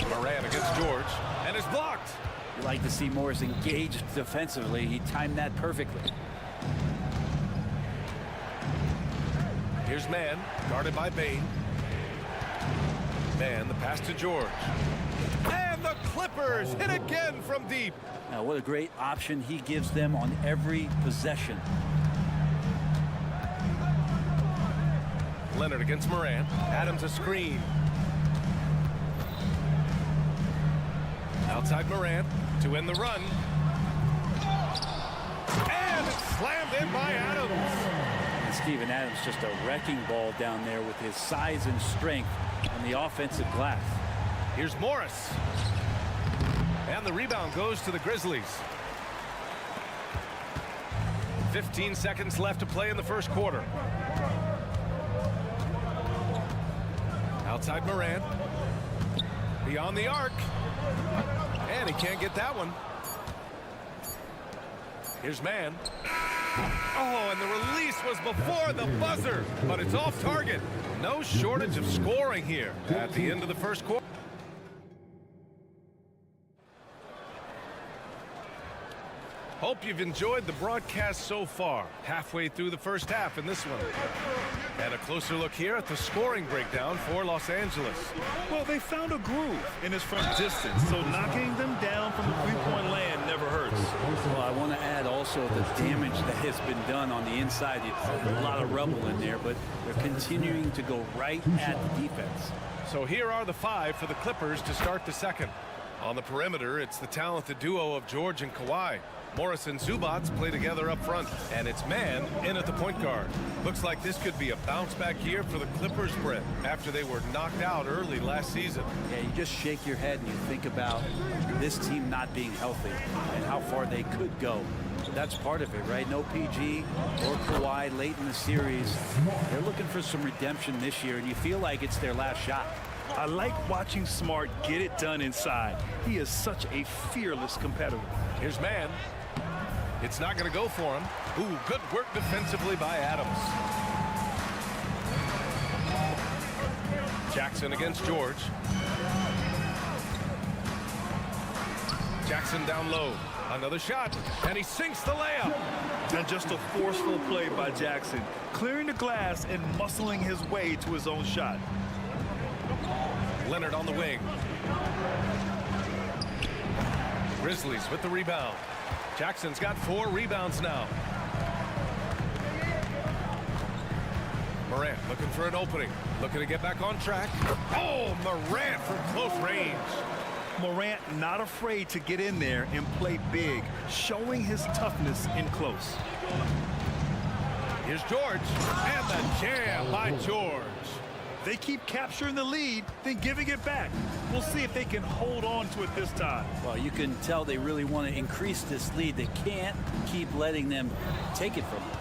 Morant against George, and is blocked. You like to see Morris engaged defensively. He timed that perfectly. Here's Man, guarded by Bain. Man, the pass to George. And the Clippers hit again from deep. Now, what a great option he gives them on every possession. Leonard against Morant. Adams a screen. Outside Morant to end the run. And it's slammed in by Adams. And Steven Adams just a wrecking ball down there with his size and strength on the offensive glass. Here's Morris. And the rebound goes to the Grizzlies. 15 seconds left to play in the first quarter. Outside Morant. Beyond the arc. And he can't get that one. Here's Man. Oh, and the release was before the buzzer, but it's off target. No shortage of scoring here at the end of the first quarter. Oh, Hope you've enjoyed the broadcast so far. Halfway through the first half in this one. And a closer look here at the scoring breakdown for Los Angeles. Well, they found a groove in his front distance, so knocking them down from the three-point land never hurts. Well, I want to add also the damage that has been done on the inside. A lot of rubble in there, but they're continuing to go right at the defense. So here are the 5 for the Clippers to start the second. On the perimeter, it's the talented duo of George and Kawhi. Morris and Zubats play together up front, and it's Man in at the point guard. Looks like this could be a bounce-back year for the Clippers, Brett, after they were knocked out early last season. Yeah, you just shake your head and you think about this team not being healthy and how far they could go. That's part of it, right? No PG or Kawhi late in the series. They're looking for some redemption this year, and you feel like it's their last shot. I like watching Smart get it done inside. He is such a fearless competitor. Here's Man. It's not going to go for him. Ooh, good work defensively by Adams. Jackson against George. Jackson down low. Another shot, and he sinks the layup. And just a forceful play by Jackson, clearing the glass and muscling his way to his own shot. Leonard on the wing. Grizzlies with the rebound. Jackson's got 4 rebounds now. Morant looking for an opening. Looking to get back on track. Oh, Morant from close range. Morant not afraid to get in there and play big, showing his toughness in close. Here's George, and the jam by George. They keep capturing the lead, then giving it back. We'll see if they can hold on to it this time. Well, you can tell they really want to increase this lead. They can't keep letting them take it from them.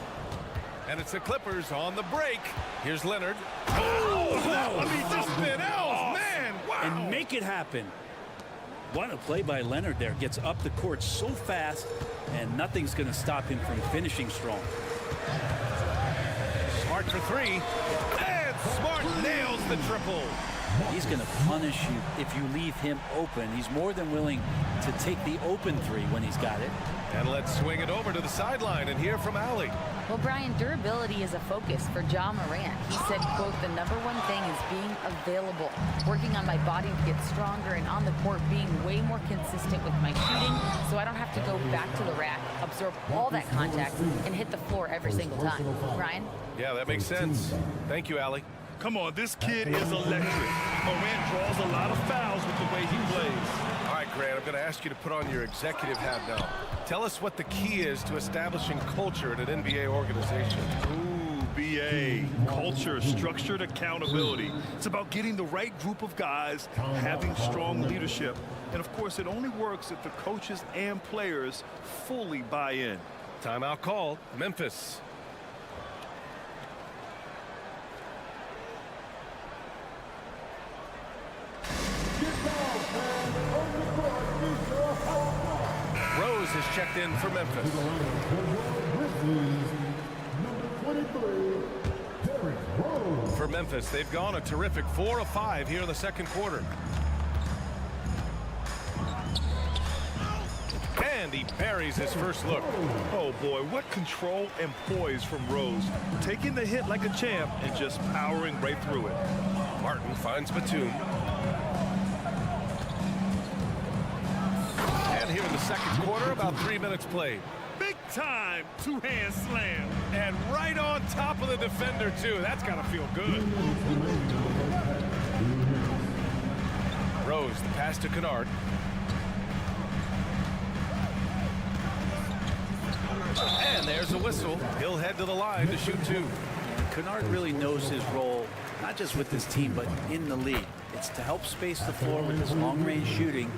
And it's the Clippers on the break. Here's Leonard. Oh, just spin out, man! Wow! And make it happen. What a play by Leonard there. Gets up the court so fast, and nothing's going to stop him from finishing strong. Smart for 3. And Smart nails the triple. He's going to punish you if you leave him open. He's more than willing to take the open 3 when he's got it. And let's swing it over to the sideline and hear from Allie. Well, Brian, durability is a focus for Ja Morant. He said, quote, the #1 thing is being available, working on my body to get stronger, and on the court being way more consistent with my shooting so I don't have to go back to the rack, absorb all that contact, and hit the floor every single time. Brian? Yeah, that makes sense. Thank you, Allie. Come on, this kid is electric. Morant draws a lot of fouls with the way he plays. All right, Grant, I'm going to ask you to put on your executive hat now. Tell us what the key is to establishing culture at an NBA organization. Ooh, BA. Culture, structured accountability. It's about getting the right group of guys, having strong leadership. And, of course, it only works if the coaches and players fully buy in. Timeout called. Memphis. Rose has checked in for Memphis. For Memphis, they've gone a terrific 4 of 5 here in the second quarter. And he buries his first look. Oh boy, what control and poise from Rose. Taking the hit like a champ and just powering right through it. Martin finds Batum. And here in the second quarter, about 3 minutes played. Big time two-hand slam. And right on top of the defender, too. That's got to feel good. Rose, the pass to Kennard. And there's a whistle. He'll head to the line to shoot 2. Kennard really knows his role, not just with this team, but in the league. It's to help space the floor with his long-range shooting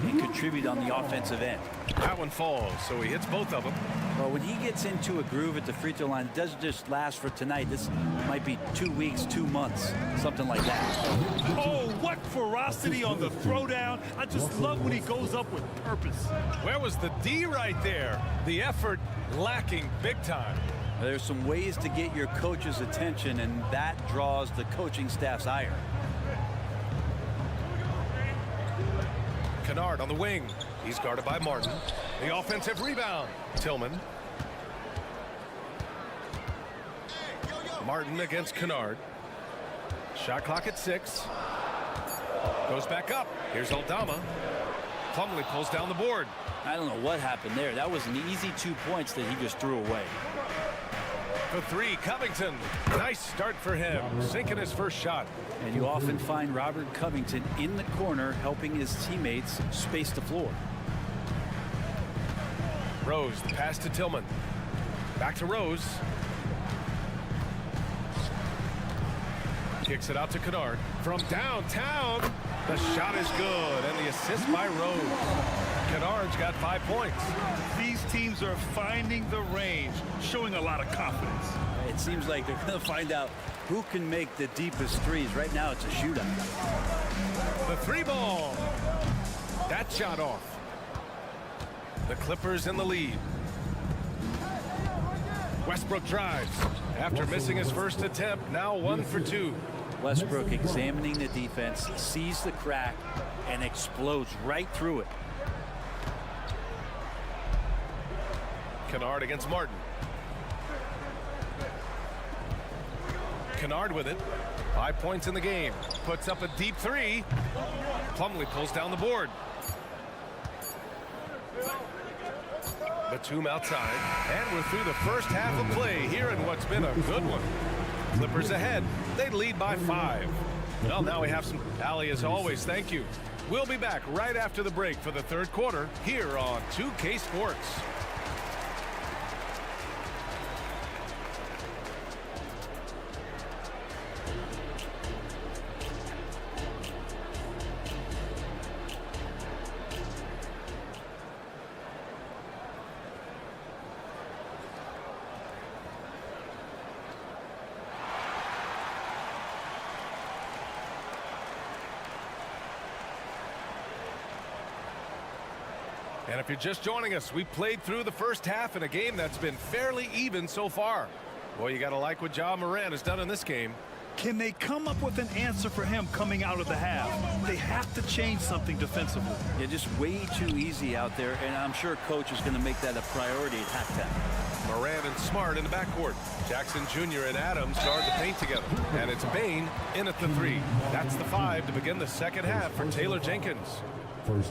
and contribute on the offensive end. That one falls, so he hits both of them. Well, when he gets into a groove at the free throw line, it doesn't just last for tonight. This might be 2 weeks, 2 months, something like that. Oh, what ferocity on the throwdown. I just love when he goes up with purpose. Where was the D right there? The effort lacking big time. There's some ways to get your coach's attention, and that draws the coaching staff's ire. Kennard on the wing. He's guarded by Martin. The offensive rebound. Tillman. Martin against Kennard. Shot clock at 6. Goes back up. Here's Aldama. Plumlee pulls down the board. I don't know what happened there. That was an easy 2 points that he just threw away. For 3, Covington. Nice start for him. Sinking his first shot. And you often find Robert Covington in the corner helping his teammates space the floor. Rose, the pass to Tillman. Back to Rose. Kicks it out to Kennard. From downtown, the shot is good, and the assist by Rose. Kennard's got 5 points. These teams are finding the range, showing a lot of confidence. It seems like they're going to find out who can make the deepest threes. Right now, it's a shootout. The 3 ball. That shot off. The Clippers in the lead. Westbrook drives. After missing his first attempt, now 1 for 2. Westbrook examining the defense, sees the crack, and explodes right through it. Kennard against Martin. Kennard with it. 5 points in the game. Puts up a deep 3. Plumlee pulls down the board. Batum outside. And we're through the first half of play here in what's been a good one. Clippers ahead. They lead by 5. Well, now we have some... Allie, as always, thank you. We'll be back right after the break for the third quarter here on 2K Sports. And if you're just joining us, we played through the first half in a game that's been fairly even so far. Well, you got to like what Ja Morant has done in this game. Can they come up with an answer for him coming out of the half? They have to change something defensively. Yeah, just way too easy out there, and I'm sure coach is going to make that a priority at halftime. Morant and Smart in the backcourt. Jackson Jr. and Adams guard the paint together. And it's Bane in at the 3. That's the 5 to begin the second half for Taylor Jenkins.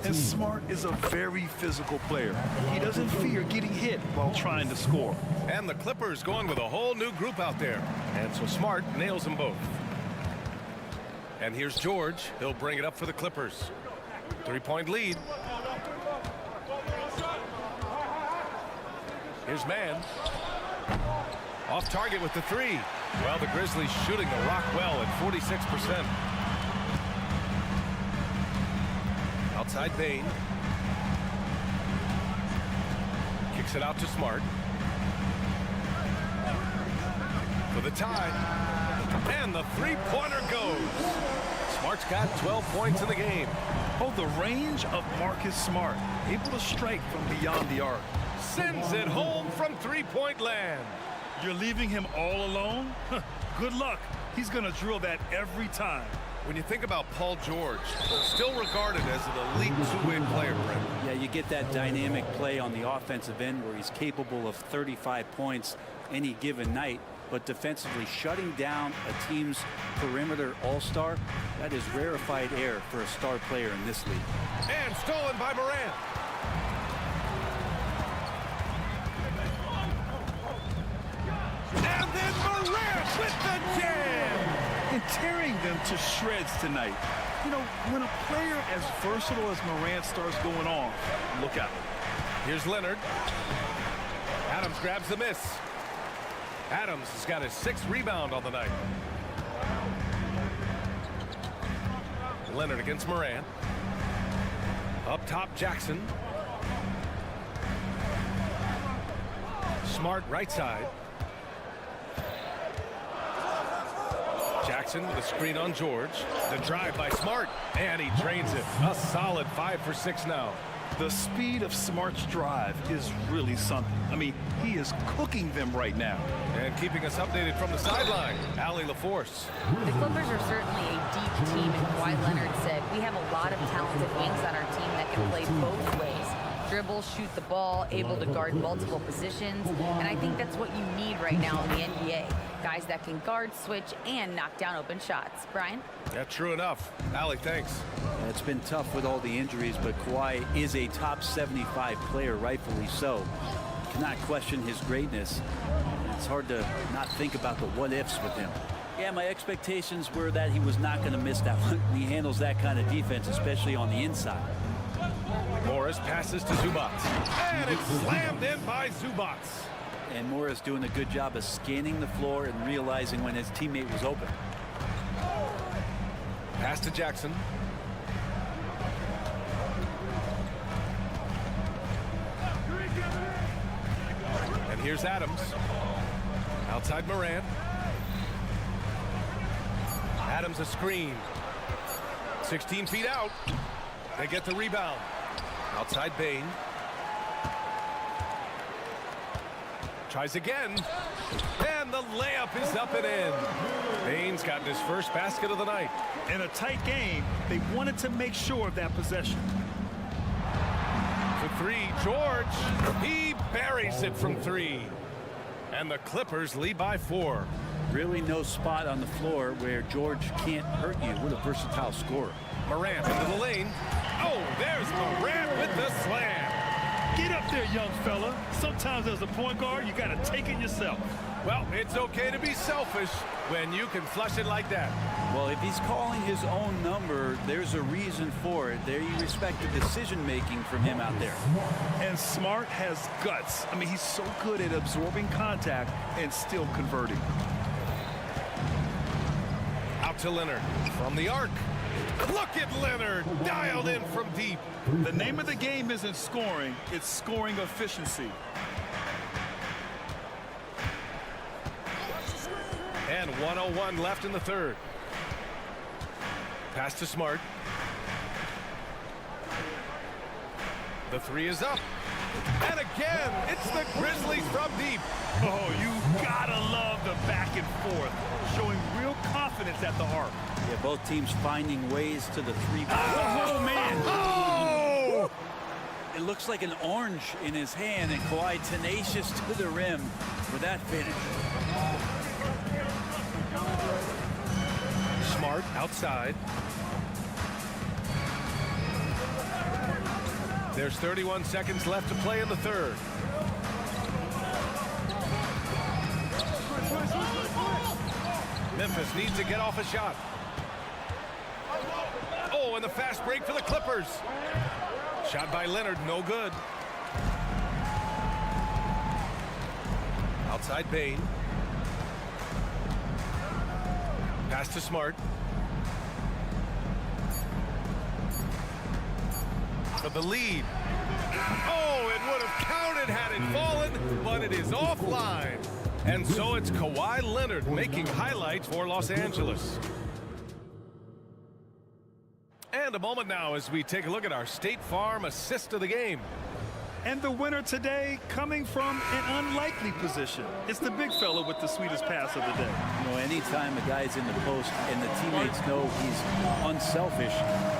And Smart is a very physical player. He doesn't fear getting hit while trying to score. And the Clippers going with a whole new group out there. And so Smart nails them both. And here's George. He'll bring it up for the Clippers. 3-point lead. Here's Mann. Off target with the 3. Well, the Grizzlies shooting the rock well at 46%. Outside Bane. Kicks it out to Smart. For the tie. And the 3-pointer goes. Smart's got 12 points in the game. Oh, the range of Marcus Smart. Able to strike from beyond the arc. Sends it home from 3-point land. You're leaving him all alone? Good luck. He's going to drill that every time. When you think about Paul George, still regarded as an elite two-way player, Brent. Yeah, you get that dynamic play on the offensive end where he's capable of 35 points any given night, but defensively shutting down a team's perimeter all-star, that is rarefied air for a star player in this league. And stolen by Morant. And then Morant with the jam. And tearing them to shreds tonight. You know, when a player as versatile as Morant starts going on, look out. Here's Leonard. Adams grabs the miss. Adams has got his 6th rebound on the night. Leonard against Morant. Up top, Jackson. Smart right side. Jackson with a screen on George. The drive by Smart. And he drains it. A solid 5 for 6 now. The speed of Smart's drive is really something. I mean, he is cooking them right now. And keeping us updated from the sideline, Allie LaForce. The Clippers are certainly a deep team, and Kawhi Leonard said, we have a lot of talented wings on our team that can play both ways. dribble, shoot the ball, able to guard multiple positions. And I think that's what you need right now in the NBA. Guys that can guard, switch, and knock down open shots. Brian? Yeah, true enough. Allie, thanks. It's been tough with all the injuries, but Kawhi is a top 75 player, rightfully so. Cannot question his greatness. It's hard to not think about the what-ifs with him. Yeah, my expectations were that he was not going to miss that one. He handles that kind of defense, especially on the inside. Morris passes to Zubac. And it's slammed in by Zubac. And Morris doing a good job of scanning the floor and realizing when his teammate was open. Pass to Jackson. And here's Adams. Outside Morant. Adams a screen. 16 feet out. They get the rebound. Outside Bain. Tries again. And the layup is up and in. Bain's gotten his first basket of the night. In a tight game, they wanted to make sure of that possession. For three, George. He buries it from three. And the Clippers lead by 4. Really no spot on the floor where George can't hurt you. What a versatile scorer. Morant into the lane. Oh, there's Morant with the slam. Get up there, young fella. Sometimes as a point guard, you got to take it yourself. Well, it's okay to be selfish when you can flush it like that. Well, if he's calling his own number, there's a reason for it. There you respect the decision-making from him out there. And Smart has guts. I mean, he's so good at absorbing contact and still converting. Out to Leonard from the arc. Look at Leonard dialed in from deep. The name of the game isn't scoring, it's scoring efficiency. And 1:01 left in the third. Pass to Smart. The three is up. And again, it's the Grizzlies from deep. Oh, you gotta love the back and forth, showing real confidence at the arc. Yeah, both teams finding ways to the three. Oh, man. Oh! It looks like an orange in his hand, and Kawhi tenacious to the rim for that finish. Smart outside. There's 31 seconds left to play in the third. Memphis needs to get off a shot. Oh, and the fast break for the Clippers. Shot by Leonard, no good. Outside Bain. Pass to Smart. For the lead. Oh, it would have counted had it fallen, but it is offline. And so it's Kawhi Leonard making highlights for Los Angeles. And a moment now as we take a look at our State Farm assist of the game. And the winner today coming from an unlikely position. It's the big fella with the sweetest pass of the day. You know, anytime a guy's in the post and the teammates know he's unselfish,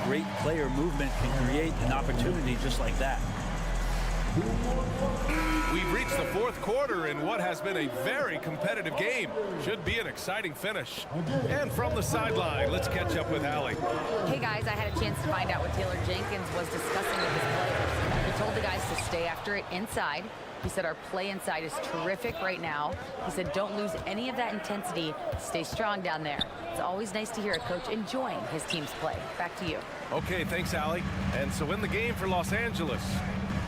great player movement can create an opportunity just like that. We've reached the fourth quarter in what has been a very competitive game. Should be an exciting finish. And from the sideline, let's catch up with Allie. Hey guys, I had a chance to find out what Taylor Jenkins was discussing with his players. He told the guys to stay after it inside. He said our play inside is terrific right now. He said don't lose any of that intensity. Stay strong down there. It's always nice to hear a coach enjoying his team's play. Back to you. Okay, thanks, Allie. And so in the game for Los Angeles,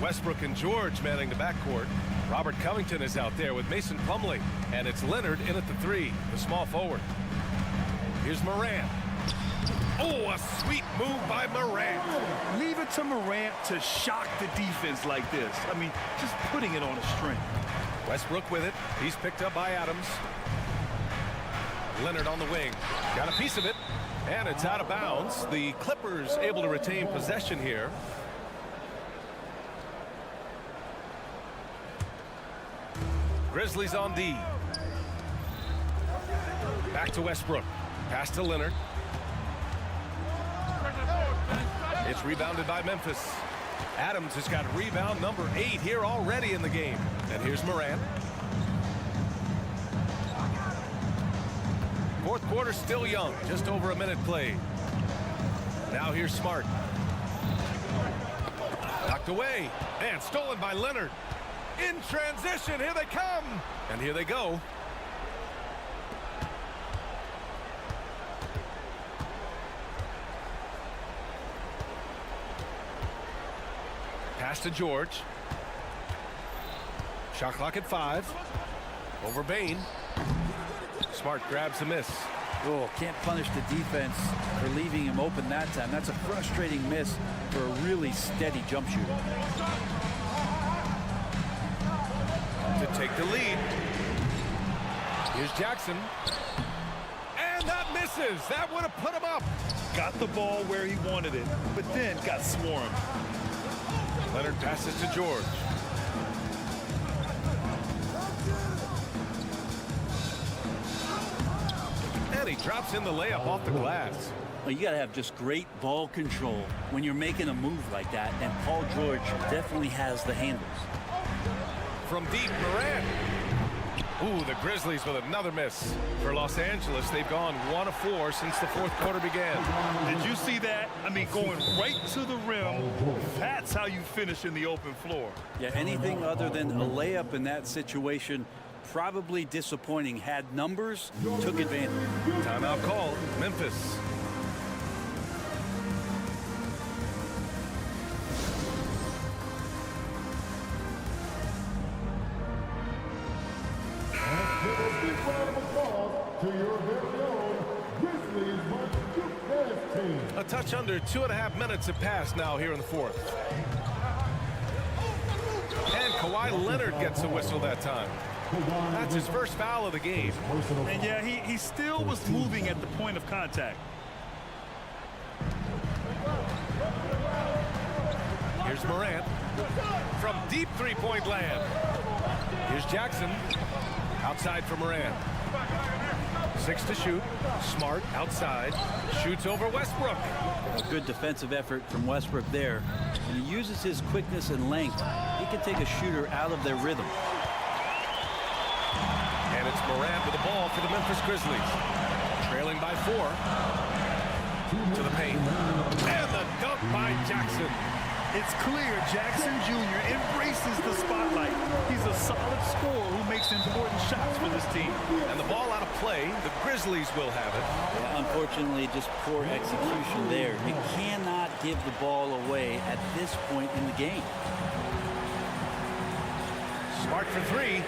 Westbrook and George manning the backcourt. Robert Covington is out there with Mason Plumlee. And it's Leonard in at the three, the small forward. Here's Morant. Oh, a sweet move by Morant. Leave it to Morant to shock the defense like this. I mean, just putting it on a string. Westbrook with it. He's picked up by Adams. Leonard on the wing. Got a piece of it. And it's out of bounds. The Clippers able to retain possession here. Grizzlies on D. Back to Westbrook. Pass to Leonard. It's rebounded by Memphis. Adams has got rebound number 8 here already in the game. And here's Morant. Fourth quarter still young, just over a minute played. Now here's Smart. Knocked away and stolen by Leonard. In transition, here they come. And here they go. Pass to George. Shot clock at 5. Over Bain. Smart grabs the miss. Oh, can't punish the defense for leaving him open that time. That's a frustrating miss for a really steady jump shooter. To take the lead. Here's Jackson. And that misses. That would have put him up. Got the ball where he wanted it, but then got swarmed. Leonard passes to George. And he drops in the layup off the glass. Well, you got to have just great ball control when you're making a move like that, and Paul George definitely has the handles. From deep, Morant. Ooh, the Grizzlies with another miss. For Los Angeles, they've gone 1 of 4 since the fourth quarter began. Did you see that? I mean, going right to the rim. That's how you finish in the open floor. Yeah, anything other than a layup in that situation, probably disappointing. Had numbers, took advantage. Timeout called. Memphis. To your very own Grizzlies team. A touch under 2.5 minutes have passed now here in the fourth. And Kawhi Leonard gets a whistle that time. That's his first foul of the game. And yeah, he still was moving at the point of contact. Here's Morant. From deep three-point land. Here's Jackson. Outside for Morant. 6 to shoot. Smart outside. Shoots over Westbrook. A good defensive effort from Westbrook there. When he uses his quickness and length, he can take a shooter out of their rhythm. And it's Morant with the ball for the Memphis Grizzlies. Trailing by 4. To the paint. And the dunk by Jackson. It's clear Jackson Jr. embraces the spotlight. He's a solid scorer who makes important shots for this team. And the ball out of play. The Grizzlies will have it. Yeah, unfortunately, just poor execution there. You cannot give the ball away at this point in the game. Smart for 3.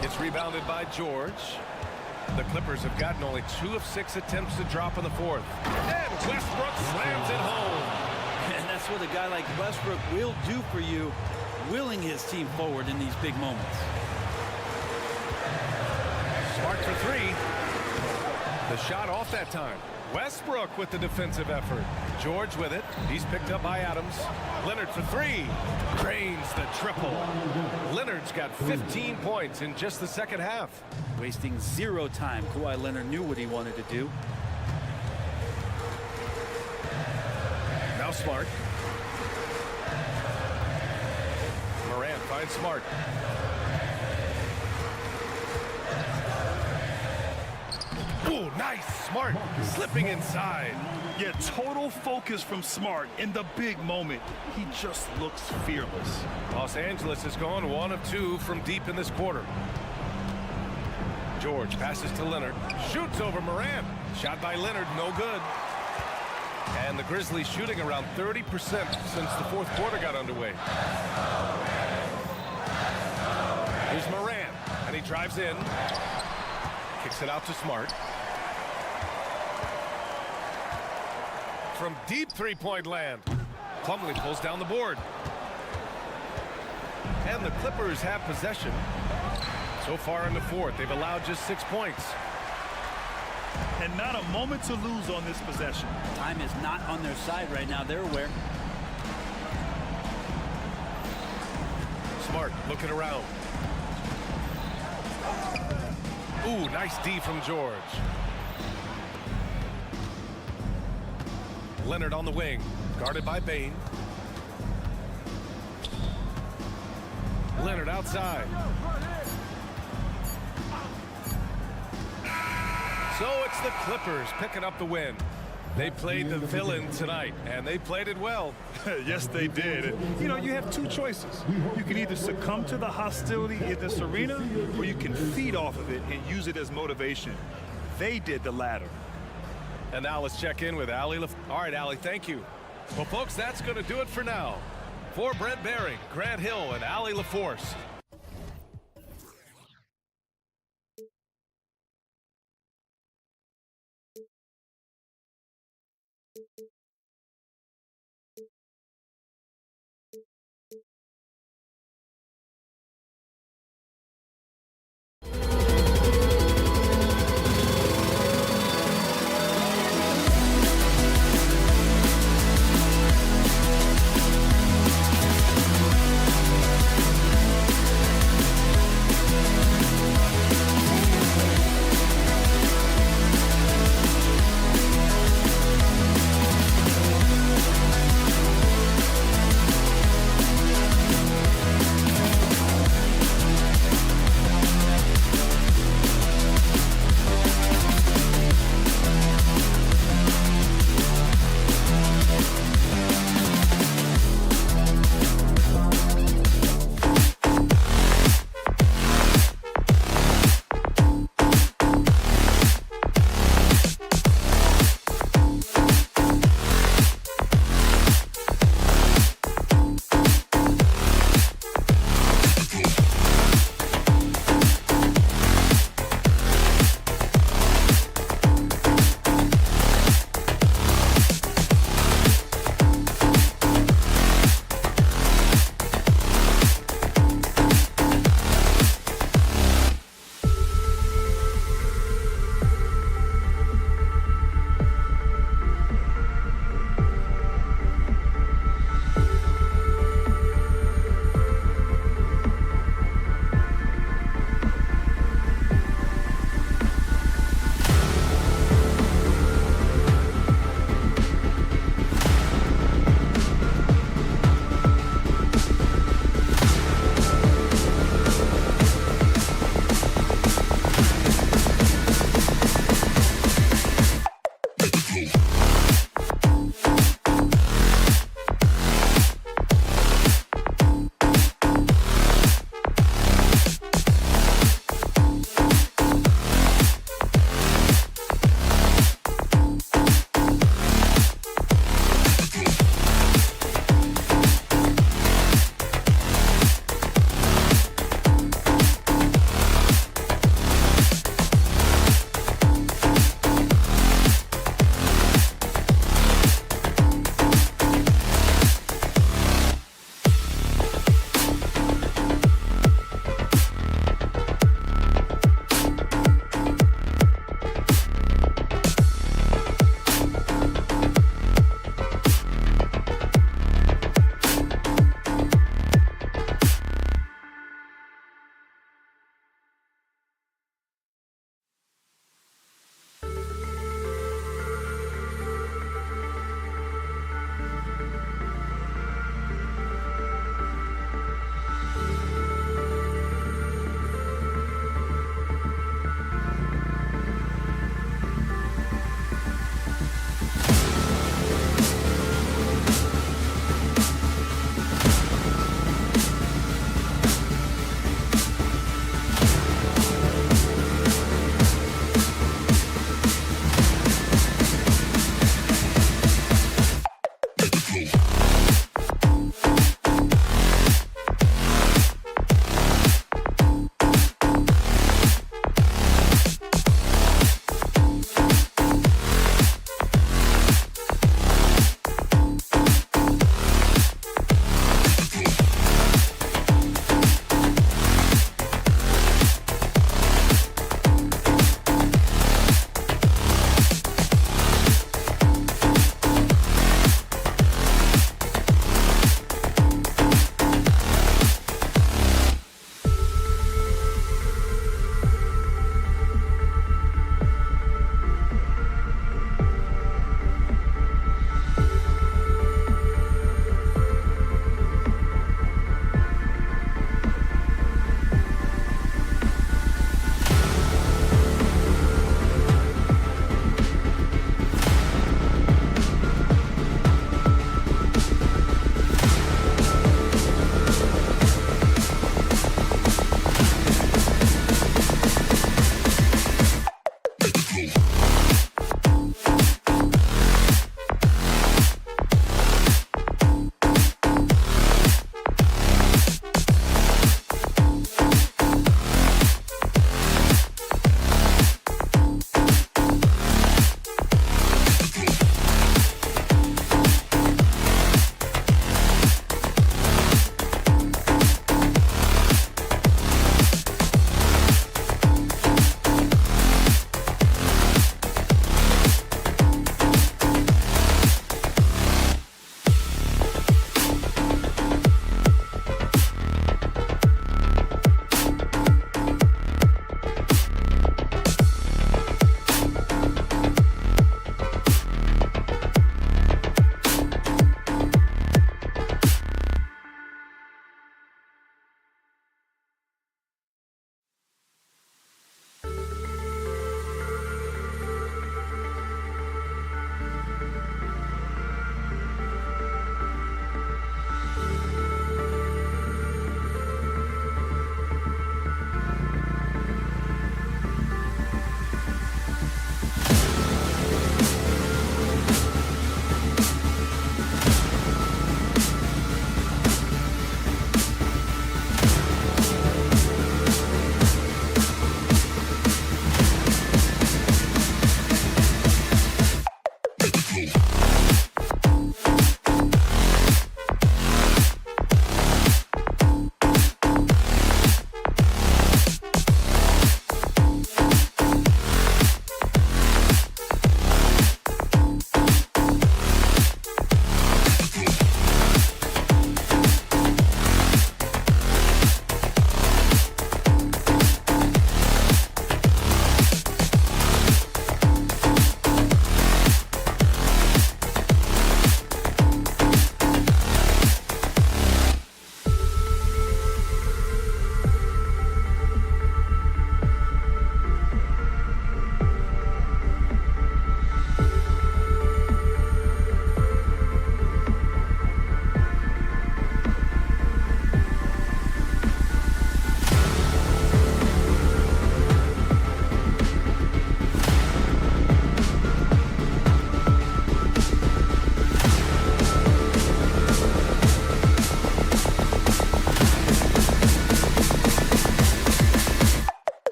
It's rebounded by George. The Clippers have gotten only 2 of 6 attempts to drop in the fourth. And Westbrook slams it home. And that's what a guy like Westbrook will do for you, willing his team forward in these big moments. Smart for 3. The shot off that time. Westbrook with the defensive effort. George with it. He's picked up by Adams. Leonard for 3. Drains the triple. Leonard's got 15 points in just the second half. Wasting 0 time. Kawhi Leonard knew what he wanted to do. Now Smart. Morant finds Smart. Ooh, nice. Smart slipping inside. Yeah, total focus from Smart in the big moment. He just looks fearless. Los Angeles has gone 1 of 2 from deep in this quarter. George passes to Leonard. Shoots over Morant. Shot by Leonard, no good. And the Grizzlies shooting around 30% since the fourth quarter got underway. Here's Morant, and he drives in. Kicks it out to Smart. From deep three-point land. Plumlee pulls down the board. And the Clippers have possession. So far in the fourth, they've allowed just 6 points. And not a moment to lose on this possession. Time is not on their side right now. They're aware. Smart looking around. Ooh, nice D from George. Leonard on the wing, guarded by Bain. Leonard outside. So it's the Clippers picking up the win. They played the villain tonight, and they played it well. Yes, they did. And, you know, you have two choices. You can either succumb to the hostility in this arena, or you can feed off of it and use it as motivation. They did the latter. And now let's check in with Allie. All right, Allie, thank you. Well, folks, that's going to do it for now. For Brent Behring, Grant Hill, and Allie LaForce.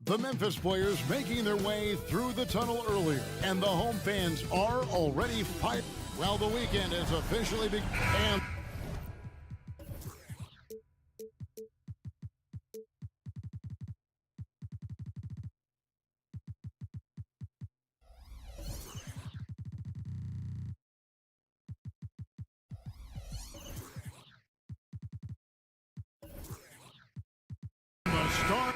The Memphis players making their way through the tunnel earlier, and the home fans are already fired. Well, the weekend has officially begun. The start.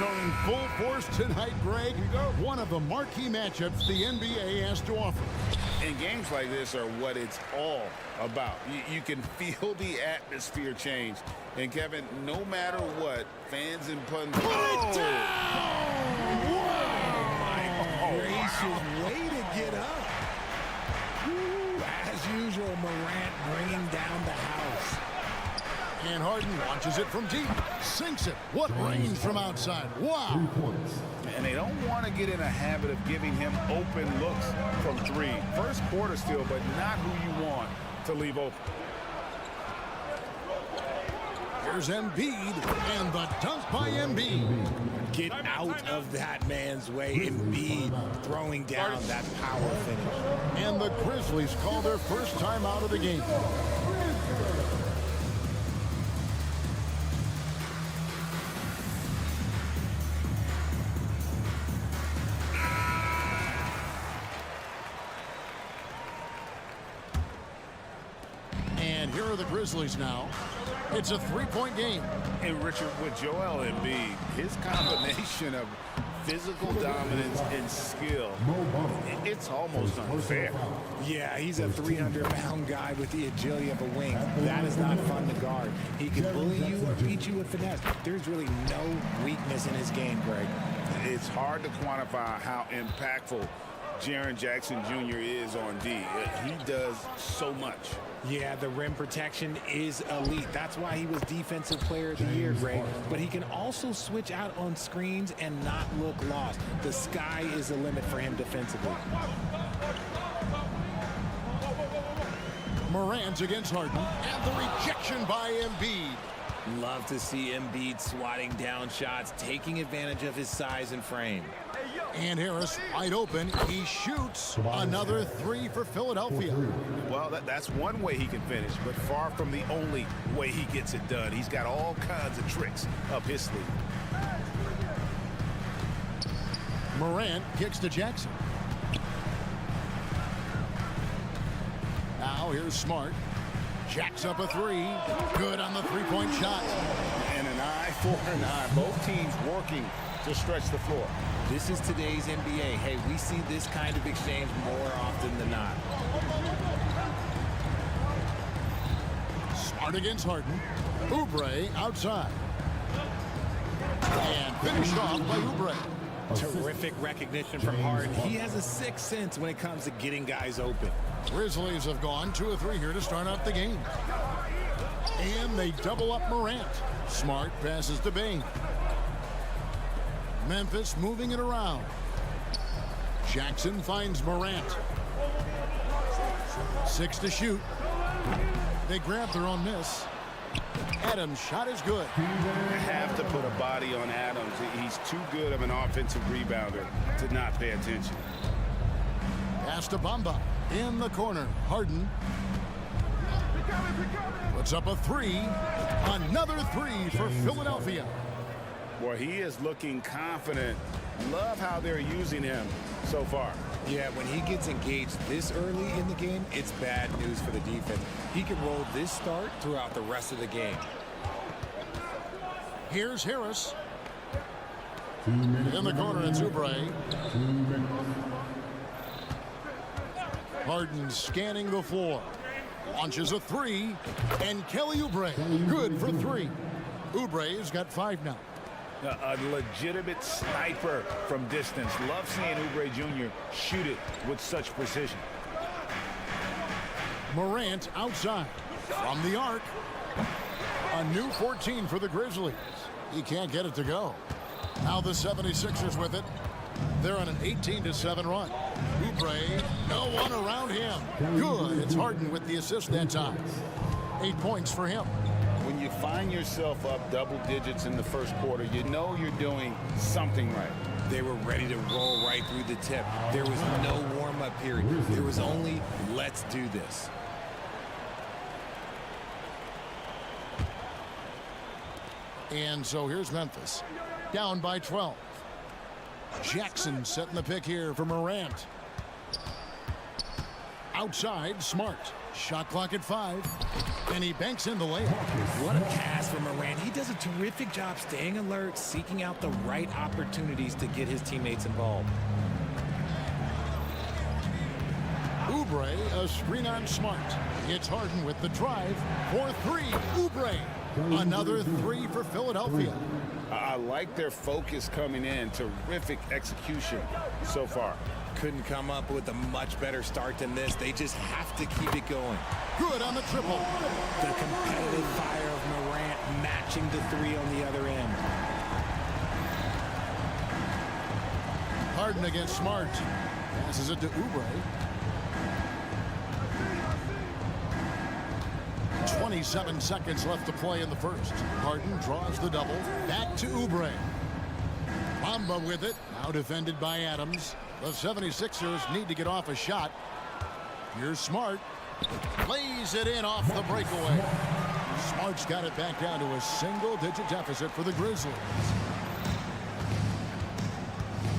Are in full force tonight, Greg. One of the marquee matchups the NBA has to offer. And games like this are what it's all about. You can feel the atmosphere change. And Kevin, no matter what, fans and pundits. Oh, my gracious, way to get up. Woo, as usual, Morant bringing down the house. And Harden launches it from deep, sinks it. What range from outside. Wow. And they don't want to get in a habit of giving him open looks from three. First quarter still, but not who you want to leave open. Here's Embiid, and the dunk by Embiid. Get out of that man's way. Embiid throwing down that power finish. And the Grizzlies call their first time out of the game. Here are the Grizzlies now. It's a three-point game. And Richard, with Joel Embiid, his combination of physical dominance and skill, it's almost unfair. Yeah, he's a 300-pound guy with the agility of a wing. That is not fun to guard. He can bully you or beat you with finesse. There's really no weakness in his game, Greg. It's hard to quantify how impactful Jaren Jackson Jr. is on D. He does so much. Yeah, the rim protection is elite. That's why he was Defensive Player of the Year, Greg. But he can also switch out on screens and not look lost. The sky is the limit for him defensively. Morant against Harden, and the rejection by Embiid. Love to see Embiid swatting down shots, taking advantage of his size and frame. And Harris wide open. He shoots another three for Philadelphia. Well, that's one way he can finish, but far from the only way he gets it done. He's got all kinds of tricks up his sleeve. Morant kicks to Jackson. Now Now here's Smart. Jacks up a three. Good on the three-point shot. And an eye for an eye. Both teams working to stretch the floor. This is today's NBA. Hey, we see this kind of exchange more often than not. Smart against Harden. Oubre outside. And finished off by Oubre. Terrific recognition from Harden. He has a sixth sense when it comes to getting guys open. Grizzlies have gone 2 of 3 here to start out the game. And they double up Morant. Smart passes to Bain. Memphis moving it around. Jackson finds Morant. 6 to shoot. They grab their own miss. Adams' shot is good. You have to put a body on Adams. He's too good of an offensive rebounder to not pay attention. Pass to Bamba. In the corner. Harden puts up a three. Another three for Philadelphia. Well, he is looking confident. Love how they're using him so far. Yeah, when he gets engaged this early in the game, it's bad news for the defense. He can roll this start throughout the rest of the game. Here's Harris. In the corner, it's Oubre. Harden scanning the floor. Launches a three. And Kelly Oubre, good for 3. Oubre's got 5 now. A legitimate sniper from distance. Love seeing Oubre Jr. shoot it with such precision. Morant outside from the arc. A new 14 for the Grizzlies. He can't get it to go. Now the 76ers with it. They're on an 18-7 run. Oubre, no one around him. Good. It's Harden with the assist that time. 8 points for him. When you find yourself up double digits in the first quarter, you know you're doing something right. They were ready to roll right through the tip. There was no warm-up period. There was only, let's do this. And so here's Memphis. Down by 12. Jackson setting the pick here for Morant. Outside, Smart. Shot clock at 5. And he banks in the layup. What a pass from Morant. He does a terrific job staying alert, seeking out the right opportunities to get his teammates involved. Oubre, a screen on Smart. It's Harden with the drive for 3. Oubre, another 3 for Philadelphia. I like their focus coming in. Terrific execution so far. Couldn't come up with a much better start than this. They just have to keep it going. Good on the triple. The competitive fire of Morant matching the 3 on the other end. Harden against Smart. Passes it to Oubre. 27 seconds left to play in the first. Harden draws the double. Back to Oubre. Bamba with it. Now defended by Adams. The 76ers need to get off a shot. Here's Smart. Lays it in off the breakaway. Smart's got it back down to a single-digit deficit for the Grizzlies.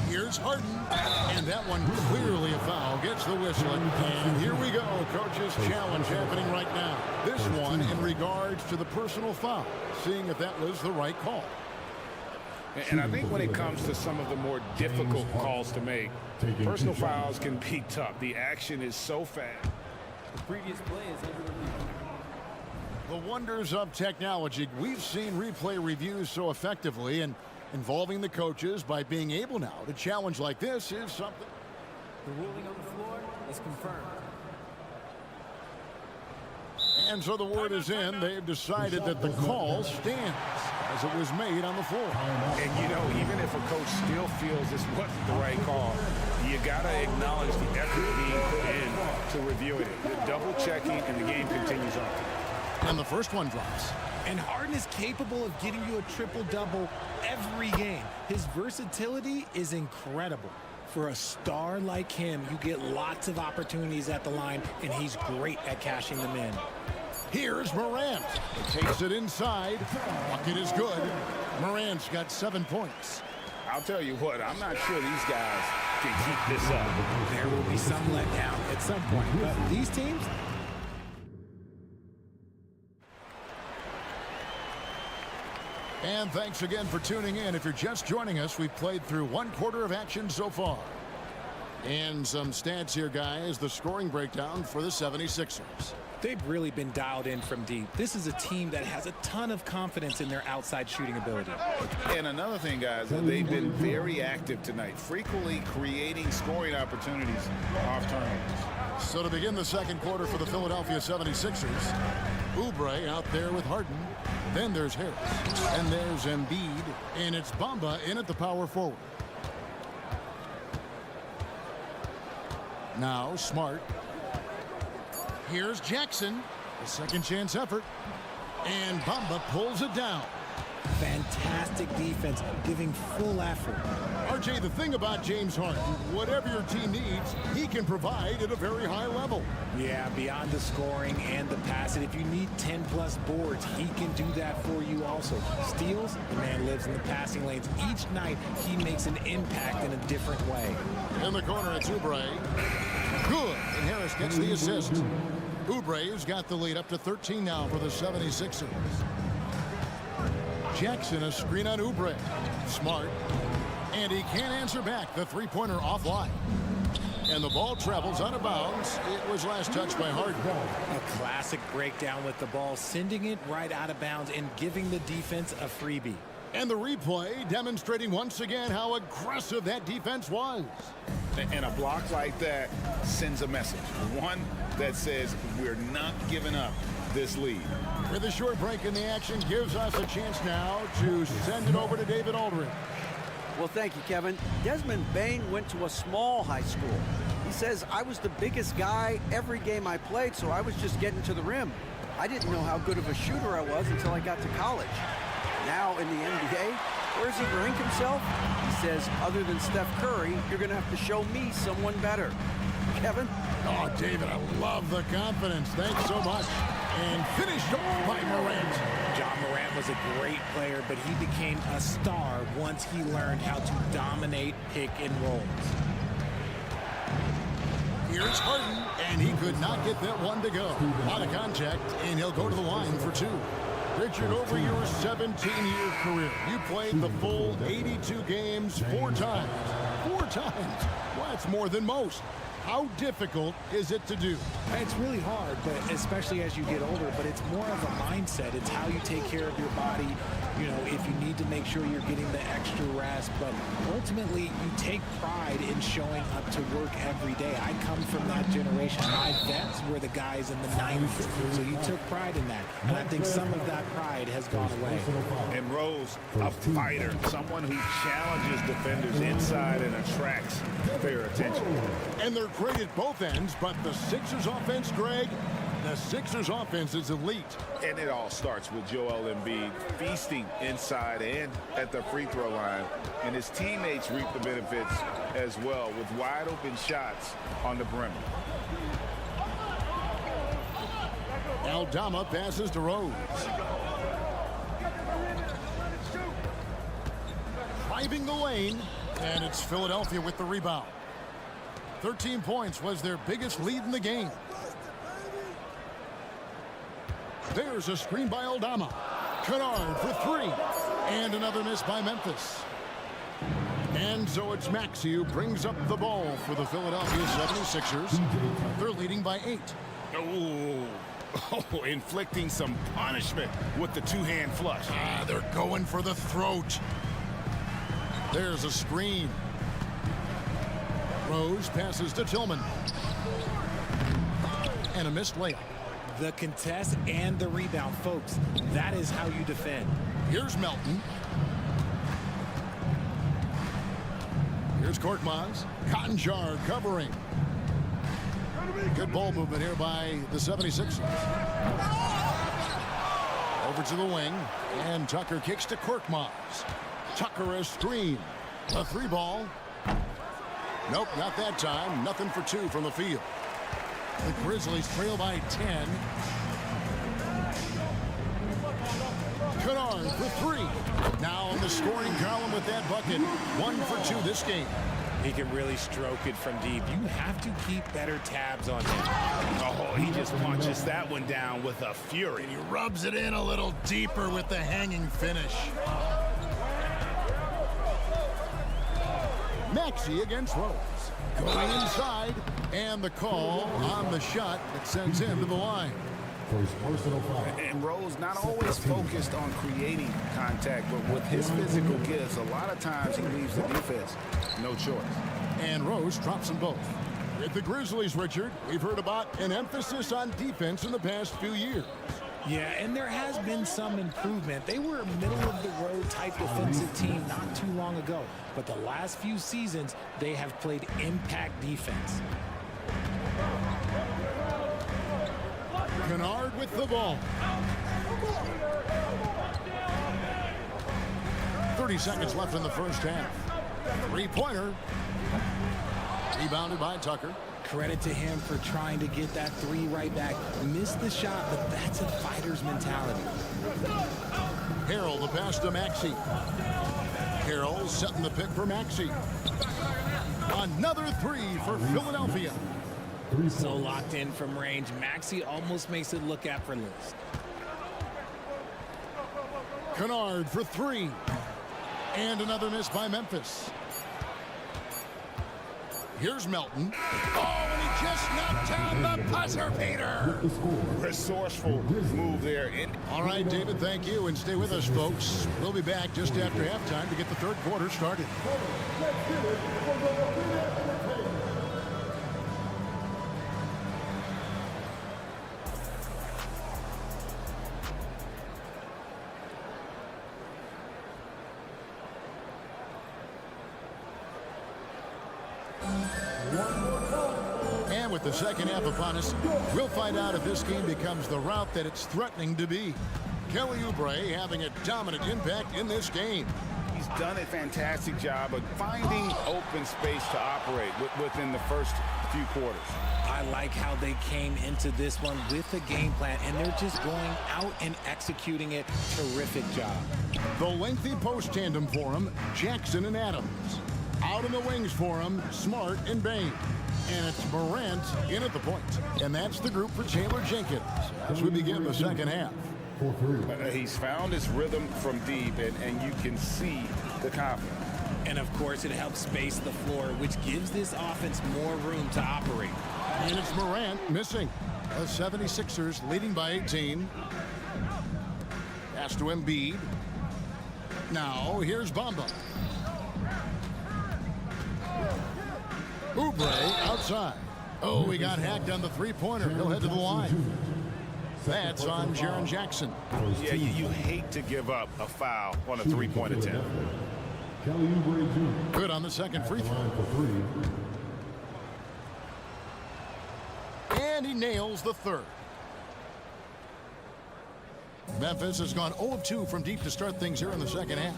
Here's Harden. And that one clearly a foul. Gets the whistle. And here we go. Coach's challenge happening right now. This one in regards to the personal foul. Seeing if that was the right call. And I think when it comes to some of the more difficult calls to make, personal fouls can be tough. The action is so fast. The previous play is under review. The wonders of technology. We've seen replay reviews so effectively, and involving the coaches by being able now to challenge like this is something. The ruling on the floor is confirmed. And so the word is in. They've decided that the call stands as it was made on the floor. And, you know, even if a coach still feels this wasn't the right call, you got to acknowledge the effort being put in to reviewing it. The double checking, and the game continues on. And the first one drops. And Harden is capable of getting you a triple-double every game. His versatility is incredible. For a star like him, you get lots of opportunities at the line, and he's great at cashing them in. Here's Morant. Takes it inside. Bucket is good. Morant's got 7 points. I'll tell you what, I'm not sure these guys can keep this up. There will be some letdown at some point, but these teams, And thanks again for tuning in. If you're just joining us, we've played through 1/4 of action so far. And some stats here, guys. The scoring breakdown for the 76ers. They've really been dialed in from deep. This is a team that has a ton of confidence in their outside shooting ability. And another thing, guys, they've been very active tonight, frequently creating scoring opportunities off turnovers. So to begin the second quarter for the Philadelphia 76ers, Oubre out there with Harden. Then there's Harris. And there's Embiid. And it's Bamba in at the power forward. Now Smart. Here's Jackson. A second chance effort. And Bamba pulls it down. Fantastic defense, giving full effort. RJ, the thing about James Harden, whatever your team needs, he can provide at a very high level. Yeah, beyond the scoring and the passing, if you need 10-plus boards, he can do that for you also. Steals, the man lives in the passing lanes. Each night, he makes an impact in a different way. In the corner, it's Oubre. Good, and Harris gets the assist. Oubre has got the lead up to 13 now for the 76ers. Jackson, a screen on Oubre. Smart. And he can't answer back. The three-pointer offline. And the ball travels out of bounds. It was last touched by Harden. A classic breakdown with the ball, sending it right out of bounds and giving the defense a freebie. And the replay demonstrating once again how aggressive that defense was. And a block like that sends a message. One that says we're not giving up this lead. With a short break in the action gives us a chance now to send it over to David Aldridge. Well, thank you, Kevin. Desmond Bain went to a small high school. He says, I was the biggest guy every game I played, so I was just getting to the rim. I didn't know how good of a shooter I was until I got to college. Now in the NBA, where does he rank himself? He says, other than Steph Curry, you're going to have to show me someone better. Kevin? Oh, David, I love the confidence. Thanks so much. And finished off by Morant. John Morant was a great player, but he became a star once he learned how to dominate pick and rolls. Here's Harden, and he could not get that one to go. Out of contact, and he'll go to the line for two. Richard, over your 17-year career, you played the full 82 games 4 times. 4 times. Well, that's more than most. How difficult is it to do? It's really hard, but especially as you get older, but it's more of a mindset. It's how you take care of your body. You know, if you need to make sure you're getting the extra rest, but ultimately you take pride in showing up to work every day. I come from that generation. My vets were the guys in the 90s, so you took pride in that. And I think some of that pride has gone away. And Rose, a fighter, someone who challenges defenders inside and attracts their attention. And they're great at both ends, but the Sixers offense, Greg, the Sixers offense is elite. And it all starts with Joel Embiid feasting inside and at the free throw line. And his teammates reap the benefits as well with wide open shots on the perimeter. Aldama passes to Rose. Driving the lane, and it's Philadelphia with the rebound. 13 points was their biggest lead in the game. There's a screen by Aldama. Kennard for 3. And another miss by Memphis. And so it's Maxey who brings up the ball for the Philadelphia 76ers. They're leading by 8. Oh, inflicting some punishment with the two-hand flush. They're going for the throat. There's a screen. Rose passes to Tillman. And a missed layup. The contest and the rebound, folks. That is how you defend. Here's Melton. Here's Korkmaz. Cotton Jar covering. Good ball movement here by the 76ers. Over to the wing. And Tucker kicks to Korkmaz. Tucker a screen. A 3-ball. Nope, not that time. Nothing for 2 from the field. The Grizzlies trail by 10. Kennard for 3. Now on the scoring column with that bucket. 1 for 2 this game. He can really stroke it from deep. You have to keep better tabs on him. Oh, he just punches that one down with a fury. And he rubs it in a little deeper with the hanging finish. Maxey against Rose. Going inside, and the call on the shot that sends him to the line. And Rose not always focused on creating contact, but with his physical gifts, a lot of times he leaves the defense no choice. And Rose drops them both. With the Grizzlies, Richard, we've heard about an emphasis on defense in the past few years. Yeah, and there has been some improvement. They were a middle-of-the-road type defensive team not too long ago. But the last few seasons, they have played impact defense. Kennard with the ball. 30 seconds left in the first half. Three-pointer. Rebounded by Tucker. Credit to him for trying to get that three right back. Missed the shot, but that's a fighter's mentality. Harrell, the pass to Maxey. Harrell setting the pick for Maxey. Another three for Philadelphia. So locked in from range. Maxey almost makes it look effortless. Kennard for three. And another miss by Memphis. Here's Melton. Oh, and he just knocked down the buzzer beater. Resourceful move there. All right, David, thank you. And stay with us, folks. We'll be back just after halftime to get the third quarter started. And with the second half upon us, we'll find out if this game becomes the route that it's threatening to be. Kelly Oubre having a dominant impact in this game. He's done a fantastic job of finding open space to operate within the first few quarters. I like how they came into this one with a game plan, and they're just going out and executing it. Terrific job. The lengthy post tandem for him, Jackson and Adams. Out in the wings for him, Smart and Bain. And it's Morant in at the point. And that's the group for Taylor Jenkins as we begin the second half. He's found his rhythm from deep, and you can see the confidence. And, of course, it helps space the floor, which gives this offense more room to operate. And it's Morant missing. The 76ers leading by 18. Pass to Embiid. Now, here's Bamba. Oubre outside. Oh, he got hacked on the three-pointer. He'll head to the line. That's on Jaren Jackson. Yeah, you hate to give up a foul on a three-point attempt. Good on the second free throw. And he nails the third. Memphis has gone 0 of 2 from deep to start things here in the second half.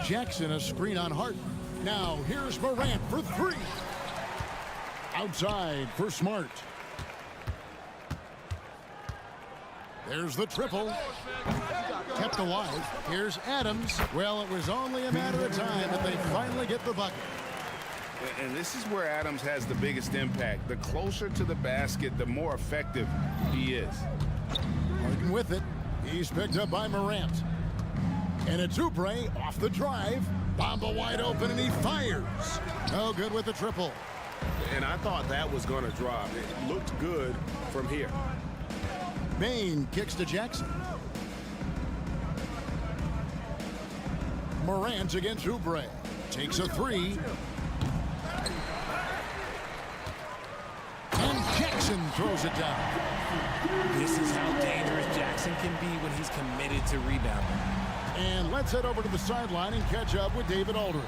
Jackson a screen on Harden. Now here's Morant for three. Outside for Smart. There's the triple. Kept alive. Here's Adams. Well, it was only a matter of time that they finally get the bucket. And this is where Adams has the biggest impact. The closer to the basket, the more effective he is. Harden with it. He's picked up by Morant. And it's Oubre off the drive. Bamba wide open, and he fires. No good with the triple. And I thought that was going to drop. It looked good from here. Bain kicks to Jackson. Morant against Oubre. Takes a three. And Jackson throws it down. This is how dangerous Jackson can be when he's committed to rebounding. And let's head over to the sideline and catch up with David Aldridge.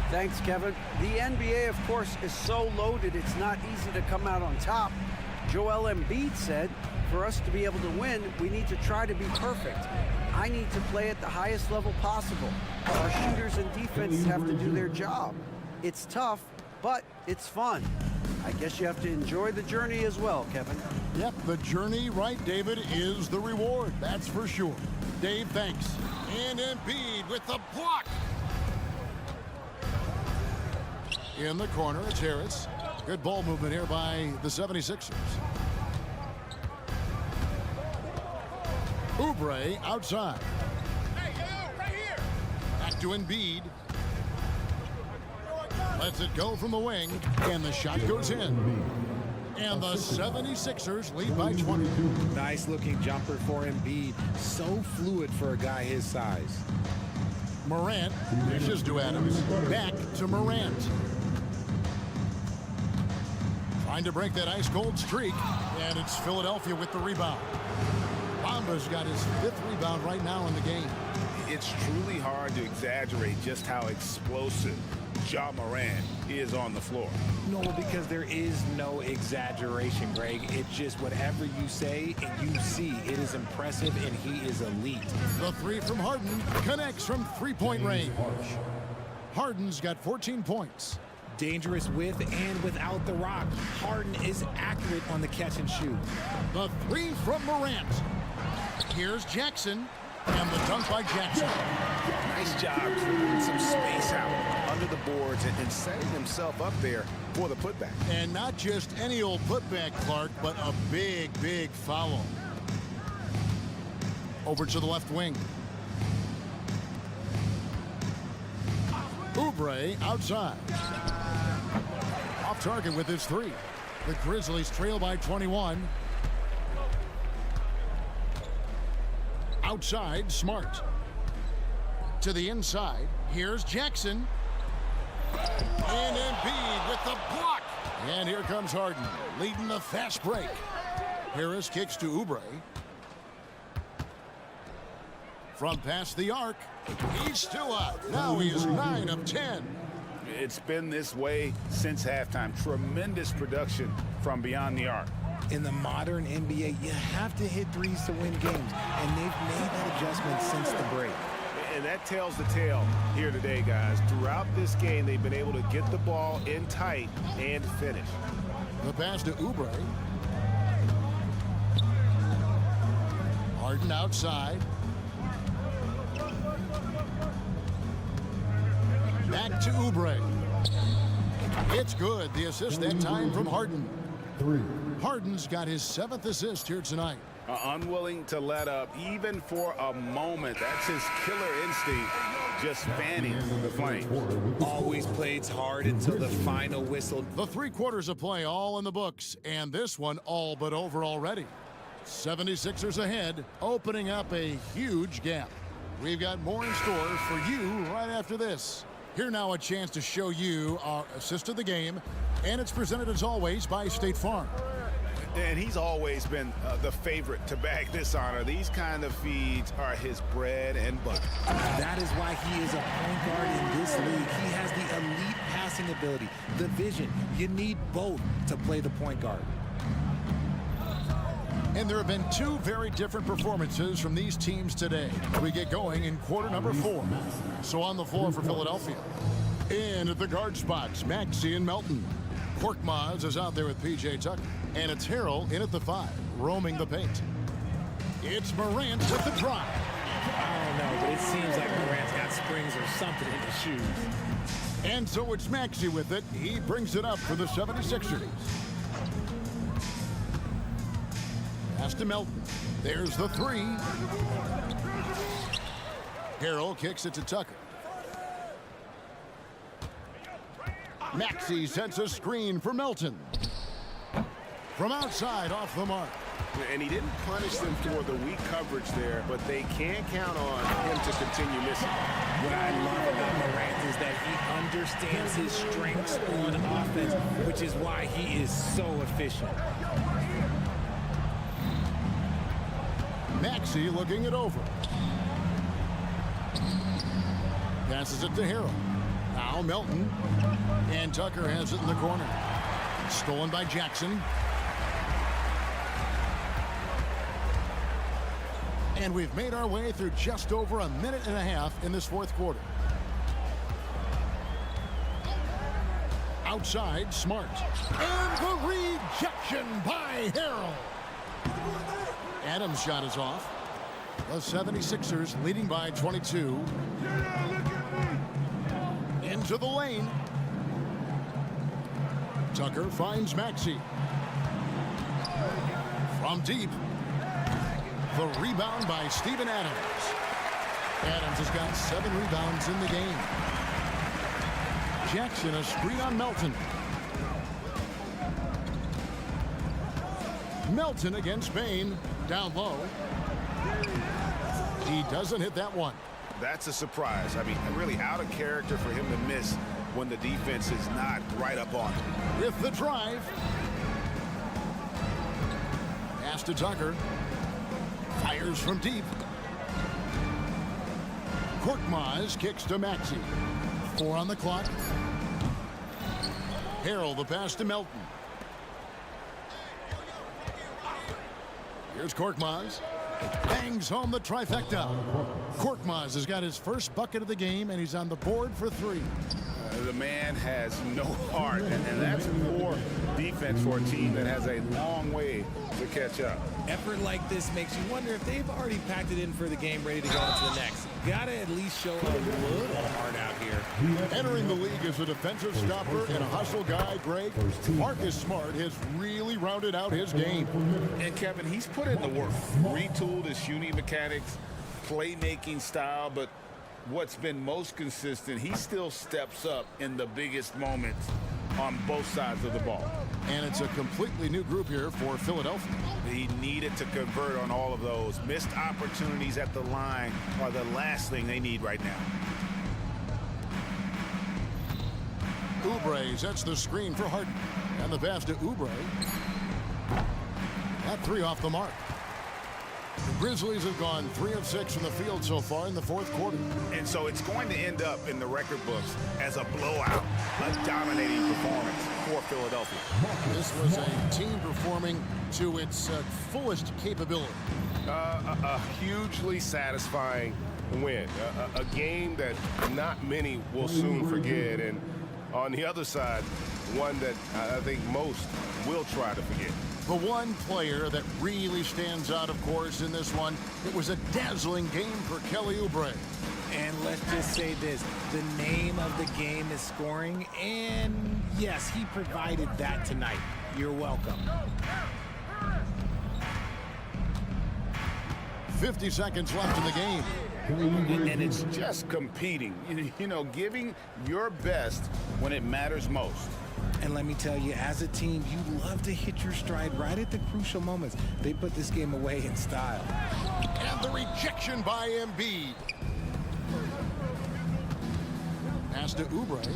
Thanks, Kevin. The NBA, of course, is so loaded it's not easy to come out on top. Joel Embiid said, for us to be able to win, we need to try to be perfect. I need to play at the highest level possible. Our shooters and defense have to do their job. It's tough, but it's fun. I guess you have to enjoy the journey as well, Kevin. Yep, the journey, right, David, is the reward. That's for sure. Dave, thanks. And Embiid with the block. In the corner, it's Harris. Good ball movement here by the 76ers. Oubre outside. Right here. Back to Embiid. Lets it go from the wing, and the shot goes in. And the 76ers lead by 20. Nice looking jumper for Embiid. So fluid for a guy his size. Morant dishes to Adams. Back to Morant. Trying to break that ice-cold streak, and it's Philadelphia with the rebound. Bamba's got his 5th rebound right now in the game. It's truly hard to exaggerate just how explosive Ja Morant is on the floor. No, because there is no exaggeration, Greg. It's just whatever you say and you see. It is impressive, and he is elite. The 3 from Harden connects from 3-point range. Harden's got 14 points. Dangerous with and without the rock. Harden is accurate on the catch and shoot. The 3 from Morant. Here's Jackson, and the dunk by Jackson. Nice job clearing some space out under the boards and setting himself up there for the putback. And not just any old putback, Clark, but a big, big foul. Over to the left wing. Oubre outside. Off target with his 3. The Grizzlies trail by 21. Outside, Smart. To the inside, here's Jackson. And Embiid with the block. And here comes Harden, leading the fast break. Harris kicks to Oubre. From past the arc, he's still up. Now he is 9 of 10. It's been this way since halftime. Tremendous production from beyond the arc. In the modern NBA, you have to hit threes to win games, and they've made that adjustment since the break. And that tells the tale here today, guys. Throughout this game, they've been able to get the ball in tight and finish. The pass to Oubre. Harden outside. Back to Oubre. It's good. The assist that time from Harden. Harden's got his 7th assist here tonight. Unwilling to let up even for a moment. That's his killer instinct, just fanning the flames. Always plays hard until the final whistle. The 3 quarters of play all in the books, and this one all but over already. 76ers ahead, opening up a huge gap. We've got more in store for you right after this. Here now a chance to show you our assist of the game, and it's presented as always by State Farm. And he's always been the favorite to bag this honor. These kind of feeds are his bread and butter. That is why he is a point guard in this league. He has the elite passing ability, the vision. You need both to play the point guard. And there have been 2 very different performances from these teams today. We get going in quarter number 4. So on the floor for Philadelphia. In at the guard spots, Maxey and Melton. Korkmaz is out there with P.J. Tucker. And it's Harrell in at the 5, roaming the paint. It's Morant with the drive. I don't know, but it seems like Morant's got springs or something in his shoes. And so it's Maxey with it. He brings it up for the 76ers. Pass to Melton. There's the 3. Harrell kicks it to Tucker. Maxey sets a screen for Melton. From outside, off the mark. And he didn't punish them for the weak coverage there, but they can't count on him to continue missing. What I love about Morant is that he understands his strengths on offense, which is why he is so efficient. Maxey looking it over. Passes it to Harrell. Now Melton. And Tucker has it in the corner. Stolen by Jackson. And we've made our way through just over a minute and a half in this 4th quarter. Outside, Smart. And the rejection by Harrell. Adams' shot is off. The 76ers leading by 22. Into the lane. Tucker finds Maxey. From deep. The rebound by Steven Adams. Adams has got 7 rebounds in the game. Jackson a screen on Melton. Melton against Bain. Down low. He doesn't hit that one. That's a surprise. I mean, really out of character for him to miss when the defense is not right up on him. With the drive. Pass to Tucker. Fires from deep. Korkmaz kicks to Maxey. 4 on the clock. Harrell the pass to Melton. Here's Korkmaz. Bangs home the trifecta. Korkmaz has got his first bucket of the game, and he's on the board for 3. The man has no heart, and that's poor defense for a team that has a long way to catch up. Effort like this makes you wonder if they've already packed it in for the game, ready to go on to the next. Gotta at least show a little heart out here. Entering the league as a defensive stopper and a hustle guy, Greg, Marcus Smart has really rounded out his game. And Kevin, he's put in the work. Retooled his shooting mechanics, playmaking style, but what's been most consistent, he still steps up in the biggest moments on both sides of the ball. And it's a completely new group here for Philadelphia. He needed to convert on all of those. Missed opportunities at the line are the last thing they need right now. Oubre sets the screen for Harden. And the pass to Oubre. That 3 off the mark. The Grizzlies have gone 3 of 6 from the field so far in the 4th quarter. And so it's going to end up in the record books as a blowout, a dominating performance for Philadelphia. This was a team performing to its fullest capability. A hugely satisfying win. A game that not many will soon forget. And on the other side, one that I think most will try to forget. The one player that really stands out, of course, in this one, it was a dazzling game for Kelly Oubre. And let's just say this, the name of the game is scoring, and yes, he provided that tonight. You're welcome. 50 seconds left in the game. And it's just competing, you know, giving your best when it matters most. And let me tell you, as a team, you love to hit your stride right at the crucial moments. They put this game away in style. And the rejection by Embiid. Pass to Oubre.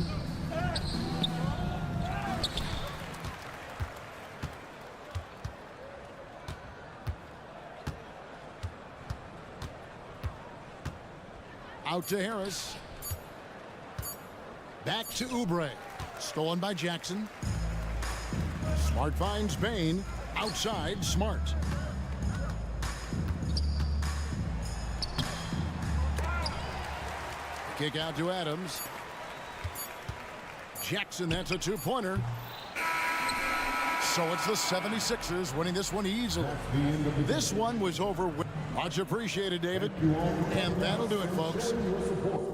Out to Harris. Back to Oubre. Stolen by Jackson. Smart finds Bain. Outside, Smart. Kick out to Adams. Jackson, that's a 2-pointer. So it's the 76ers winning this one easily. This one was over. Much appreciated, David. And that'll do it, folks. Let's go.